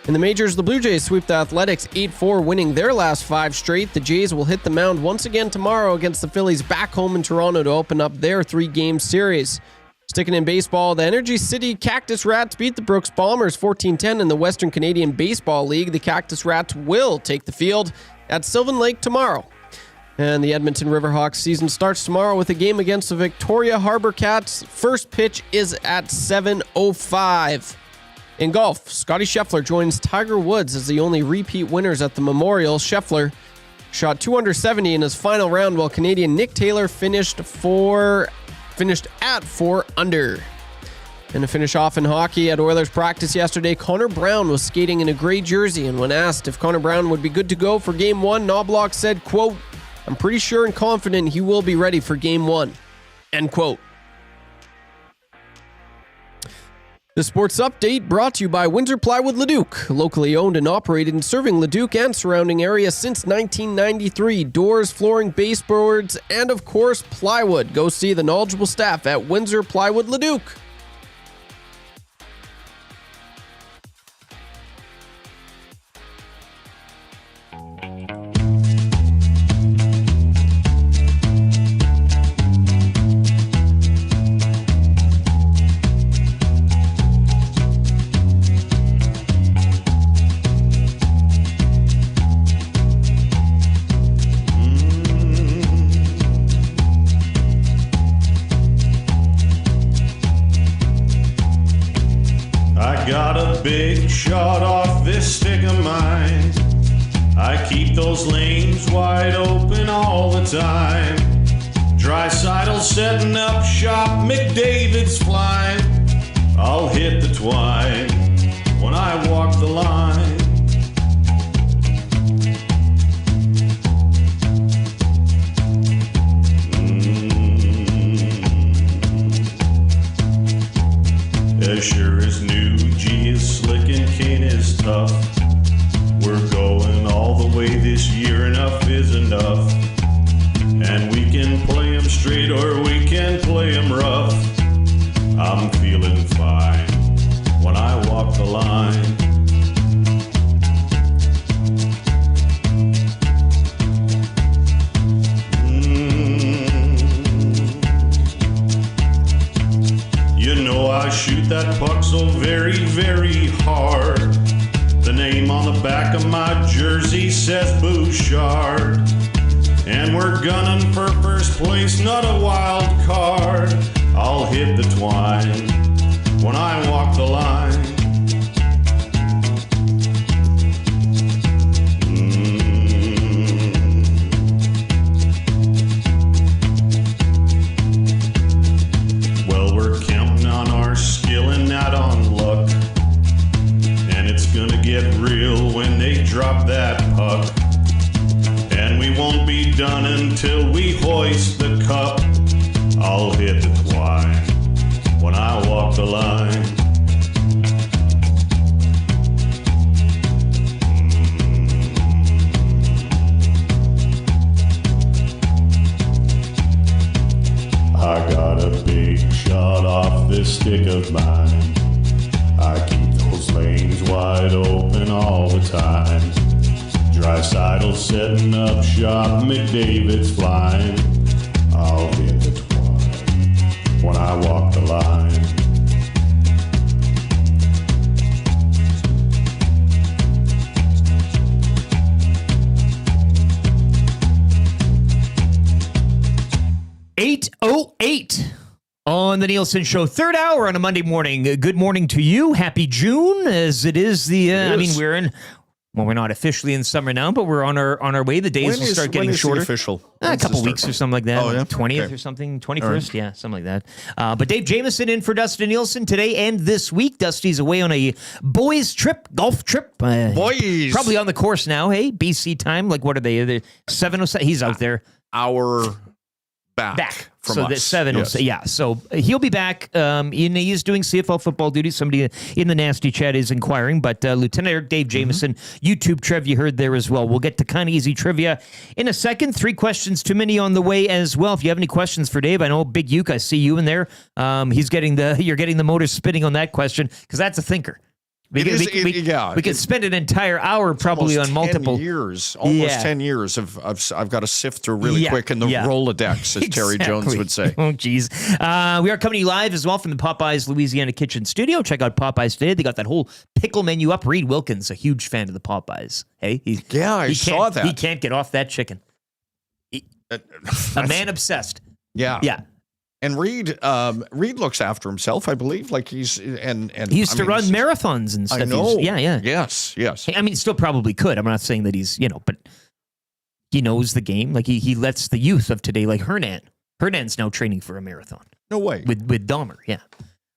In the majors, the Blue Jays sweep the Athletics 8-4, winning their last 5 straight. The Jays will hit the mound once again tomorrow against the Phillies back home in Toronto to open up their 3-game series. Sticking in baseball, the Energy City Cactus Rats beat the Brooks Bombers 14-10 in the Western Canadian Baseball League. The Cactus Rats will take the field at Sylvan Lake tomorrow. And the Edmonton Riverhawks season starts tomorrow with a game against the Victoria Harbour Cats. First pitch is at 7:05. In golf, Scotty Scheffler joins Tiger Woods as the only repeat winners at the Memorial. Scheffler shot 270 in his final round, while Canadian Nick Taylor finished at 4 under. And to finish off in hockey, at Oilers practice yesterday, Connor Brown was skating in a gray jersey, and when asked if Connor Brown would be good to go for Game 1, Knobloch said, quote, "I'm pretty sure and confident he will be ready for Game 1." End quote. The sports update brought to you by Windsor Plywood Leduc, locally owned and operated and serving Leduc and surrounding areas since 1993. Doors, flooring, baseboards, and of course, plywood. Go see the knowledgeable staff at Windsor Plywood Leduc. Got a big shot off this stick of mine. I keep those lanes wide open all the time. Drysidle setting up shop, McDavid's flying. I'll hit the twine when I walk the line. As sure as new G is slick and Kane is tough. We're going all the way this year, enough is enough. And we can play 'em straight or we can play 'em rough. I'm feeling fine when I walk the line. You know I shoot that puck so very, very hard. The name on the back of my jersey says Bouchard. And we're gunning for first place, not a wild card. I'll hit the twine when I walk the line. Not on luck, and it's gonna get real when they drop that puck, and we won't be done until we hoist the cup. I'll hit the twine when I walk the line. I got a big shot off this stick of mine. I keep those lanes wide open all the time. Drysidle setting up shop, McDavid's flying. I'll hit the twine when I walk the line. .08 on the Nielson Show, third hour on a Monday morning. Good morning to you. Happy June, as it is the. I mean, we're in. Well, we're not officially in summer now, but we're on our way. The days will start getting shorter. Official? A couple weeks or something like that. Oh, yeah? 20th or something. 21st, yeah, something like that. But Dave Jamieson in for Dustin Nielson today and this week. Dusty's away on a boys trip, golf trip. Boys, probably on the course now. Hey, BC time. Like, what are they? They're 7:07. He's out there. Hour back From so us. the 7 Yes. yeah. So he'll be back. He's doing CFL football duty. Somebody in the nasty chat is inquiring, but Lieutenant Eric Dave Jamieson, YouTube Trev, you heard there as well. We'll get to kind of easy trivia in a second. 3 questions too many on the way as well. If you have any questions for Dave, I know Big Uke, I see you in there. You're getting the motor spinning on that question because that's a thinker. We could spend an entire hour probably on multiple 10 years. Almost 10 years I've got to sift through really quick in the Rolodex, as Terry Jones would say. Oh, geez. We are coming to you live as well from the Popeyes Louisiana Kitchen Studio. Check out Popeyes today. They got that whole pickle menu up. Reed Wilkins, a huge fan of the Popeyes. Hey, I saw that. He can't get off that chicken. A man obsessed. Yeah. Yeah. And Reed looks after himself, I believe. Like he used to run marathons and stuff. I know. Yeah. Yes. I mean, still probably could. I'm not saying that he's, but he knows the game. Like he lets the youth of today, like Hernan. Hernan's now training for a marathon. No way. With Dahmer, yeah.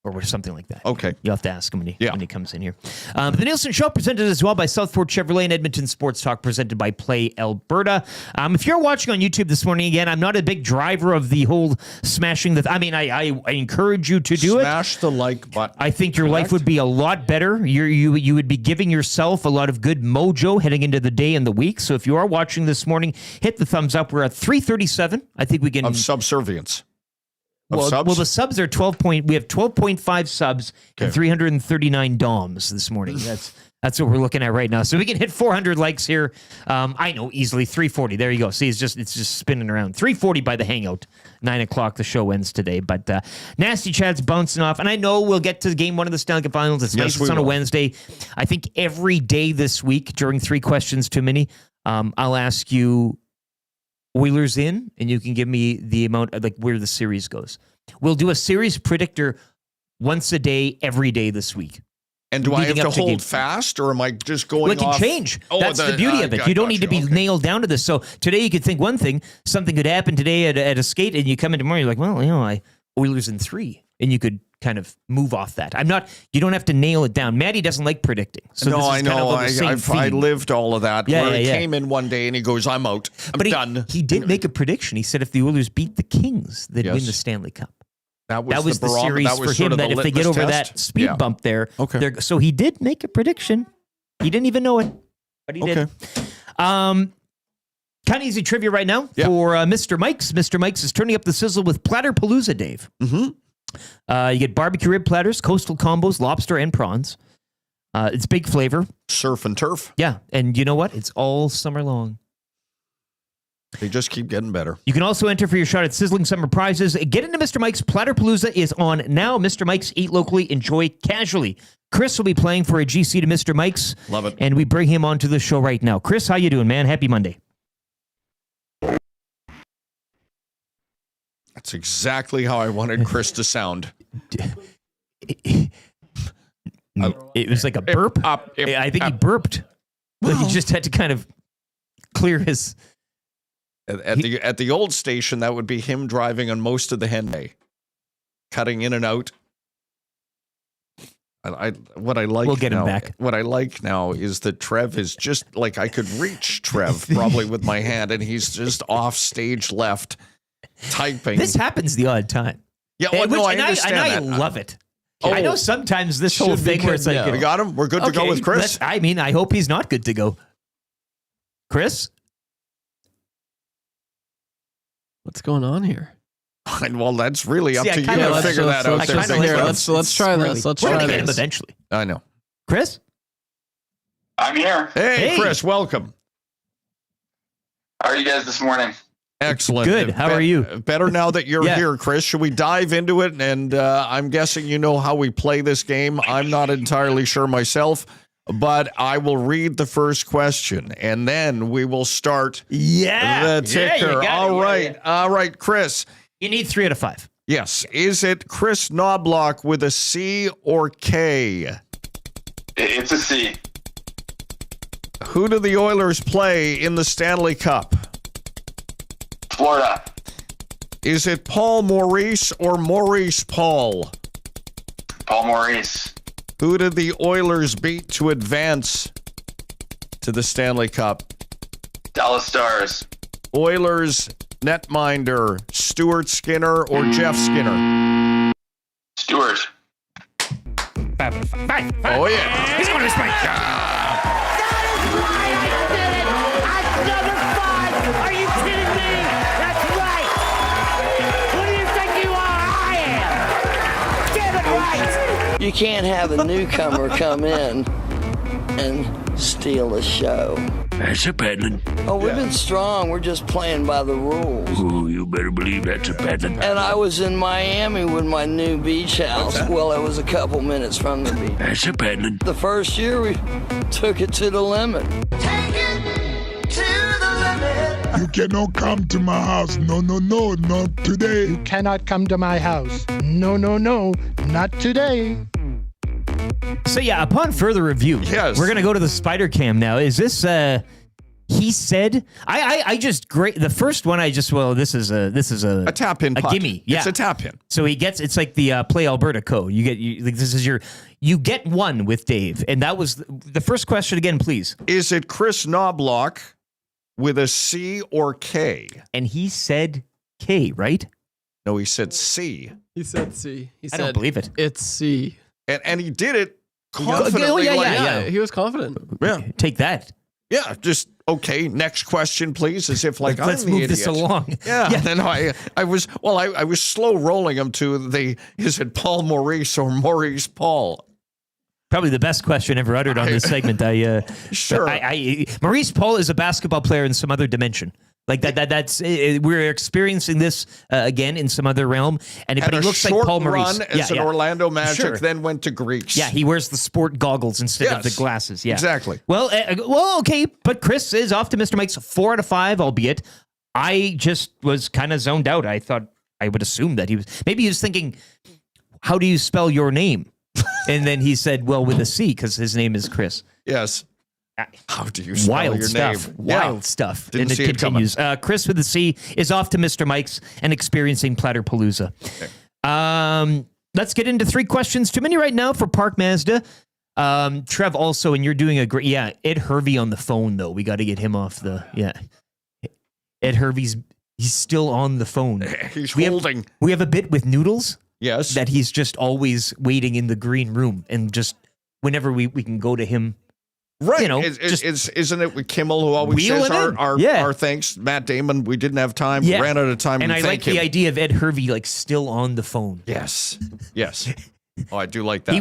Or something like that. Okay. You'll have to ask him when he comes in here. The Nielson Show presented as well by Southport Chevrolet and Edmonton Sports Talk presented by Play Alberta. If you're watching on YouTube this morning, again, I'm not a big driver of the whole smashing I encourage you to do Smash the like button. I think your life would be a lot better. You would be giving yourself a lot of good mojo heading into the day and the week. So if you are watching this morning, hit the thumbs up. We're at 337. I think we can... Of subservience. Well, the subs are 12 point. We have 12.5 subs and 339 DOMs this morning. That's what we're looking at right now. So we can hit 400 likes here. I know easily 340. There you go. See, it's just spinning around. 340 by the Hangout. 9 o'clock. The show ends today. But nasty chat's bouncing off, and I know we'll get to game 1 of the Stanley Cup Finals. It's nice. It's on a Wednesday. I think every day this week during 3 questions too many, I'll ask you Oilers in, and you can give me the amount of, like, where the series goes. We'll do a series predictor once a day, every day this week. And do I have to hold fast, or am I just going off? It can change. That's the beauty of it. You don't need to be nailed down to this. So today you could think one thing, something could happen today at a skate, and you come in tomorrow, you're like, well, Oilers in 3. And you could kind of move off that. You don't have to nail it down. Maddie doesn't like predicting. So no, I know. I lived all of that. Yeah, he came in one day and he goes, I'm out. I'm done. He did make a prediction. He said if the Oilers beat the Kings, they'd win the Stanley Cup. That was the series for him, that if they get over that speed bump there. Okay. So he did make a prediction. He didn't even know it, but he did. Kind of easy trivia right now for Mr. Mike's. Mr. Mike's is turning up the sizzle with Platterpalooza, Dave. Mm-hmm. You get barbecue rib platters, coastal combos, lobster and prawns. It's big flavor. Surf and turf. Yeah, and you know what? It's all summer long. They just keep getting better. You can also enter for your shot at sizzling summer prizes. Get into Mr. Mike's. Platterpalooza is on now. Mr. Mike's, eat locally, enjoy casually. Chris will be playing for a GC to Mr. Mike's. Love it. And we bring him onto the show right now. Chris, how you doing, man? Happy Monday. That's exactly how I wanted Chris to sound. It was like a burp. I think he burped. Like he just had to kind of clear his... At the old station, that would be him driving on most of the hen day, cutting in and out. What I like we'll get now, him back. What I like now is that Trev is just like, I could reach Trev probably with my hand, and he's just off stage left typing. This happens the odd time. Yeah, well, I understand and I that. love it. I know sometimes this whole thing where it's like, we got him. We're good to go with Chris. I hope he's not good to go. Chris? What's going on here? Well, that's really up to you to figure that out. Let's try this. Let's try this. this. Eventually. I know. Chris? I'm here. Hey, Chris, welcome. How are you guys this morning? Excellent. Good. How are you? Better now that you're here, Chris. Should we dive into it? And I'm guessing you know how we play this game. I'm not entirely sure myself, but I will read the first question, and then we will start the ticker. All right, Chris. You need 3 out of 5. Yes. Is it Chris Knobloch with a C or K? It's a C. Who do the Oilers play in the Stanley Cup? Florida. Is it Paul Maurice or Maurice Paul? Paul Maurice. Who did the Oilers beat to advance to the Stanley Cup? Dallas Stars. Oilers netminder, Stuart Skinner or Jeff Skinner? Stewart. Oh, yeah. He's going to spike. Are you kidding me? That's right. Who do you think you are? I am. Get it right. You can't have a newcomer come in and steal a show. That's a paddling. Oh, we've been strong. We're just playing by the rules. Oh, you better believe that's a paddling. And I was in Miami with my new beach house. Well, it was a couple minutes from the beach. That's a paddling. The first year, we took it to the limit. You cannot come to my house. No, not today. You cannot come to my house. No, not today. So yeah, upon further review, we're gonna go to the Spider Cam now. Is this he said? I just great. The first one this is a tap in, a gimme. Yeah, it's a tap in. So it's like the Play Alberta code. You get one with Dave, and that was the first question again, please. Is it Chris Knobloch with a C or K? And he said K, right? No, he said C. He said C. I don't believe it. It's C. And he did it confidently. Yeah. He was confident. Yeah. Take that. Yeah, just okay. Next question, please. As if like let's I'm the move idiot. this along. Yeah. Then I was slow rolling him to is it Paul Maurice or Maurice Paul? Probably the best question ever uttered on this segment. Sure. Maurice Paul is a basketball player in some other dimension. Like that's we're experiencing this again in some other realm, but he looks like Paul Maurice. As an Orlando Magic, then went to Greece. Yeah, he wears the sport goggles instead of the glasses. Yeah, exactly. Well, okay, but Chris is off to Mr. Mike's 4 out of 5, albeit I just was kind of zoned out. I thought I would assume that he was thinking, how do you spell your name? And then he said, well, with a C, because his name is Chris. Yes. How do you spell your stuff. name? Wild stuff. Didn't and see it continues. Chris with a C is off to Mr. Mike's and experiencing Platterpalooza. Okay. Let's get into 3 questions too many right now for Park Mazda. Trev also, and you're doing a great, Ed Hervey on the phone though. We got to get him off Ed Hervey's, he's still on the phone. He's holding. We have a bit with Noodles. Yes. That he's just always waiting in the green room and just whenever we can go to him. Right. Isn't it with Kimmel who always says our thanks, Matt Damon, we didn't have time, we ran out of time. And I like the idea of Ed Hervey like still on the phone. Yes. Oh, I do like that. He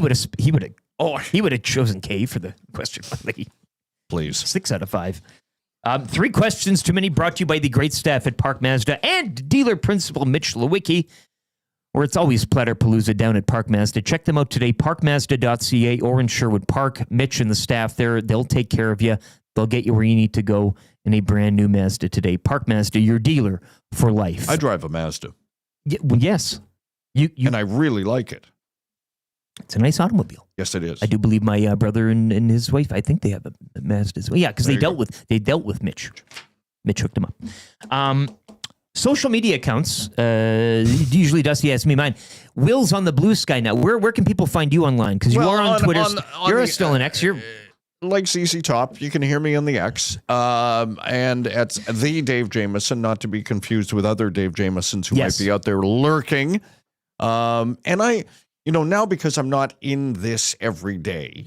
would have chosen K for the question. Please. 6 out of 5. 3 questions too many brought to you by the great staff at Park Mazda and dealer principal Mitch Lewicki, where it's always Platterpalooza down at Park Mazda. Check them out today, parkmazda.ca or in Sherwood Park. Mitch and the staff there, they'll take care of you. They'll get you where you need to go in a brand new Mazda today. Park Mazda, your dealer for life. I drive a Mazda. Yes. And I really like it. It's a nice automobile. Yes, it is. I do believe my brother and his wife, I think they have a Mazda as well. Yeah, because they dealt with Mitch. Mitch hooked them up. Social media accounts, usually Dusty asks me mine. Will's on the Blue Sky now. Where can people find you online? Because you are on Twitter. You're still an X. You're like ZZ Top. You can hear me on the X. And it's the Dave Jamieson, not to be confused with other Dave Jamiesons who might be out there lurking. And I, now because I'm not in this every day,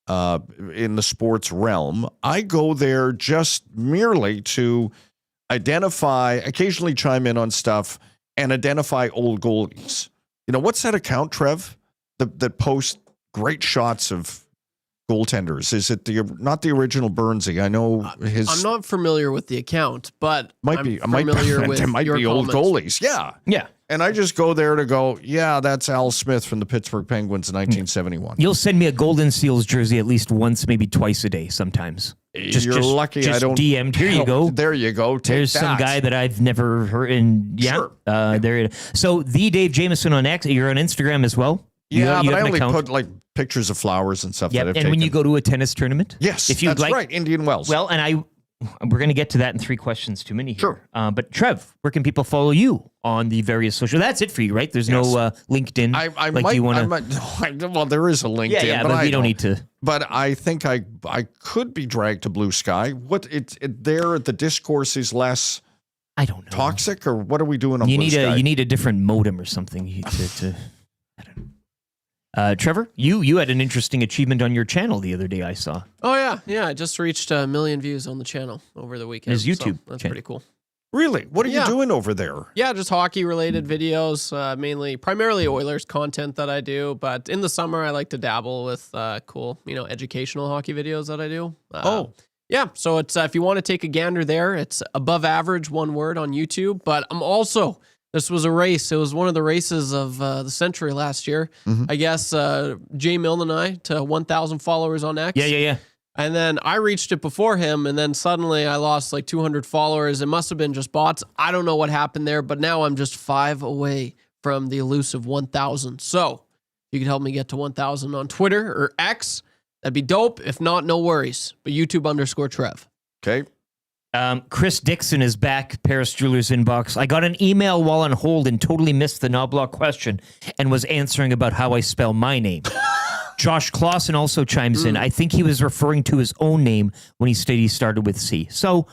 in the sports realm, I go there just merely to occasionally chime in on stuff and identify old goalies. What's that account, Trev, that posts great shots of goaltenders? Is it not the original Burnsy? I know I'm not familiar with the account, but it might be old goalies. Yeah. And I just go there to go, that's Al Smith from the Pittsburgh Penguins in 1971. You'll send me a Golden Seals jersey at least once, maybe twice a day sometimes. You're lucky I don't. DM'd. Here you go. There you go. There's some guy that I've never heard. And sure. There it is. So the Dave Jamieson on X. You're on Instagram as well. But I only put like pictures of flowers and stuff that I've taken. And when you go to a tennis tournament, yes, that's right. Indian Wells. Well, and we're going to get to that in 3 questions too many here. Sure. But Trev, where can people follow you on the various social? That's it for you, right? There's no LinkedIn. Well, there is a LinkedIn, but we don't need to. But I think I could be dragged to Blue Sky. The discourse is less I don't know. Toxic, or what are we doing on you Blue need Sky? you need a different modem or something to I don't know. Trevor, you had an interesting achievement on your channel the other day, I saw. Oh yeah. I just reached 1 million views on the channel over the weekend. His YouTube So that's channel. pretty cool. Really? What are you doing over there? Yeah, just hockey-related videos, primarily Oilers content that I do. But in the summer, I like to dabble with cool, educational hockey videos that I do. Yeah, so it's if you want to take a gander there, it's above average, one word on YouTube. But I'm also, this was a race. It was one of the races of the century last year. I guess Jay Milne and I to 1,000 followers on X. Yeah. And then I reached it before him, and then suddenly I lost like 200 followers. It must have been just bots. I don't know what happened there, but now I'm just 5 away from the elusive 1,000. So if you could help me get to 1,000 on Twitter or X, that'd be dope. If not, no worries. But YouTube_Trev. Okay. Chris Dixon is back, Paris Jewelers inbox. I got an email while on hold and totally missed the Knobloch question and was answering about how I spell my name. Josh Clausen also chimes in. I think he was referring to his own name when he stated he started with C. So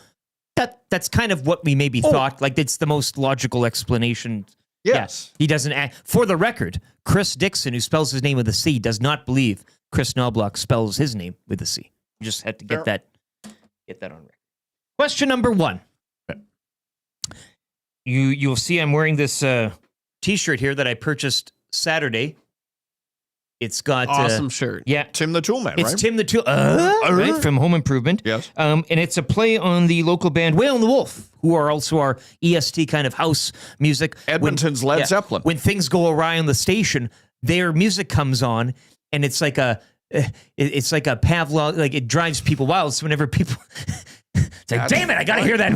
that's kind of what we maybe thought. Like, it's the most logical explanation. Yes. He doesn't act. For the record, Chris Dixon, who spells his name with a C, does not believe Chris Knobloch spells his name with a C. You just had to get that on record. Question number 1. You'll see I'm wearing this T-shirt here that I purchased Saturday. It's got awesome shirt. Yeah, Tim the Toolman, right? It's Tim the Tool, right, from Home Improvement. Yes. And it's a play on the local band Whale and the Wolf, who are also our EST kind of house music. Edmonton's Led Zeppelin. When things go awry on the station, their music comes on, and it's like a Pavlov, like it drives people wild. So whenever people, it's like, damn it, I got to hear that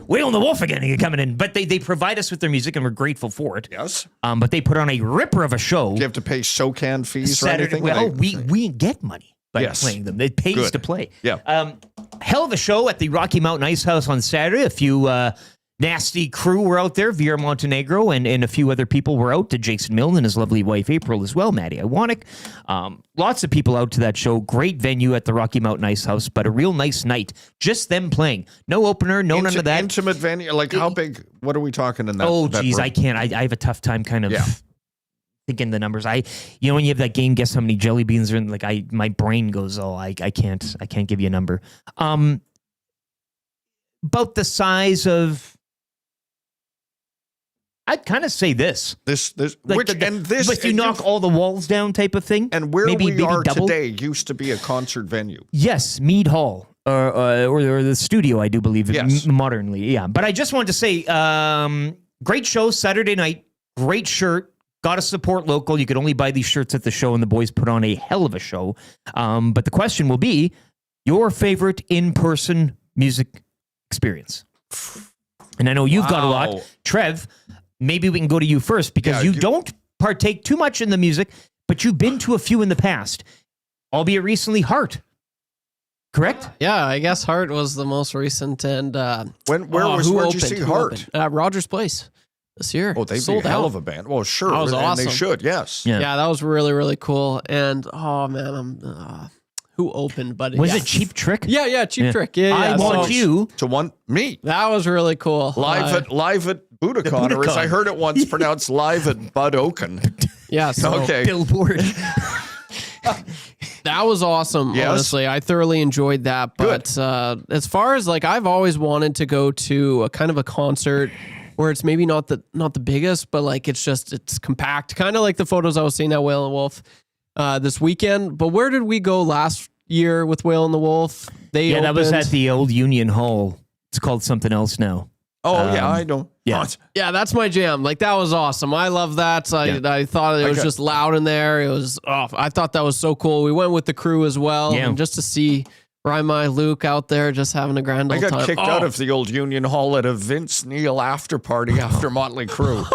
Whale and the Wolf again coming in. But they provide us with their music, and we're grateful for it. Yes. But they put on a ripper of a show. Do you have to pay SoCan fees Saturday, or anything? Well, we get money by playing them. It pays to play. Yeah. Hell of a show at the Rocky Mountain Ice House on Saturday. A few nasty crew were out there. Vera Montenegro and a few other people were out. Jason Milne and his lovely wife April as well. Maddie Iwanek. Lots of people out to that show. Great venue at the Rocky Mountain Ice House, but a real nice night. Just them playing. No opener, none of that. Intimate venue. Like how big? What are we talking in that? Oh, that geez, room? I can't. I have a tough time kind of thinking the numbers. When you have that game, guess how many jelly beans are in? Like my brain goes, I can't give you a number. About the size of. I'd kind of say this. Like if you knock all the walls down type of thing. And where maybe are double. today used to be a concert venue. Yes, Mead Hall or the studio, I do believe, modernly. Yeah, but I just wanted to say, great show Saturday night. Great shirt. Got to support local. You could only buy these shirts at the show, and the boys put on a hell of a show. But the question will be your favorite in-person music experience. And I know you've got a lot. Trev, maybe we can go to you first because you don't partake too much in the music, but you've been to a few in the past, albeit recently Heart. Correct? Yeah, I guess Heart was the most recent. And where'd you see Heart? Rogers Place this year. Oh, they'd sold be a hell out. of a band. Well, sure. That was awesome. And they should, yes. Yeah, that was really, really cool. And oh man, who opened? But was it Cheap Trick? Yeah, Cheap Trick. Yeah, I want you to want me. That was really cool. Live at Budokan, or as I heard it once pronounced live at Bud Oaken. Yeah, so okay. Billboard. That was awesome. Yes. Honestly, I thoroughly enjoyed that. But as far as like, I've always wanted to go to a kind of a concert where it's maybe not the biggest, but like it's compact, kind of like the photos I was seeing at Whale and Wolf this weekend. But where did we go last year with Whale and the Wolf? That was at the old Union Hall. It's called something else now. Oh, yeah, I know. Yeah. Yeah, that's my jam. Like, that was awesome. I love that. I thought it was just loud in there. It was, I thought that was so cool. We went with the crew as well. Yeah. And just to see Rima, Luke out there just having a grand old time. I got kicked out of the old Union Hall at a Vince Neil after party after Motley Crue.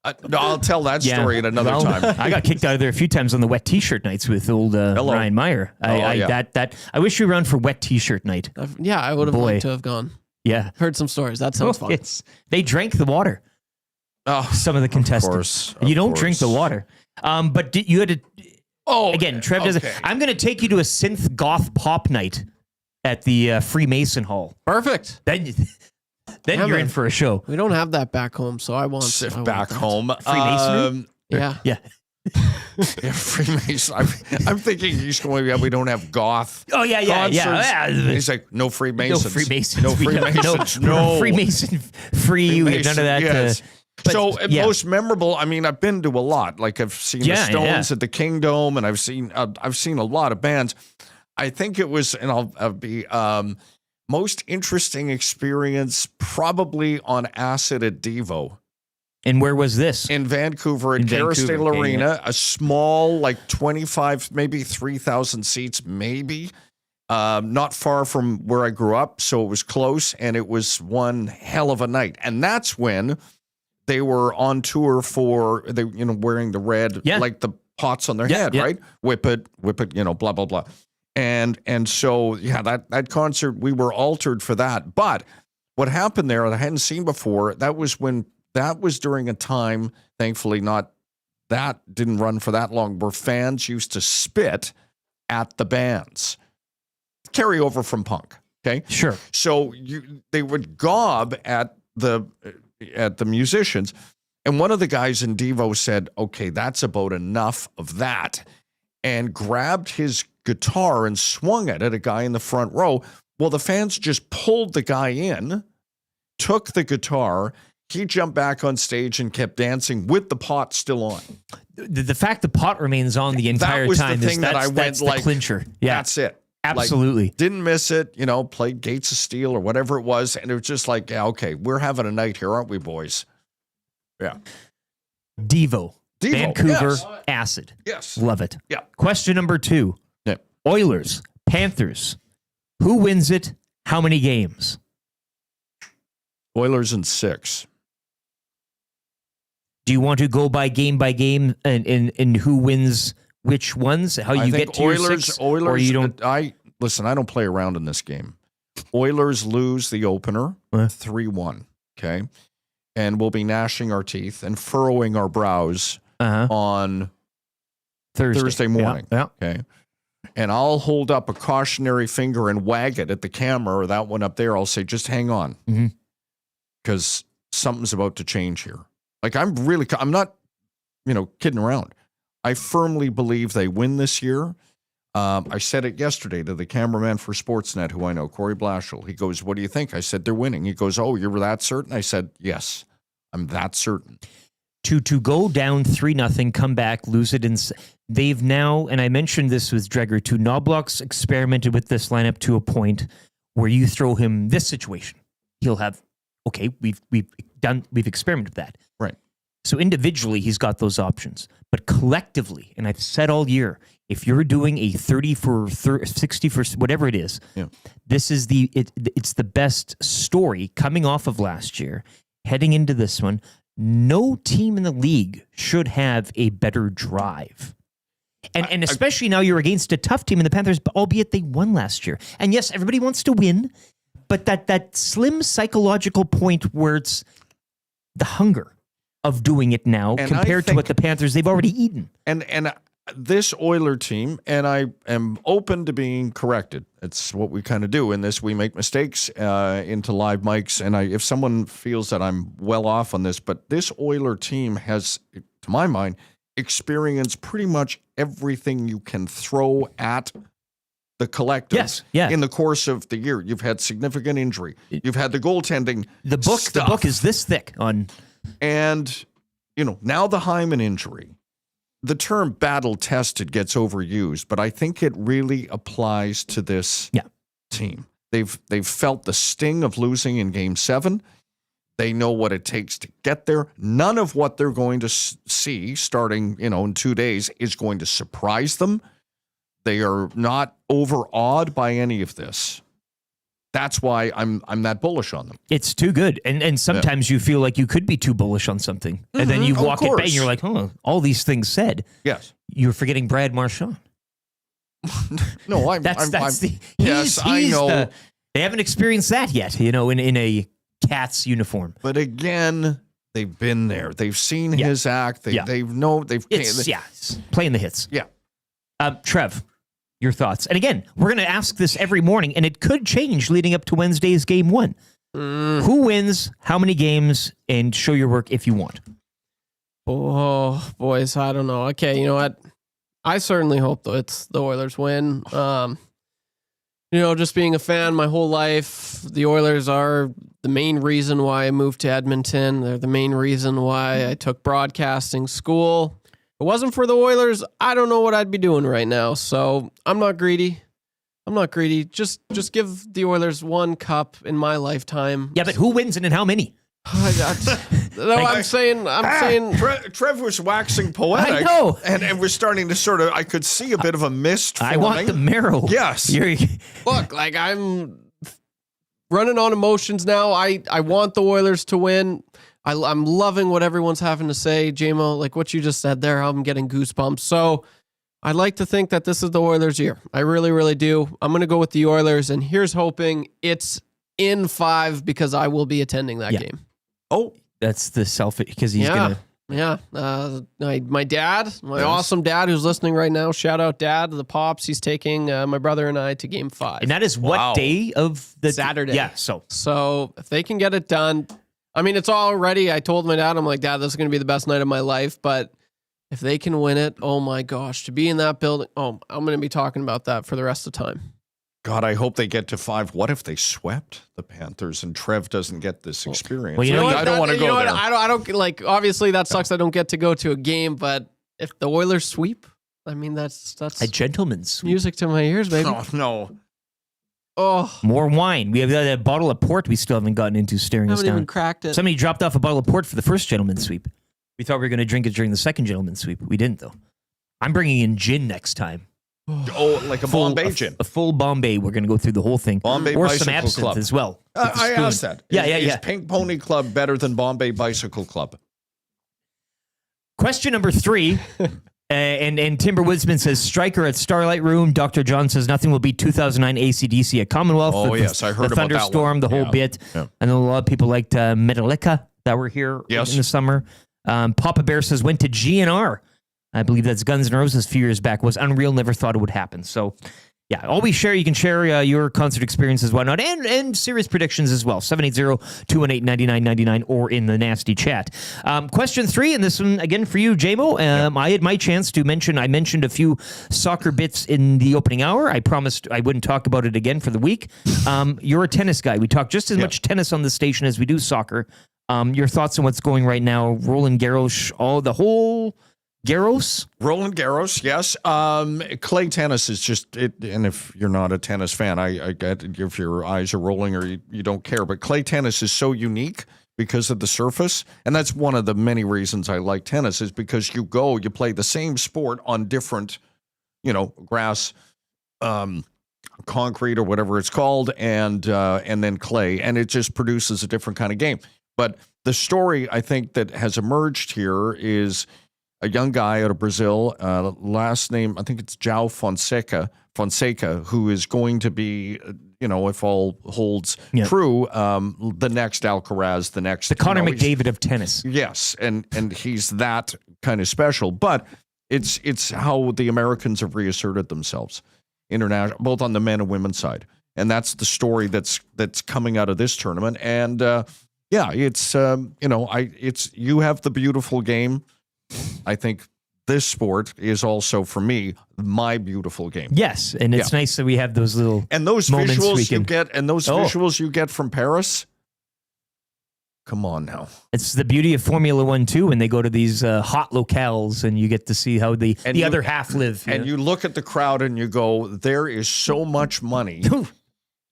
I'll tell that story at another time. I got kicked out of there a few times on the wet T-shirt nights with old Ryan Meyer. I wish we were around for wet T-shirt night. Yeah, I would have liked to have gone. Yeah, heard some stories. That sounds fun. They drank the water. Oh, some of the contestants. You don't drink the water. But you had to. Oh, again, Trev does it. I'm going to take you to a synth goth pop night at the Freemason Hall. Perfect. Then Then Yeah, you're man. in for a show. We don't have that back home, so I want back that. home. Freemasonry? Yeah. Yeah. Yeah, Freemason. I'm thinking he's going. Yeah, we don't have goth. Oh yeah. concerts. He's like, no Freemasons. No Freemasons. No Freemasons. No Freemason free. We have none of that. Yes. But, so yeah. most memorable. I mean, I've been to a lot. Like I've seen the Stones at the Kingdom, and I've seen a lot of bands. I think it was, and I'll be most interesting experience probably on acid at Devo. And where was this? In Vancouver at Kerrisdale Arena, a small, like 25, maybe 3,000 seats, maybe. Not far from where I grew up, so it was close, and it was one hell of a night. And that's when they were on tour for wearing the red, like the pots on their head, right? Whip it, blah blah blah. And so that concert, we were altered for that. But what happened there that I hadn't seen before, that was during a time, thankfully that didn't run for that long, where fans used to spit at the bands. Carry over from punk, okay? Sure. So they would gob at the musicians, and one of the guys in Devo said, okay, that's about enough of that, and grabbed his guitar and swung it at a guy in the front row. Well, the fans just pulled the guy in, took the guitar. He jumped back on stage and kept dancing with the pot still on. The fact the pot remains on the entire time the thing that I went that's like, the clincher. Yeah, that's it. Absolutely. Like, didn't miss it, played Gates of Steel or whatever it was. And it was just like, yeah, okay, we're having a night here, aren't we, boys? Yeah. Devo. Vancouver, yes. acid. Yes. Love it. Yeah. Question number 2. Yeah. Oilers, Panthers. Who wins it? How many games? Oilers in 6. Do you want to go by game and who wins which ones? How you get to your 6? Oilers, or you don't? I don't play around in this game. Oilers lose the opener 3-1. Okay. And we'll be gnashing our teeth and furrowing our brows on Thursday morning. Yeah. Okay. And I'll hold up a cautionary finger and wag it at the camera, or that one up there. I'll say, just hang on. Because something's about to change here. Like, I'm not, kidding around. I firmly believe they win this year. I said it yesterday to the cameraman for Sportsnet, who I know, Corey Blashill. He goes, what do you think? I said, they're winning. He goes, oh, you're that certain? I said, yes, I'm that certain. To go down 3-0, come back, lose it. They've now, and I mentioned this with Dreger too, Knobloch's experimented with this lineup to a point where you throw him this situation. He'll have, okay, we've experimented with that. Right. So individually, he's got those options. But collectively, and I've said all year, if you're doing a 30 for 60 for whatever it is, this is it's the best story coming off of last year, heading into this one. No team in the league should have a better drive. And especially now you're against a tough team in the Panthers, albeit they won last year. And yes, everybody wants to win, but that slim psychological point where it's the hunger of doing it now compared to what the Panthers they've already eaten. And this Oiler team, and I am open to being corrected. It's what we kind of do in this. We make mistakes into live mics, and if someone feels that I'm well off on this, but this Oiler team has, to my mind, experienced pretty much everything you can throw at the collective in the course of the year. You've had significant injury. You've had the goaltending. The book is this thick on. And, now the Hyman injury. The term battle-tested gets overused, but I think it really applies to this team. They've felt the sting of losing in Game 7. They know what it takes to get there. None of what they're going to see starting, in 2 days is going to surprise them. They are not overawed by any of this. That's why I'm that bullish on them. It's too good. And sometimes you feel like you could be too bullish on something. And then you walk it back and you're like, all these things said. Yes. You're forgetting Brad Marchand. No, I know. They haven't experienced that yet, in a Cats uniform. But again, they've been there. They've seen his act. They've playing the hits. Yeah. Trev, your thoughts. And again, we're going to ask this every morning, and it could change leading up to Wednesday's Game 1. Who wins how many games, and show your work if you want. Oh, boys, I don't know. Okay, you know what? I certainly hope it's the Oilers win. Just being a fan my whole life, the Oilers are the main reason why I moved to Edmonton. They're the main reason why I took broadcasting school. If it wasn't for the Oilers, I don't know what I'd be doing right now. So I'm not greedy. Just give the Oilers one cup in my lifetime. Yeah, but who wins and in how many? I'm saying Trev was waxing poetic. I know. And we're starting to I could see a bit of a mist forming. I want the marrow. Yes. Look, like I'm running on emotions now. I want the Oilers to win. I'm loving what everyone's having to say, JMO, like what you just said there. I'm getting goosebumps. So I'd like to think that this is the Oilers' year. I really, really do. I'm going to go with the Oilers, and here's hoping it's in 5 because I will be attending that game. Oh, that's the selfish because he's gonna. Yeah, my dad, awesome dad who's listening right now. Shout out, Dad, the Pops. He's taking my brother and I to Game 5, and that is what day of the Saturday? Yeah, so if they can get it done, I mean, it's all ready. I told my dad, I'm like, Dad, this is going to be the best night of my life. But if they can win it, oh my gosh, to be in that building, I'm going to be talking about that for the rest of the time. God, I hope they get to 5. What if they swept the Panthers and Trev doesn't get this experience? Well, I don't want to go there. I don't like. Obviously, that sucks. I don't get to go to a game, but if the Oilers sweep, I mean, that's a gentleman's sweep. Music to my ears, baby. Oh no. Oh, more wine. We have that bottle of port we still haven't gotten into staring us down. Haven't even cracked it. Somebody dropped off a bottle of port for the first gentleman's sweep. We thought we were going to drink it during the second gentleman's sweep. We didn't, though. I'm bringing in gin next time. Oh, like a Bombay gin. A full Bombay. We're going to go through the whole thing. Bombay or Bicycle some absinthe Club as well. I asked that. Yeah. Is Pink Pony Club better than Bombay Bicycle Club? Question number 3. And Timber Woodsman says, Striker at Starlight Room. Dr. John says, nothing will beat 2009 AC/DC at Commonwealth. Yes, I heard the about that thunderstorm, one. the whole bit. Yeah. I know a lot of people liked Metallica that were here in the summer. Papa Bear says, went to GNR. I believe that's Guns N' Roses a few years back. Was unreal. Never thought it would happen. So, yeah, always share. You can share your concert experiences, whatnot, and serious predictions as well. 780-218-9999 or in the nasty chat. Question 3, and this one again for you, JMO. I had my chance to mention. I mentioned a few soccer bits in the opening hour. I promised I wouldn't talk about it again for the week. You're a tennis guy. We talk just as much tennis on the station as we do soccer. Your thoughts on what's going right now? Roland Garros, the whole. Roland Garros, yes. Clay tennis is just it, and if you're not a tennis fan, I get if your eyes are rolling or you don't care. But clay tennis is so unique because of the surface, and that's one of the many reasons I like tennis is because you play the same sport on different, grass, concrete or whatever it's called, and then clay, and it just produces a different kind of game. But the story I think that has emerged here is a young guy out of Brazil, last name, I think it's João Fonseca, who is going to be, if all holds true, the next Alcaraz, the Connor McDavid of tennis. Yes, and he's that kind of special. But it's how the Americans have reasserted themselves, international, both on the men and women's side, and that's the story that's coming out of this tournament. And it's you have the beautiful game. I think this sport is also, for me, my beautiful game. Yes, and it's nice that we have those little moments visuals you get from Paris. Come on now. It's the beauty of Formula 1 too, when they go to these hot locales and you get to see how the other half live. And you look at the crowd and you go, there is so much money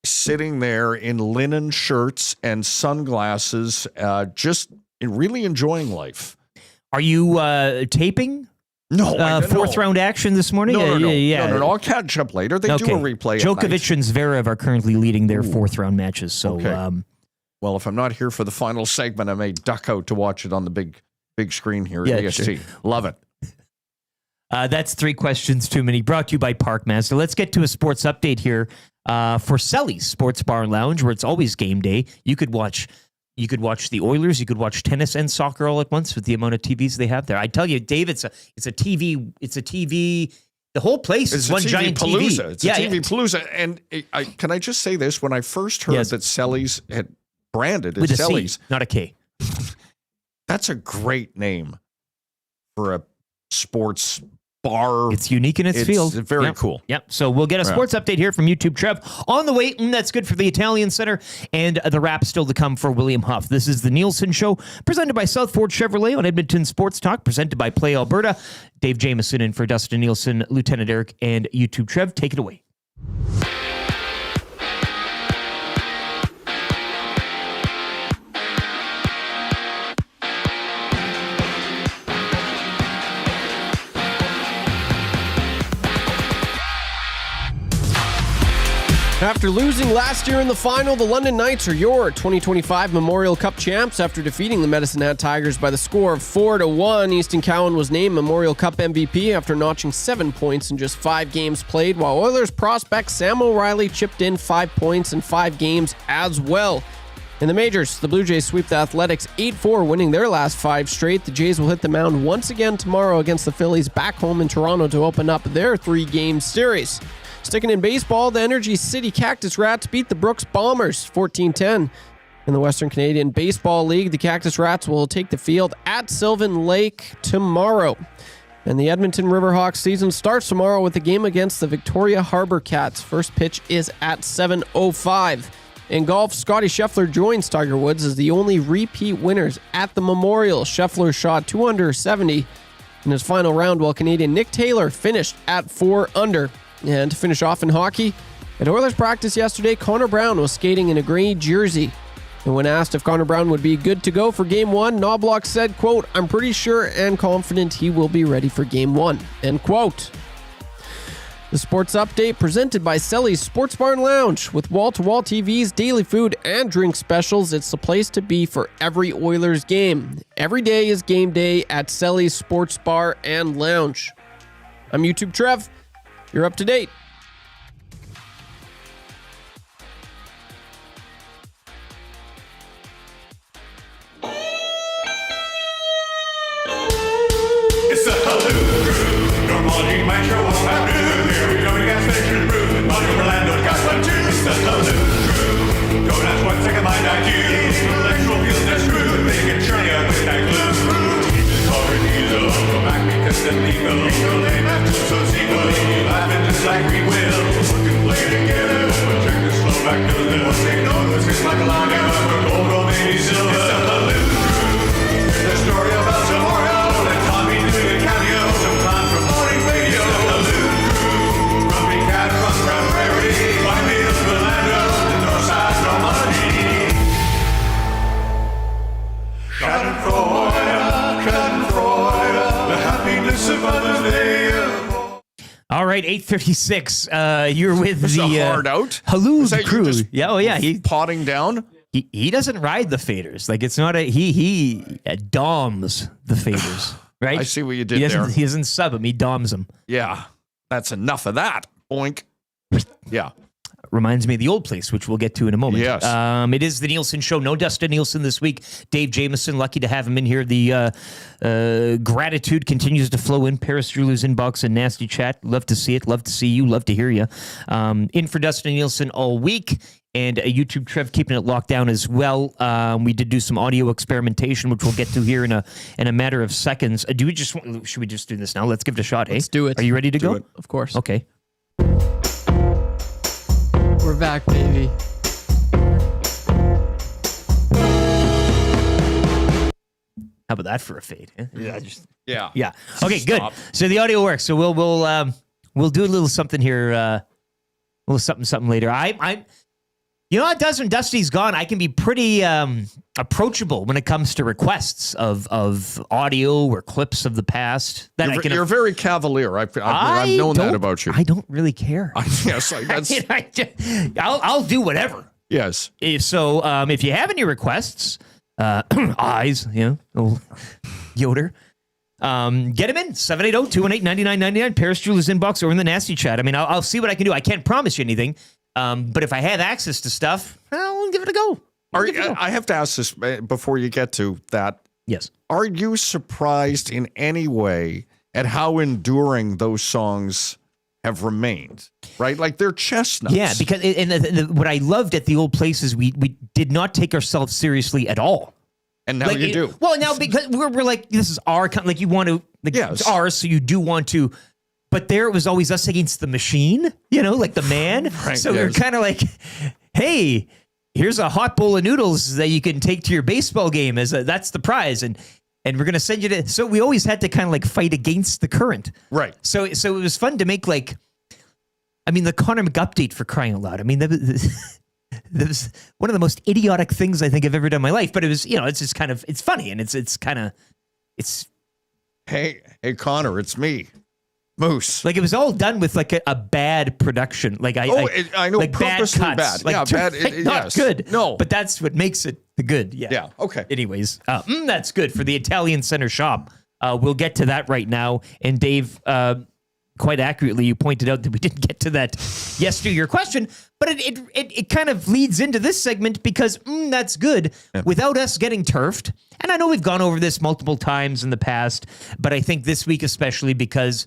sitting there in linen shirts and sunglasses, just really enjoying life. Are you taping? No. Fourth round action this morning? No. I'll catch up later. They do a replay. Djokovic and Zverev are currently leading their fourth round matches. So, well, if I'm not here for the final segment, I may duck out to watch it on the big screen here at EST. Sure. Love it. That's 3 questions too many. Brought to you by Parkmaster. Let's get to a sports update here for Selly's Sports Bar and Lounge, where it's always game day. You could watch the Oilers, you could watch tennis and soccer all at once with the amount of TVs they have there. I tell you, Dave, it's a TV. The whole place is one giant palooza. TV. It's a TV palooza. And can I just say this? When I first heard that Selly's had branded with as a C, Sellies. not a K. That's a great name for a sports bar. It's unique in its field. It's very cool. Yep. So we'll get a sports update here from YouTube Trev on the way. That's good for the Italian Center. And the wrap still to come for William Huff. This is the Nielson Show, presented by Southford Chevrolet on Edmonton Sports Talk, presented by Play Alberta. Dave Jamieson in for Dustin Nielson, Lieutenant Eric, and YouTube Trev. Take it away. After losing last year in the final, the London Knights are your 2025 Memorial Cup champs. After defeating the Medicine Hat Tigers by the score of 4-1, Easton Cowan was named Memorial Cup MVP after notching 7 points in just 5 games played, while Oilers prospect Sam O'Reilly chipped in 5 points in 5 games as well. In the majors, the Blue Jays sweep the Athletics 8-4, winning their last 5 straight. The Jays will hit the mound once again tomorrow against the Phillies back home in Toronto to open up their 3-game series. Sticking in baseball, the Energy City Cactus Rats beat the Brooks Bombers 14-10. In the Western Canadian Baseball League, the Cactus Rats will take the field at Sylvan Lake tomorrow. And the Edmonton Riverhawks season starts tomorrow with a game against the Victoria Harbour Cats. First pitch is at 7:05. In golf, Scotty Scheffler joins Tiger Woods as the only repeat winners at the Memorial. Scheffler shot 2 under 70 in his final round, while Canadian Nick Taylor finished at 4 under. And to finish off in hockey, at Oilers practice yesterday, Connor Brown was skating in a gray jersey. And when asked if Connor Brown would be good to go for Game 1, Knobloch said, quote, "I'm pretty sure and confident he will be ready for Game 1, end quote. The sports update presented by Selly's Sports Bar and Lounge. With wall-to-wall TVs, daily food, and drink specials, it's the place to be for every Oilers game. Every day is game day at Selly's Sports Bar and Lounge. I'm YouTube Trev. You're up to date. It's the Halloo Crew. Normally might show what's happening. Here we go, we got station brew. Mojo Orlando got one too. It's the Halloo Crew. Don't ask what second mind I do. Intellectual feels that's true. They can churn you up with that glue. Teachers hard diesel. Go back because they're legal. Your name after so sequel. You laughing just like we will. We can play together. Check this flow back to the left. Say no, this is like a line. Gold or maybe silver. It's the Halloo Crew. Here's the story about tomorrow. And Tommy doing a cameo. Sometime from morning radio. The Halloo Crew. Rumpy Cat from Grand Prairie. White Meals, Orlando. The North Side, Normandy. Schadenfreude, the happiness of Mother's Day. All right, 8:36. You're with This the is a hard out. Halloo Is that you Crew. just Yeah, oh yeah, he potting down. He doesn't ride the faders. Like it's not a he doms the faders, right? I see what you did there. there. He doesn't sub him. He doms them. Yeah, that's enough of that. Boink. Yeah. Reminds me of the old place, which we'll get to in a moment. Yes. It is the Nielson Show. No Dustin Nielson this week. Dave Jamieson, lucky to have him in here. The gratitude continues to flow in. Paris Drewler's inbox and nasty chat. Love to see it. Love to see you. Love to hear you. In for Dustin Nielson all week. And YouTube Trev keeping it locked down as well. We did do some audio experimentation, which we'll get to here in a matter of seconds. Should we just do this now? Let's give it a shot. Let's do it. Are you ready to go? It. Of course. Okay. We're back, baby. How about that for a fade? Eh? Yeah. Okay, good. So the audio works. So we'll do a little something here. A little something later. You know what, Dusty's gone. I can be pretty approachable when it comes to requests of audio or clips of the past. You're very cavalier. I've known that about you. I don't really care. Yes, I'll do whatever. Yes. So if you have any requests, eyes, little Yoder, get them in 780-218-9999. Paris Drewler's inbox or in the nasty chat. I mean, I'll see what I can do. I can't promise you anything. But if I have access to stuff, I'll give it a go. I have to ask this before you get to that. Yes. Are you surprised in any way at how enduring those songs have remained, right? Like they're chestnuts. Yeah, because what I loved at the old place is we did not take ourselves seriously at all. And now you do. Well, now because we're like, this is our, like you want to, like it's ours, so you do want to. But there it was always us against the machine, like the man. Right, so we were kind of like, hey, here's a hot bowl of noodles that you can take to your baseball game that's the prize. And we're going to send you to, so we always had to kind of like fight against the current. Right. So it was fun to make the Connor McUpdate, for crying out loud. I mean, that was one of the most idiotic things I think I've ever done in my life, but it was, it's just kind of, it's funny. And it's hey, Connor, it's me. Moose. Like it was all done with like a bad production. Like I know, like purposely bad cuts. bad. Like, bad. Not yes. good. No, but that's what makes it the good. Yeah. Yeah. Okay. Anyways, that's good for the Italian Center Shop. We'll get to that right now. And Dave, quite accurately, you pointed out that we didn't get to that yes to your question, but it kind of leads into this segment because that's good without us getting turfed. And I know we've gone over this multiple times in the past, but I think this week especially because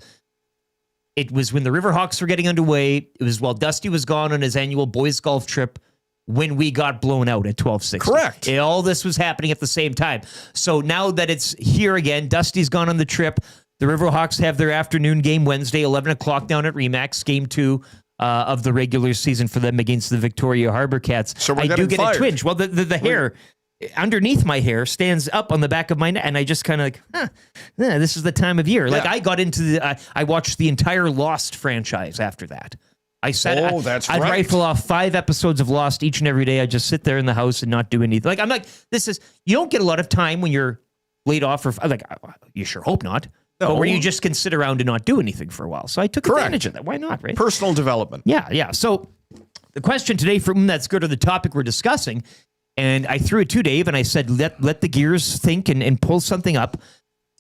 it was when the Riverhawks were getting underway. It was while Dusty was gone on his annual boys golf trip when we got blown out at 12:60. Correct. All this was happening at the same time. So now that it's here again, Dusty's gone on the trip. The Riverhawks have their afternoon game Wednesday, 11 o'clock down at Remax, game 2 of the regular season for them against the Victoria Harbor Cats. So I do get a twinge. Well, the hair underneath my hair stands up on the back of my neck, and I just kind of like, this is the time of year. Like I got into I watched the entire Lost franchise after that. I said, I'd rifle off 5 episodes of Lost each and every day. I just sit there in the house and not do anything. Like I'm like, you don't get a lot of time when you're laid off, or like you sure hope not. No. But where you just can sit around and not do anything for a while. So I took advantage of that. Why not, right? Personal development. Yeah. So the question today from That's Good, or the topic we're discussing, and I threw it to Dave and I said, let the gears think and pull something up.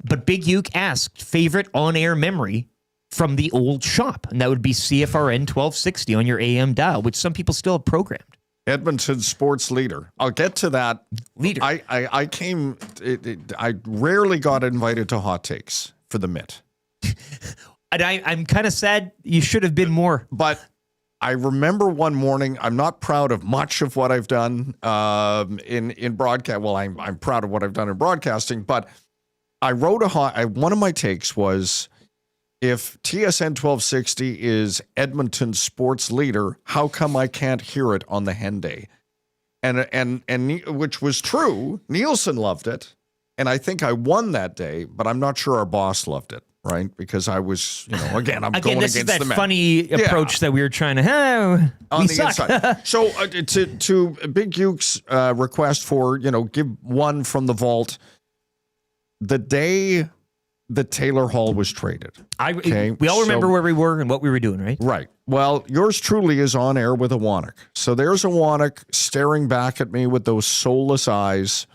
But Big Uke asked favorite on-air memory from the old shop. And that would be CFRN 1260 on your AM dial, which some people still have programmed. Edmonton's sports leader. I'll get to that. Leader. I rarely got invited to hot takes for the Mitt. And I'm kind of sad. You should have been more. But I remember one morning, I'm not proud of much of what I've done in broadcast. Well, I'm proud of what I've done in broadcasting, but I wrote one of my takes was, if TSN 1260 is Edmonton's sports leader, how come I can't hear it on the Hen Day? And which was true. Nielson loved it, and I think I won that day, but I'm not sure our boss loved it, right? Because I was, again, I'm going this against is that the man. funny approach that we were trying to have. On the inside. So to Big Uke's request for, give one from the vault, the day that Taylor Hall was traded. We all remember where we were and what we were doing, right? Right. Well, yours truly is on air with Awanek. So there's Awanek staring back at me with those soulless eyes.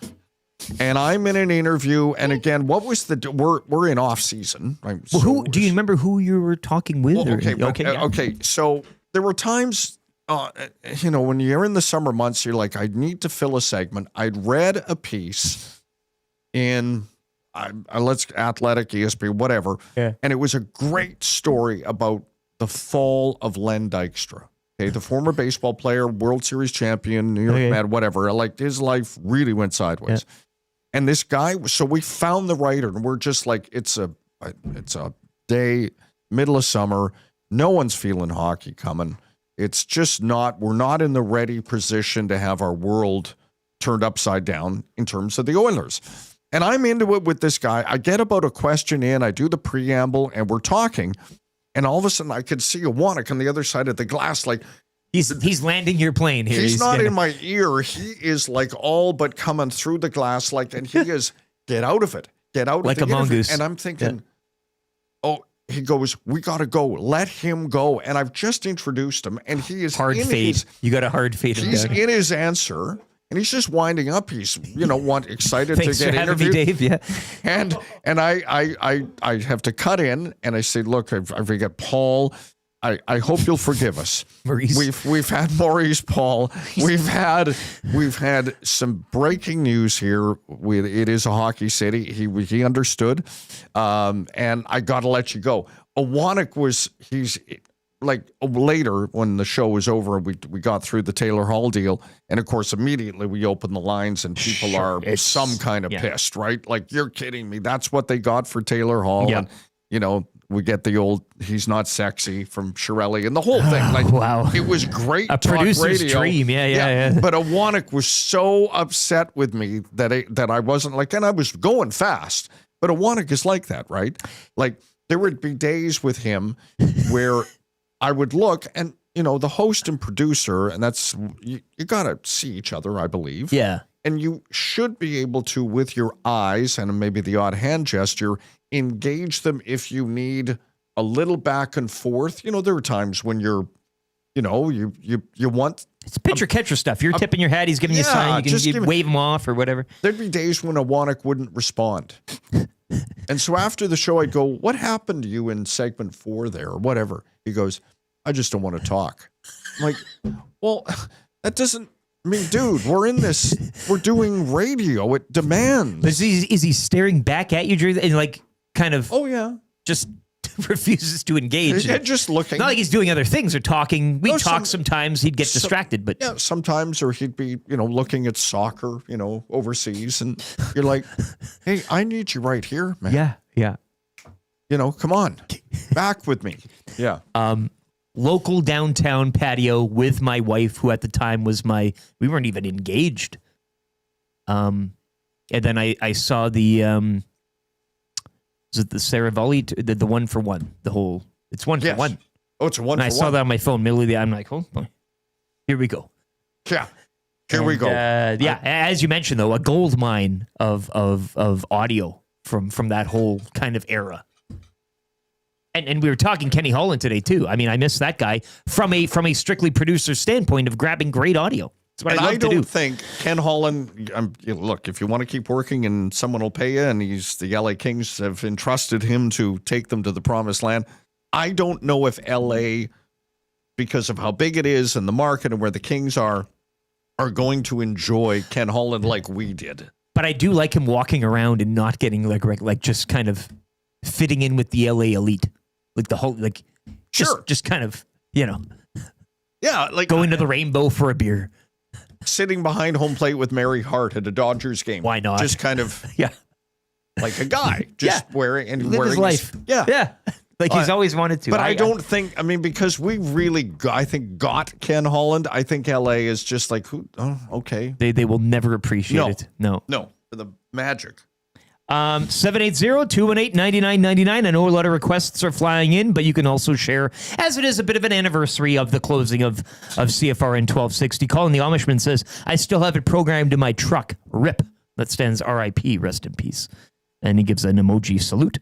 And I'm in an interview. And again, what was we're in off season. Right? Well, do you remember who you were talking with? Well, okay. So there were times, when you're in the summer months, you're like, I need to fill a segment. I'd read a piece in let's Athletic, ESPN, whatever. Yeah. And it was a great story about the fall of Len Dykstra. Okay, the former baseball player, World Series champion, New York Met, whatever. Like his life really went sideways. Yeah. And this guy, so we found the writer, and we're just like, it's a day, middle of summer. No one's feeling hockey coming. It's just we're not in the ready position to have our world turned upside down in terms of the Oilers. And I'm into it with this guy. I get about a question in, I do the preamble, and we're talking. And all of a sudden, I could see Awanek on the other side of the glass. Like he's landing your plane here. He's not in my ear. He is like all but coming through the glass. And he is, get out of it. Get out like of the a mongoose. And I'm thinking, he goes, we got to go. Let him go. And I've just introduced him. And he is hard fade. You got a hard fade. He's in his answer. And he's just winding up. He's, excited Thanks to get for interviewed. Me, Dave. Yeah. And I have to cut in, and I say, look, I forget Paul. I hope you'll forgive us. Maurice. We've had Maurice, Paul. We've had some breaking news here. It is a hockey city. He understood, and I got to let you go. Awanek like later when the show was over, we got through the Taylor Hall deal, and of course immediately we opened the lines and people are some kind of pissed, right? Like, you're kidding me. That's what they got for Taylor Hall. Yeah. And, you know, we get the old "he's not sexy" from Shirelli and the whole thing. Like, wow, it was great. A talk producer's radio. dream. Yeah. But Awanek was so upset with me that I wasn't like, and I was going fast. But Awanek is like that, right? Like, there would be days with him where I would look and, you know, the host and producer, and that's, you got to see each other, I believe. Yeah. And you should be able to, with your eyes and maybe the odd hand gesture, engage them if you need a little back and forth. You know, there are times when you're, you know, you want... It's pitcher catcher stuff. You're tipping your hat. He's giving you a sign. You can wave him off or whatever. There'd be days when Awanek wouldn't respond. And so after the show, I'd go, "What happened to you in segment 4 there?" or whatever. He goes, "I just don't want to talk." I'm like, well, that doesn't... I mean, dude, we're doing radio. It demands. Is he staring back at you during and like kind of... Oh, yeah. Just refuses to engage. Yeah, just looking. Not like he's doing other things or talking. We talk sometimes. He'd get distracted, but... Yeah, sometimes, or he'd be, you know, looking at soccer, you know, overseas, and you're like, "Hey, I need you right here, man. Yeah. You know, come on. Back with me." Yeah. Local downtown patio with my wife, who at the time was we weren't even engaged. And then I saw the, was it the Saravalli, the 1 for 1, the whole, it's 1 for 1. Oh, it's a 1 and for 1. I saw that on my phone, middle of the, I'm like, oh, here we go. Yeah. Here we go. As you mentioned though, a gold mine of audio from that whole kind of era. And we were talking Kenny Holland today too. I mean, I miss that guy from a strictly producer standpoint of grabbing great audio. That's what I love to do. I don't think Ken Holland. Look, if you want to keep working and someone will pay you, and the LA Kings have entrusted him to take them to the promised land. I don't know if LA, because of how big it is and the market and where the Kings are going to enjoy Ken Holland like we did. But I do like him walking around and not getting like just kind of fitting in with the LA elite. Like the whole, like, just kind of, you know. Yeah, like going to the Rainbow for a beer. Sitting behind home plate with Mary Hart at a Dodgers game. Why not? Just kind of, like a guy. Just wearing his life. Yeah. Like he's always wanted to. But I don't think, I mean, because we really, I think, got Ken Holland, I think LA is just like, okay. They will never appreciate it. No. For the magic. 780-218-9999. I know a lot of requests are flying in, but you can also share, as it is a bit of an anniversary of the closing of CFRN 1260. Colin the Amishman says, "I still have it programmed in my truck. RIP." That stands RIP, rest in peace. And he gives an emoji salute.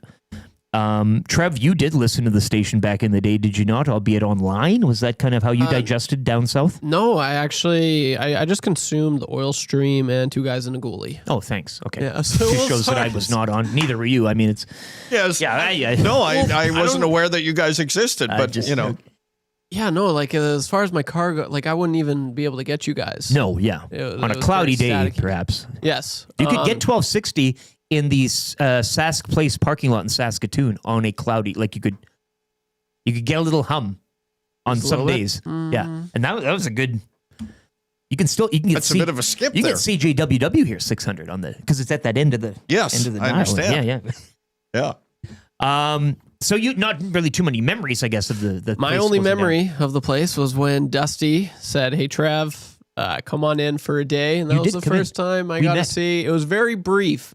Trev, you did listen to the station back in the day, did you not? Albeit online? Was that kind of how you digested down south? No, I just consumed the Oil Stream and Two Guys in a Ghoulie. Oh, thanks. Okay. Yeah, so two shows that I was not on. Neither were you. I mean, it's... Yes. Yeah. I wasn't aware that you guys existed, but, you know... Yeah, no, like as far as my car goes, like I wouldn't even be able to get you guys. No, yeah. On a cloudy day, perhaps. Yes. You could get 1260 in the Sask Place parking lot in Saskatoon on a cloudy, like you could get a little hum on some days. Yeah. And that was a good, you can get That's a bit of a skip you there. get CJWW here 600 on because it's at that end of the end of the I understand. Yeah. So you not really too many memories, I guess, of the My place only closing memory down. of the place was when Dusty said, "Hey, Trev, come on in for a day," and that was the first time I got to see. It was very brief.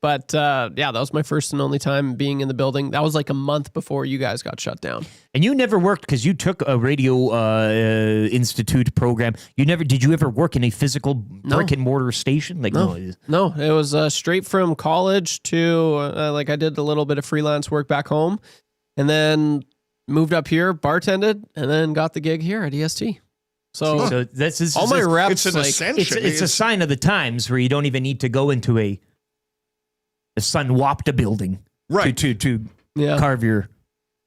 But yeah, that was my first and only time being in the building. That was like a month before you guys got shut down. And you never worked because you took a radio institute program. Did you ever work in a physical brick and mortar station? Like no, it was straight from college to like I did a little bit of freelance work back home, and then moved up here, bartended, and then got the gig here at EST. So this is all my reps. It's an ascension. It's a sign of the times where you don't even need to go into a Sunwapta building, right? To carve your.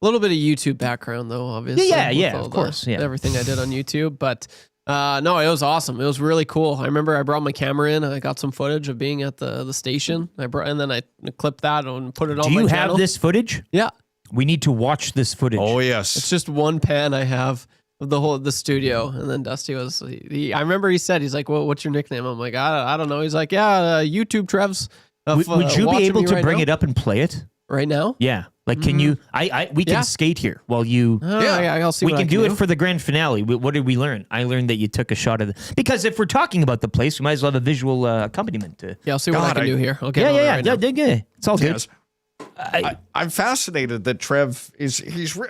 A little bit of YouTube background, though, obviously. Yeah, of course. Everything I did on YouTube. But no, it was awesome. It was really cool. I remember I brought my camera in. I got some footage of being at the station. And then I clipped that and put it on my channel. Do you have this footage? Yeah. We need to watch this footage. Oh, yes. It's just one pan I have of the studio. And then Dusty was, I remember he said, he's like, well, what's your nickname? I'm like, I don't know. He's like, yeah, YouTube Trev's. Would you be able to bring it up and play it? Right now? Yeah. Like, can you, we can skate here while you, I'll see we what can I do it for the grand finale. What did we learn? I learned that you took a shot of it. Because if we're talking about the place, we might as well have a visual accompaniment to. Yeah, I'll see what I can do here. I'll get It's all good. I'm fascinated that Trev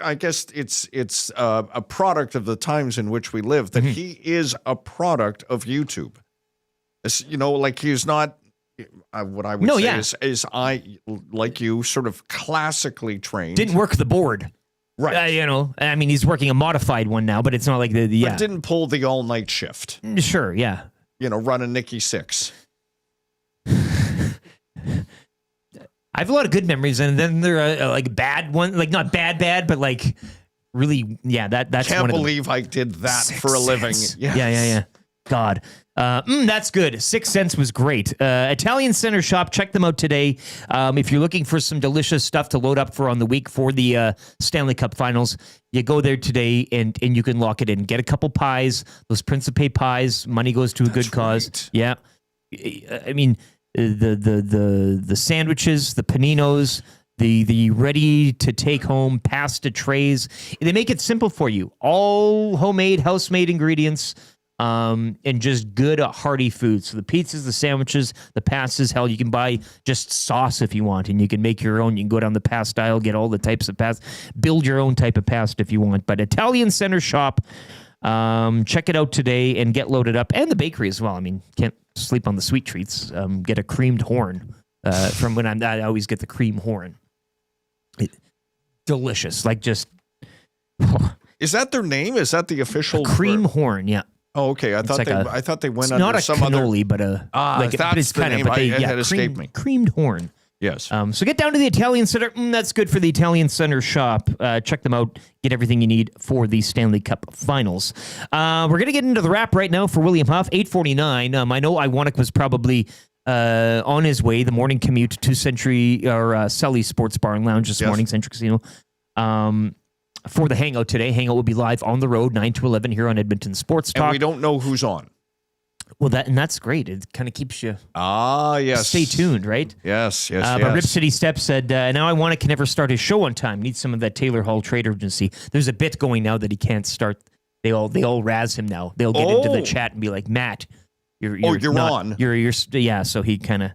I guess it's a product of the times in which we live, that he is a product of YouTube. It's, like he's not, what I would say is I, like you, sort of classically trained. Didn't work the board. Right. I mean, he's working a modified one now, but it's not like the But didn't pull the all-night shift. Sure, yeah. Running Nikki 6. I have a lot of good memories, and then there are like bad ones, like not bad, but like really, that's Can't one of believe I did that for a living. Yes. Yeah. God. That's good. 6 Cents was great. Italian Center Shop, check them out today. If you're looking for some delicious stuff to load up for on the week for the Stanley Cup Finals, you go there today and you can lock it in. Get a couple pies, those Principe pies. Money goes to a good cause. Yeah. I mean, the sandwiches, the paninos, the ready to take home pasta trays. They make it simple for you. All homemade, house-made ingredients. And just good, hearty food. So the pizzas, the sandwiches, the pastas, hell, you can buy just sauce if you want, and you can make your own. You can go down the pasta aisle, get all the types of pasta, build your own type of pasta if you want. But Italian Center Shop, check it out today and get loaded up. And the bakery as well. I mean, can't sleep on the sweet treats. Get a creamed horn from when I always get the cream horn. Delicious, like just. Is that their name? Is that the official cream horn? Yeah. Oh, okay. I thought they went under some other. It's not a cannoli, but but it's kind of. But it had escaped me. Creamed horn. Yes. So get down to the Italian Center. That's good for the Italian Center Shop. Check them out. Get everything you need for the Stanley Cup Finals. We're gonna get into the wrap right now for William Huff. 8:49. I know Iwanek was probably on his way. The morning commute to Century or Sully Sports Bar and Lounge this morning, Century Casino. For the Hangout today. Hangout will be live on the road, 9 to 11 here on Edmonton Sports Talk. And we don't know who's on. Well, that's great. It kind of keeps you yes. Stay tuned, right? Yes. But Rip City Step said, now Iwanek can never start his show on time. Needs some of that Taylor Hall trade urgency. There's a bit going now that he can't start. They all razz him now. They'll get into the chat and be like, Matt, you're not, on. You're so he kind of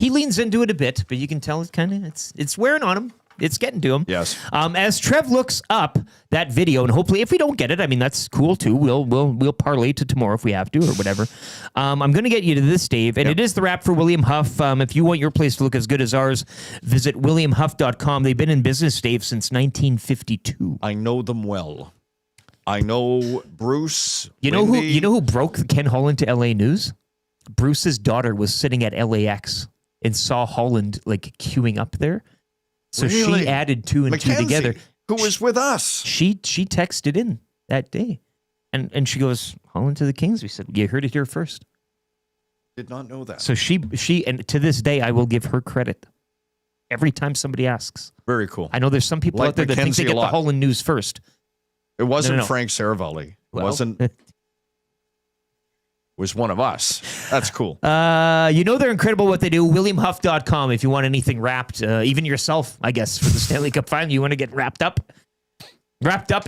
leans into it a bit, but you can tell it's wearing on him. It's getting to him. Yes. As Trev looks up that video, and hopefully, if we don't get it, I mean that's cool too. We'll parlay to tomorrow if we have to or whatever. I'm going to get you to this, Dave, and it is the wrap for William Huff. If you want your place to look as good as ours, visit WilliamHuff.com. They've been in business, Dave, since 1952. I know them well. I know Bruce. You know who broke Ken Holland to LA News? Bruce's daughter was sitting at LAX and saw Holland like queuing up there. So she added two and Mackenzie, two together. Who was with us? She texted in that day. And she goes, Holland to the Kings. We said, you heard it here first. Did not know that. So she and to this day, I will give her credit. Every time somebody asks. Very cool. I know there's some people out there that think they get the Holland news first. It wasn't No. Frank Saravalli. It wasn't. Was one of us. That's cool. They're incredible what they do. WilliamHuff.com if you want anything wrapped. Even yourself, I guess, for the Stanley Cup Final. You want to get wrapped up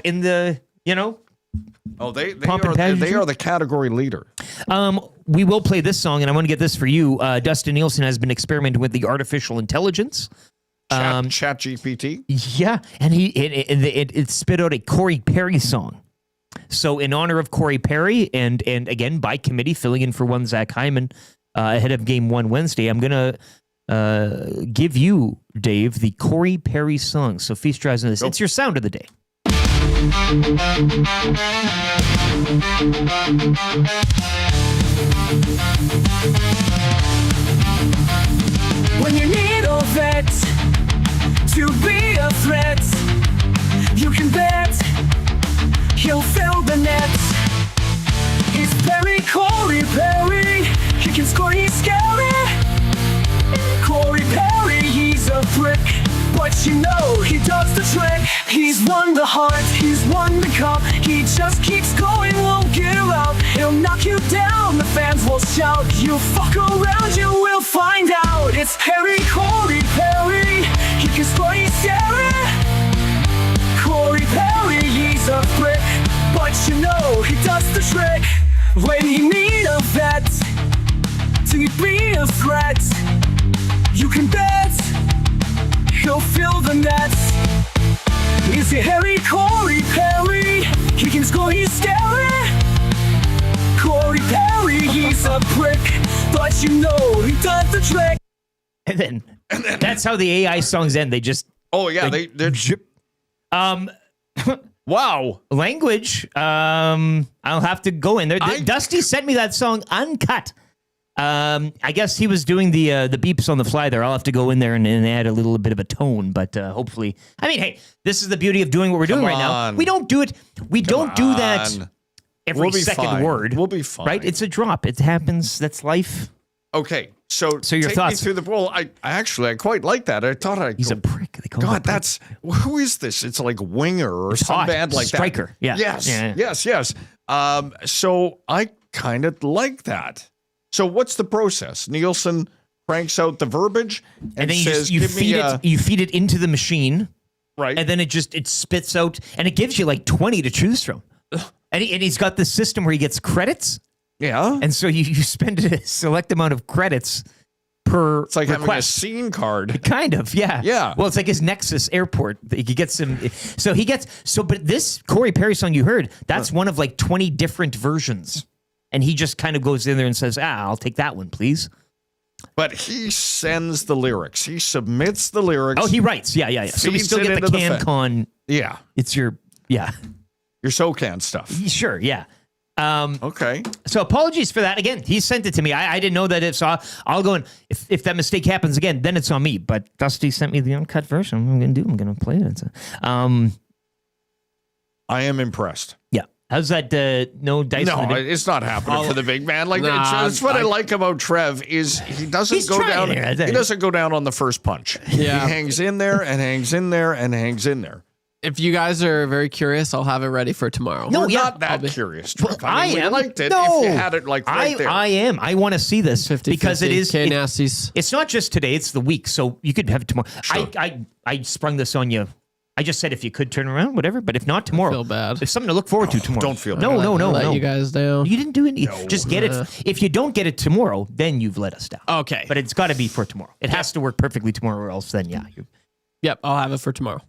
in the, Oh, they are the category leader. We will play this song, and I want to get this for you. Dustin Nielson has been experimenting with the artificial intelligence. Chat GPT? Yeah, and it spit out a Corey Perry song. So in honor of Corey Perry, and again, by committee, filling in for one Zach Hyman ahead of Game 1 Wednesday, I'm going to give you, Dave, the Corey Perry song. So feast your eyes on this. It's your sound of the day. When you need a vet to be a threat, you can bet he'll fill the net. He's Perry, Corey Perry. He can score, he's scary. Corey Perry, he's a prick, but he does the trick. He's won the heart, he's won the cup. He just keeps going, won't give up. He'll knock you down, the fans will shout. You fuck around, you will find out. It's Harry Corey Perry. He can score, he's scary. Corey Perry, he's a brick, but you know he does the trick. When you need a vet to be a threat, you can bet he'll fill the nets. Is it Harry Corey Perry? He can score, he's scary. Corey Perry, he's a prick, but you know he does the trick. And then that's how the AI songs end. They just they're wow. Language. I'll have to go in there. Dusty sent me that song uncut. I guess he was doing the beeps on the fly there. I'll have to go in there and add a little bit of a tone, but hopefully. I mean, hey, this is the beauty of doing what we're doing right now. We don't do it. We don't do that every second word. We'll be fine. Right? It's a drop. It happens. That's life. Okay. So your take thoughts? me through the bowl. I quite like that. I thought He's a prick. They call him a God, prick. who is this? It's like Winger or It's some hot. band like Striker. that. Yeah. Yes. So I kind of like that. So what's the process? Nielson cranks out the verbiage and then says, you feed it into the machine, right? And then it spits out, and it gives you like 20 to choose from. And he's got this system where he gets credits. Yeah. And so you spend a select amount of credits per It's like having a request. scene card. Kind of, yeah. Yeah. Well, it's like his Nexus airport. He gets some. But this Corey Perry song you heard, that's one of like 20 different versions. And he just kind of goes in there and says, I'll take that one, please. But he sends the lyrics. He submits the lyrics. Oh, he writes. Yeah. So we still get the CanCon. Yeah. It's your SoCan stuff. Sure, yeah. Okay. So apologies for that. Again, he sent it to me. I didn't know that it's I'll go and if that mistake happens again, then it's on me. But Dusty sent me the uncut version. I'm going to play it. I am impressed. Yeah. How's that? No dice? No, it's not happening for the big man. Like that's what I like about Trev is he doesn't go down. He doesn't go down on the first punch. Yeah. He hangs in there and hangs in there and hangs in there. If you guys are very curious, I'll have it ready for tomorrow. No, we're not that curious. Trev. I mean, am. We liked it No. if you had it like right there. I am. I want to see this 50, because 50, it is. nasties. It's not just today. It's the week. So you could have it tomorrow. Sure. I sprung this on you. I just said if you could turn around, whatever. But if not, tomorrow. I feel bad. There's something to look forward to tomorrow. Don't feel bad. No. Let you guys down. You didn't do anything. Just get it. If you don't get it tomorrow, then you've let us down. Okay. But it's got to be for tomorrow. It has to work perfectly tomorrow, or else then Yep, I'll have it for tomorrow.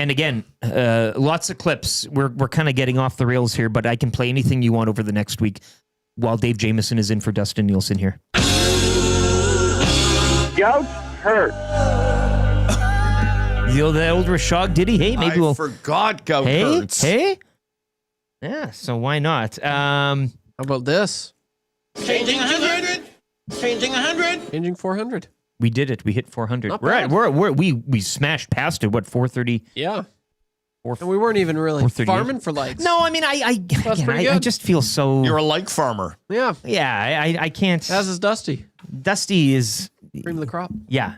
And again, lots of clips. We're kind of getting off the rails here, but I can play anything you want over the next week while Dave Jamieson is in for Dustin Nielson here. Gout hurt. The old Rashog ditty. Hey, maybe we'll forgot Gout hurts. Hey. Yeah. So why not? How about this? Changing 100. Changing 100. Changing 400. We did it. We hit 400. Not We're at bad. we smashed past it. What 430? Yeah. And we weren't even really 438. farming for likes. No, I mean I just feel so. You're a like farmer. Yeah. Yeah, I can't. As is Dusty. Dusty is Cream of the crop. Yeah,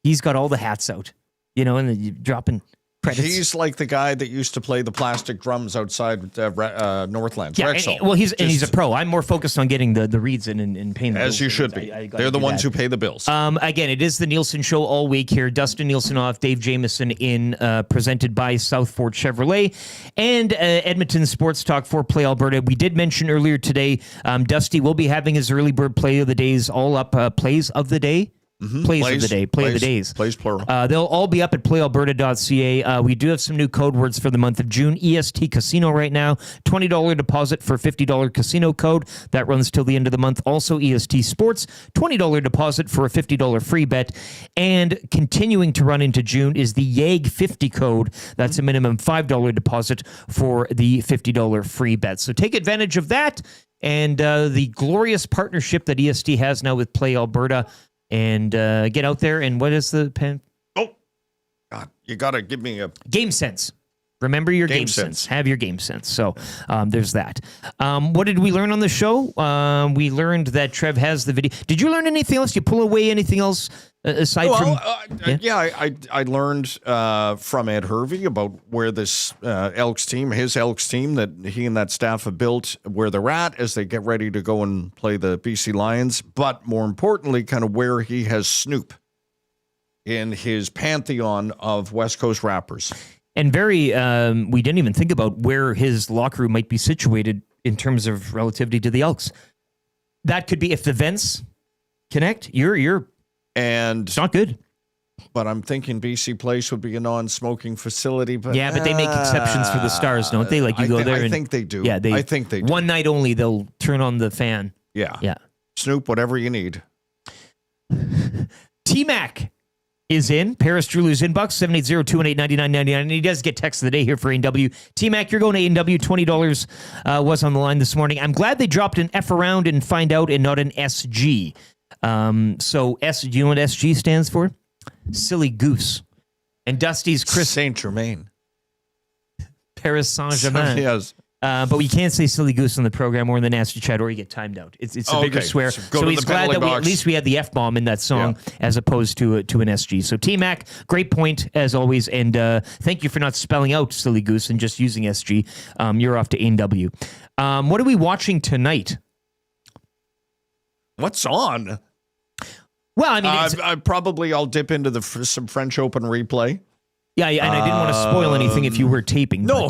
he's got all the hats out. You know, and then dropping credits. He's like the guy that used to play the plastic drums outside Northlands. Yeah, Rexall. he's a pro. I'm more focused on getting the reads and paying the As bills. you should be. They're the ones who pay the bills. Again, it is the Nielson Show all week here. Dustin Nielson off, Dave Jamieson in, presented by Southport Chevrolet, and Edmonton Sports Talk for Play Alberta. We did mention earlier today, Dusty will be having his early bird play of the days all up. Plays of the day. Plays of the day. Play of the days. Plays plural. They'll all be up at playalberta.ca. We do have some new code words for the month of June. EST Casino right now. $20 deposit for $50 casino code. That runs till the end of the month. Also EST Sports. $20 deposit for a $50 free bet. And continuing to run into June is the YAG 50 code. That's a minimum $5 deposit for the $50 free bet. So take advantage of that and the glorious partnership that EST has now with Play Alberta. And get out there and what is the pen? Oh, God, you got to give me a... Game Sense. Remember your game sense. Have your game sense. So there's that. What did we learn on the show? We learned that Trev has the video. Did you learn anything else? Did you pull away anything else aside from... I learned from Ed Hervey about where this Elks team, his Elks team that he and that staff have built, where they're at as they get ready to go and play the BC Lions. But more importantly, kind of where he has Snoop in his pantheon of West Coast rappers. And we didn't even think about where his locker room might be situated in terms of relativity to the Elks. That could be if the vents connect. It's not good. But I'm thinking BC Place would be a non-smoking facility. But yeah, but they make exceptions for the Stars, don't they? Like you go there. I think they do. Yeah, I think they do. One night only, they'll turn on the fan. Yeah. Snoop, whatever you need. T-Mac is in. Paris Drewlu's inbox, 780-218-9999. He does get text of the day here for A&W. T-Mac, you're going to A&W. $20 was on the line this morning. I'm glad they dropped an F around and find out and not an SG. So do you know what SG stands for? Silly Goose. And Dusty's Chris Saint-Germain. Paris Saint-Germain. Yes. But we can't say silly goose on the program or in the nasty chat or you get timed out. It's a bigger swear. So he's glad that at least we had the F-bomb in that song as opposed to an SG. So T-Mac, great point as always. And thank you for not spelling out silly goose and just using SG. You're off to A&W. What are we watching tonight? What's on? Well, I mean, I'll dip into some French Open replay. Yeah, and I didn't want to spoil anything if you were taping. No.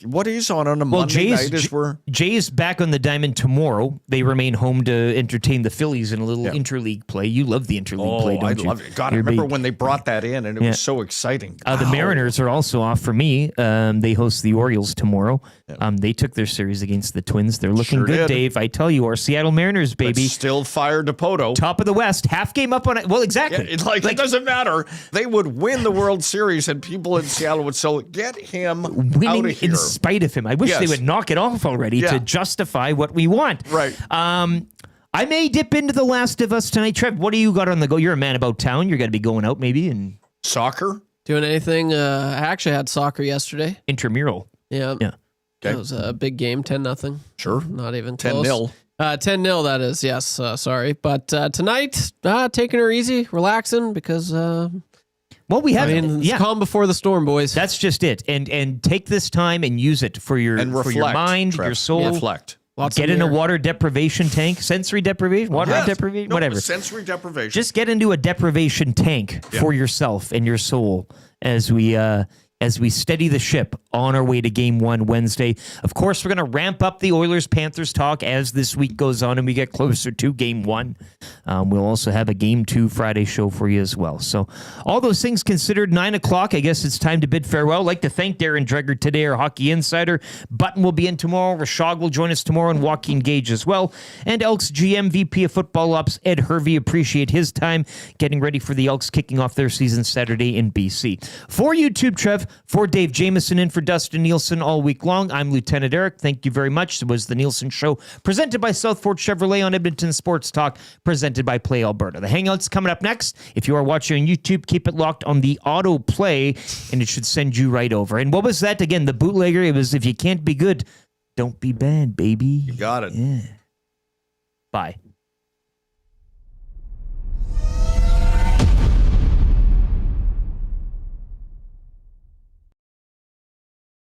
What is on a Monday night? Jay's back on the diamond tomorrow. They remain home to entertain the Phillies in a little interleague play. You love the interleague play, don't you? I love it. God, I remember when they brought that in, and it was so exciting. The Mariners are also off for me. They host the Orioles tomorrow. They took their series against the Twins. They're looking good, Dave. I tell you, our Seattle Mariners, baby. But still fired to Poto. Top of the West. Half game up on it. Well, exactly. Yeah, it doesn't matter. They would win the World Series, and people in Seattle would say, get him out of here. In spite of him. I wish they would knock it off already to justify what we want. Right. I may dip into The Last of Us tonight. Trev, what do you got on the go? You're a man about town. You're going to be going out maybe. And soccer? Doing anything? I actually had soccer yesterday. Intramural. Yeah. Okay. It was a big game, 10-0. Sure. Not even close. 10-0. 10-0, that is. Yes. Sorry. But tonight, taking her easy, relaxing because... well, we have it's calm before the storm, boys. That's just it. And take this time and use it for your mind, Trev. Your soul. Reflect. Get in a water deprivation tank, sensory deprivation, deprivation, whatever. Sensory deprivation. Just get into a deprivation tank for yourself and your soul as we steady the ship on our way to Game 1 Wednesday. Of course, we're going to ramp up the Oilers-Panthers talk as this week goes on and we get closer to Game 1. We'll also have a Game 2 Friday show for you as well. So all those things considered, 9 o'clock, I guess it's time to bid farewell. I'd like to thank Darren Dreger today, our hockey insider. Button will be in tomorrow. Rashad will join us tomorrow and Joaquin Gage as well. And Elks GM, VP of Football Ops, Ed Hervey. Appreciate his time getting ready for the Elks kicking off their season Saturday in BC. For YouTube, Trev, for Dave Jamieson and for Dustin Nielson all week long, I'm Lieutenant Eric. Thank you very much. It was the Nielson Show presented by Southport Chevrolet on Edmonton Sports Talk, presented by Play Alberta. The Hangout's coming up next. If you are watching on YouTube, keep it locked on the auto play and it should send you right over. And what was that again? The bootlegger, it was if you can't be good, don't be bad, baby. You got it. Yeah. Bye.